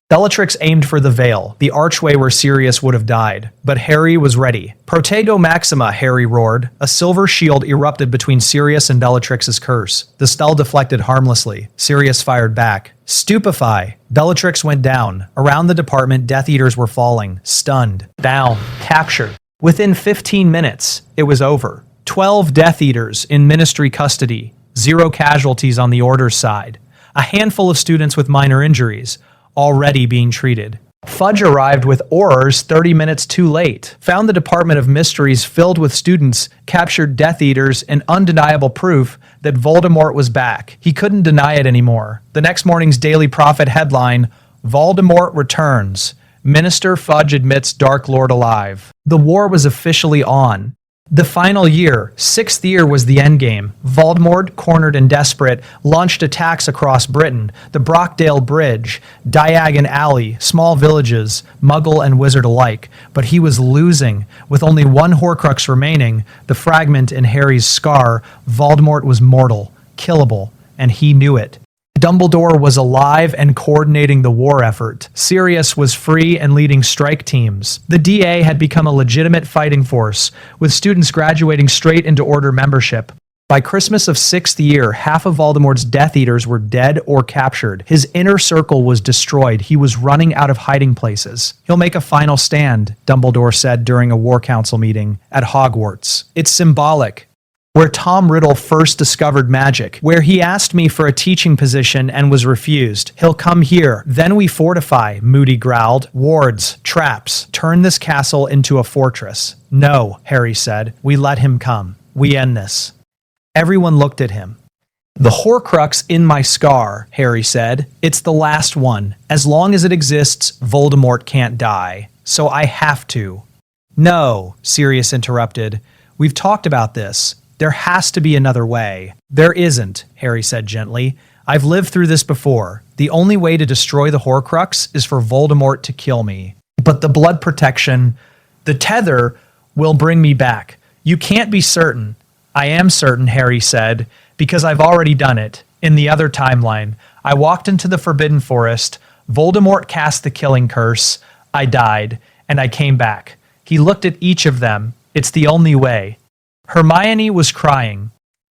Bellatrix aimed for the veil, the archway where Sirius would have died, but Harry was ready. "Protego Maxima," Harry roared. A silver shield erupted between Sirius and Bellatrix's curse. The spell deflected harmlessly. Sirius fired back. "Stupefy." Bellatrix went down. Around the department, Death Eaters were falling, stunned, down, captured. Within 15 minutes, it was over. 12 Death Eaters in Ministry custody, 0 casualties on the Order's side. A handful of students with minor injuries, already being treated. Fudge arrived with Aurors 30 minutes too late, found the Department of Mysteries filled with students, captured Death Eaters, and undeniable proof that Voldemort was back. He couldn't deny it anymore. The next morning's Daily Prophet headline, "Voldemort returns. Minister Fudge admits Dark Lord alive." The war was officially on. The final year, 6th year, was the endgame. Voldemort, cornered and desperate, launched attacks across Britain, the Brockdale Bridge, Diagon Alley, small villages, Muggle and Wizard alike. But he was losing. With only one Horcrux remaining, the fragment in Harry's scar, Voldemort was mortal, killable, and he knew it. Dumbledore was alive and coordinating the war effort. Sirius was free and leading strike teams. The DA had become a legitimate fighting force, with students graduating straight into Order membership. By Christmas of 6th year, half of Voldemort's Death Eaters were dead or captured. His inner circle was destroyed. He was running out of hiding places. "He'll make a final stand," Dumbledore said during a War Council meeting at Hogwarts. "It's symbolic. Where Tom Riddle first discovered magic, where he asked me for a teaching position and was refused. He'll come here. Then we fortify," Moody growled. "Wards, traps, turn this castle into a fortress." "No," Harry said. "We let him come. We end this." Everyone looked at him. "The Horcrux in my scar," Harry said. "It's the last one. As long as it exists, Voldemort can't die. So I have to." "No," Sirius interrupted. "We've talked about this. There has to be another way." "There isn't," Harry said gently. "I've lived through this before. The only way to destroy the Horcrux is for Voldemort to kill me. But the blood protection, the tether, will bring me back. You can't be certain." "I am certain," Harry said, "because I've already done it. In the other timeline, I walked into the Forbidden Forest. Voldemort cast the killing curse. I died, and I came back." He looked at each of them. "It's the only way." Hermione was crying.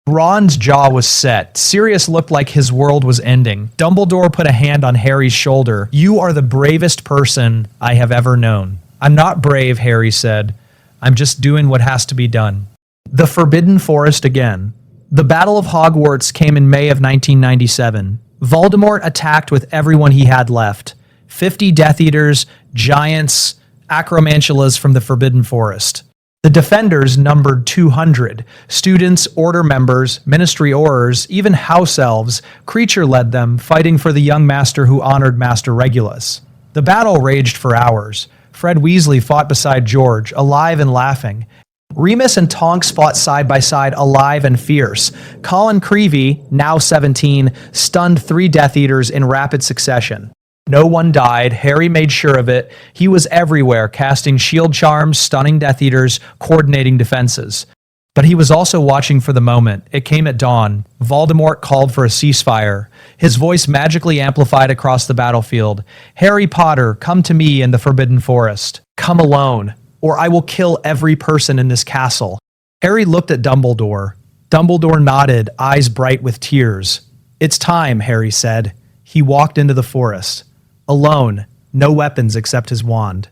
Ron's jaw was set. Sirius looked like his world was ending. Dumbledore put a hand on Harry's shoulder. "You are the bravest person I have ever known." "I'm not brave," Harry said. "I'm just doing what has to be done." The Forbidden Forest again. The Battle of Hogwarts came in May of 1997. Voldemort attacked with everyone he had left. 50 Death Eaters, giants, acromantulas from the Forbidden Forest. The defenders numbered 200. Students, Order members, Ministry Aurors, even house elves. Creature led them, fighting for the young master who honored Master Regulus. The battle raged for hours. Fred Weasley fought beside George, alive and laughing. Remus and Tonks fought side by side, alive and fierce. Colin Creevey, now 17, stunned 3 Death Eaters in rapid succession. No one died. Harry made sure of it. He was everywhere, casting shield charms, stunning Death Eaters, coordinating defenses. But he was also watching for the moment. It came at dawn. Voldemort called for a ceasefire. His voice magically amplified across the battlefield. "Harry Potter, come to me in the Forbidden Forest. Come alone, or I will kill every person in this castle." Harry looked at Dumbledore. Dumbledore nodded, eyes bright with tears. "It's time," Harry said. He walked into the forest. Alone, no weapons except his wand.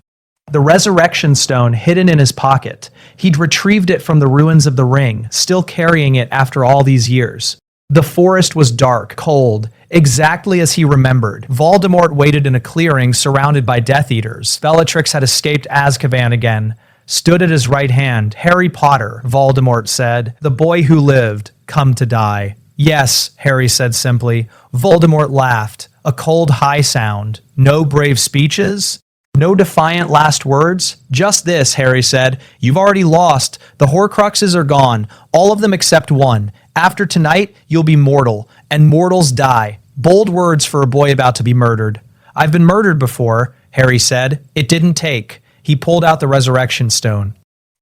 The resurrection stone hidden in his pocket. He'd retrieved it from the ruins of the ring, still carrying it after all these years. The forest was dark, cold, exactly as he remembered. Voldemort waited in a clearing surrounded by Death Eaters. Bellatrix had escaped Azkaban again, stood at his right hand. "Harry Potter," Voldemort said, "the boy who lived, come to die. Yes, Harry said simply. Voldemort laughed. A cold, high sound. No brave speeches? No defiant last words? Just this, Harry said. You've already lost. The Horcruxes are gone. All of them except one. After tonight, you'll be mortal. And mortals die. Bold words for a boy about to be murdered. I've been murdered before, Harry said. It didn't take. He pulled out the resurrection stone.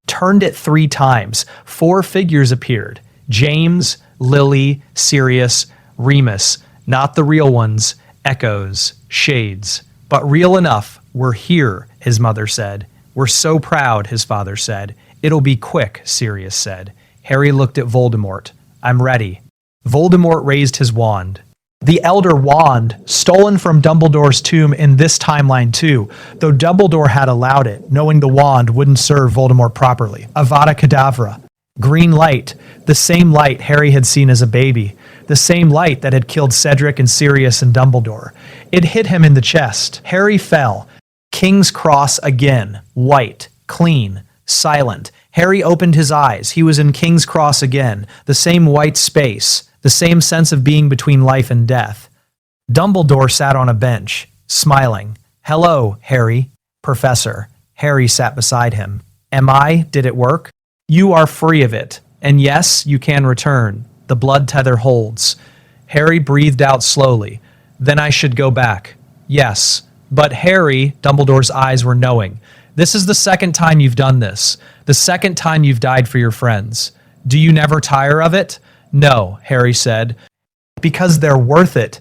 Turned it 3 times. 4 figures appeared. James, Lily, Sirius, Remus. Not the real ones. Echoes. Shades. But real enough. We're here, his mother said. We're so proud, his father said. It'll be quick, Sirius said. Harry looked at Voldemort. I'm ready. Voldemort raised his wand. The Elder Wand, stolen from Dumbledore's tomb in this timeline too, though Dumbledore had allowed it, knowing the wand wouldn't serve Voldemort properly. Avada Kedavra. Green light, the same light Harry had seen as a baby, the same light that had killed Cedric and Sirius and Dumbledore. It hit him in the chest. Harry fell. King's Cross again, white, clean, silent. Harry opened his eyes. He was in King's Cross again, the same white space, the same sense of being between life and death. Dumbledore sat on a bench, smiling. Hello, Harry. Professor. Harry sat beside him. Did it work? You are free of it. And yes, you can return. The blood tether holds. Harry breathed out slowly. Then I should go back. Yes. But Harry, Dumbledore's eyes were knowing. This is the second time you've done this. The second time you've died for your friends. Do you never tire of it? No, Harry said. Because they're worth it.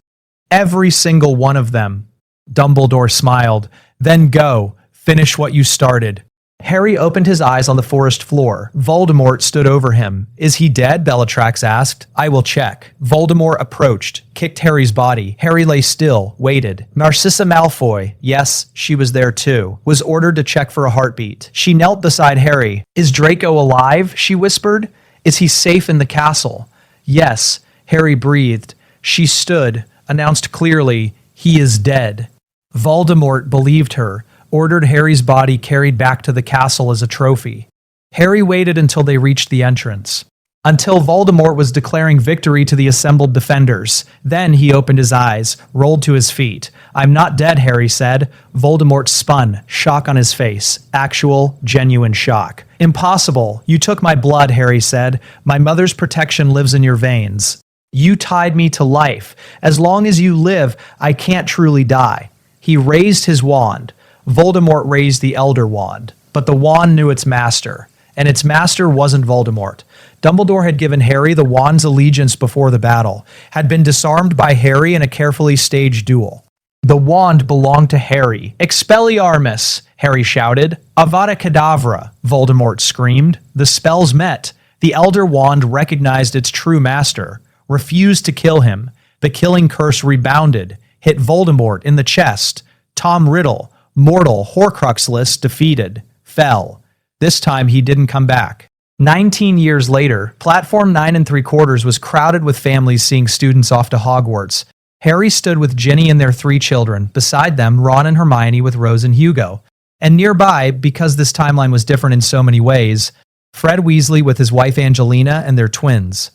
Every single one of them. Dumbledore smiled. Then go. Finish what you started. Harry opened his eyes on the forest floor. Voldemort stood over him. Is he dead? Bellatrix asked. I will check. Voldemort approached, kicked Harry's body. Harry lay still, waited. Narcissa Malfoy, yes, she was there too, was ordered to check for a heartbeat. She knelt beside Harry. Is Draco alive? She whispered. Is he safe in the castle? Yes, Harry breathed. She stood, announced clearly, he is dead. Voldemort believed her. Ordered Harry's body carried back to the castle as a trophy. Harry waited until they reached the entrance. Until Voldemort was declaring victory to the assembled defenders. Then he opened his eyes, rolled to his feet. I'm not dead, Harry said. Voldemort spun, shock on his face. Actual, genuine shock. Impossible. You took my blood, Harry said. My mother's protection lives in your veins. You tied me to life. As long as you live, I can't truly die. He raised his wand. Voldemort raised the Elder Wand, but the wand knew its master, and its master wasn't Voldemort. Dumbledore had given Harry the wand's allegiance before the battle, had been disarmed by Harry in a carefully staged duel. The wand belonged to Harry. Expelliarmus, Harry shouted. Avada Kedavra, Voldemort screamed. The spells met. The Elder Wand recognized its true master, refused to kill him. The killing curse rebounded, hit Voldemort in the chest. Tom Riddle, mortal Horcrux list defeated, fell. This time he didn't come back. 19 years later, Platform 9 3/4 was crowded with families seeing students off to Hogwarts. Harry stood with Ginny and their 3 children, beside them Ron and Hermione with Rose and Hugo. And nearby, because this timeline was different in so many ways, Fred Weasley with his wife Angelina and their twins.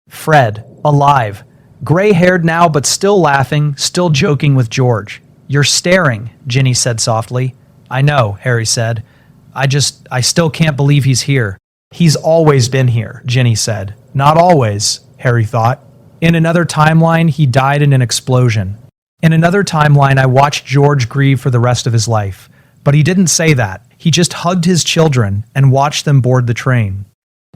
Fred, alive, gray-haired now but still laughing, still joking with George. You're staring, Ginny said softly. I know, Harry said. I still can't believe he's here. He's always been here, Ginny said. Not always, Harry thought. In another timeline, he died in an explosion. In another timeline, I watched George grieve for the rest of his life. But he didn't say that. He just hugged his children and watched them board the train.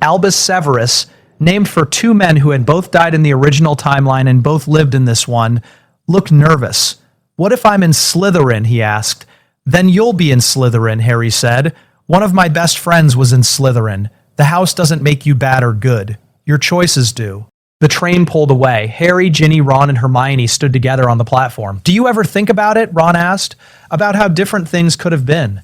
Albus Severus, named for 2 men who had both died in the original timeline and both lived in this one, looked nervous. What if I'm in Slytherin, he asked. Then you'll be in Slytherin, Harry said. One of my best friends was in Slytherin. The house doesn't make you bad or good. Your choices do. The train pulled away. Harry, Ginny, Ron, and Hermione stood together on the platform. Do you ever think about it? Ron asked. About how different things could have been.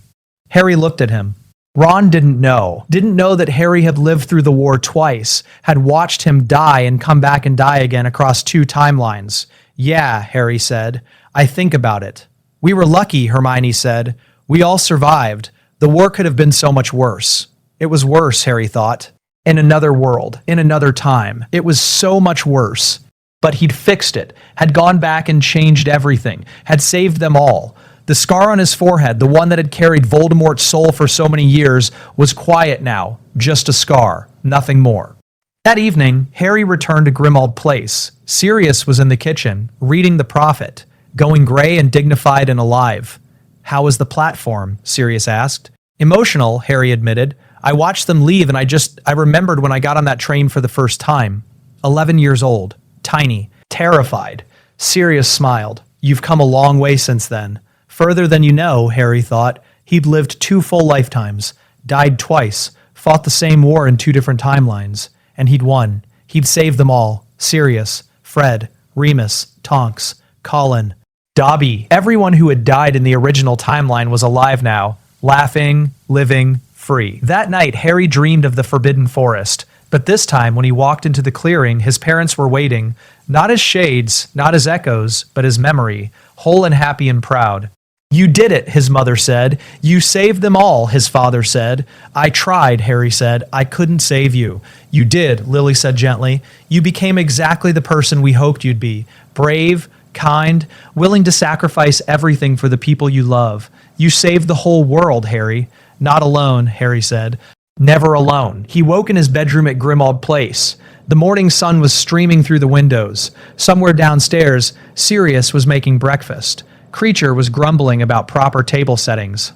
Harry looked at him. Ron didn't know that Harry had lived through the war twice, had watched him die and come back and die again across 2 timelines. Yeah, Harry said. I think about it. We were lucky, Hermione said. We all survived. The war could have been so much worse. It was worse, Harry thought. In another world, in another time. It was so much worse. But he'd fixed it, had gone back and changed everything, had saved them all. The scar on his forehead, the one that had carried Voldemort's soul for so many years, was quiet now, just a scar, nothing more. That evening, Harry returned to Grimmauld Place. Sirius was in the kitchen, reading the Prophet, going gray and dignified and alive. "How was the platform?" Sirius asked. "Emotional," Harry admitted. "I watched them leave and I remembered when I got on that train for the first time. 11 years old, tiny, terrified." Sirius smiled. "You've come a long way since then." Further than you know, Harry thought. He'd lived 2 full lifetimes, died twice, fought the same war in 2 different timelines, and he'd won. He'd saved them all. Sirius, Fred, Remus, Tonks, Colin, Dobby. Everyone who had died in the original timeline was alive now, laughing, living, free. That night, Harry dreamed of the Forbidden Forest. But this time, when he walked into the clearing, his parents were waiting, not as shades, not as echoes, but as memory, whole and happy and proud. "You did it," his mother said. "You saved them all," his father said. "I tried," Harry said. "I couldn't save you." "You did," Lily said gently. "You became exactly the person we hoped you'd be. Brave, kind, willing to sacrifice everything for the people you love. You saved the whole world, Harry." "Not alone," Harry said. "Never alone." He woke in his bedroom at Grimmauld Place. The morning sun was streaming through the windows. Somewhere downstairs, Sirius was making breakfast. Creature was grumbling about proper table settings.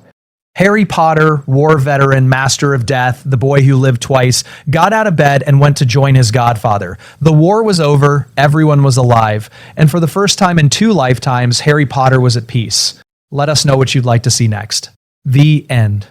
Harry Potter, war veteran, master of death, the boy who lived twice, got out of bed and went to join his godfather. The war was over, everyone was alive, and for the first time in 2 lifetimes, Harry Potter was at peace. Let us know what you'd like to see next. The end.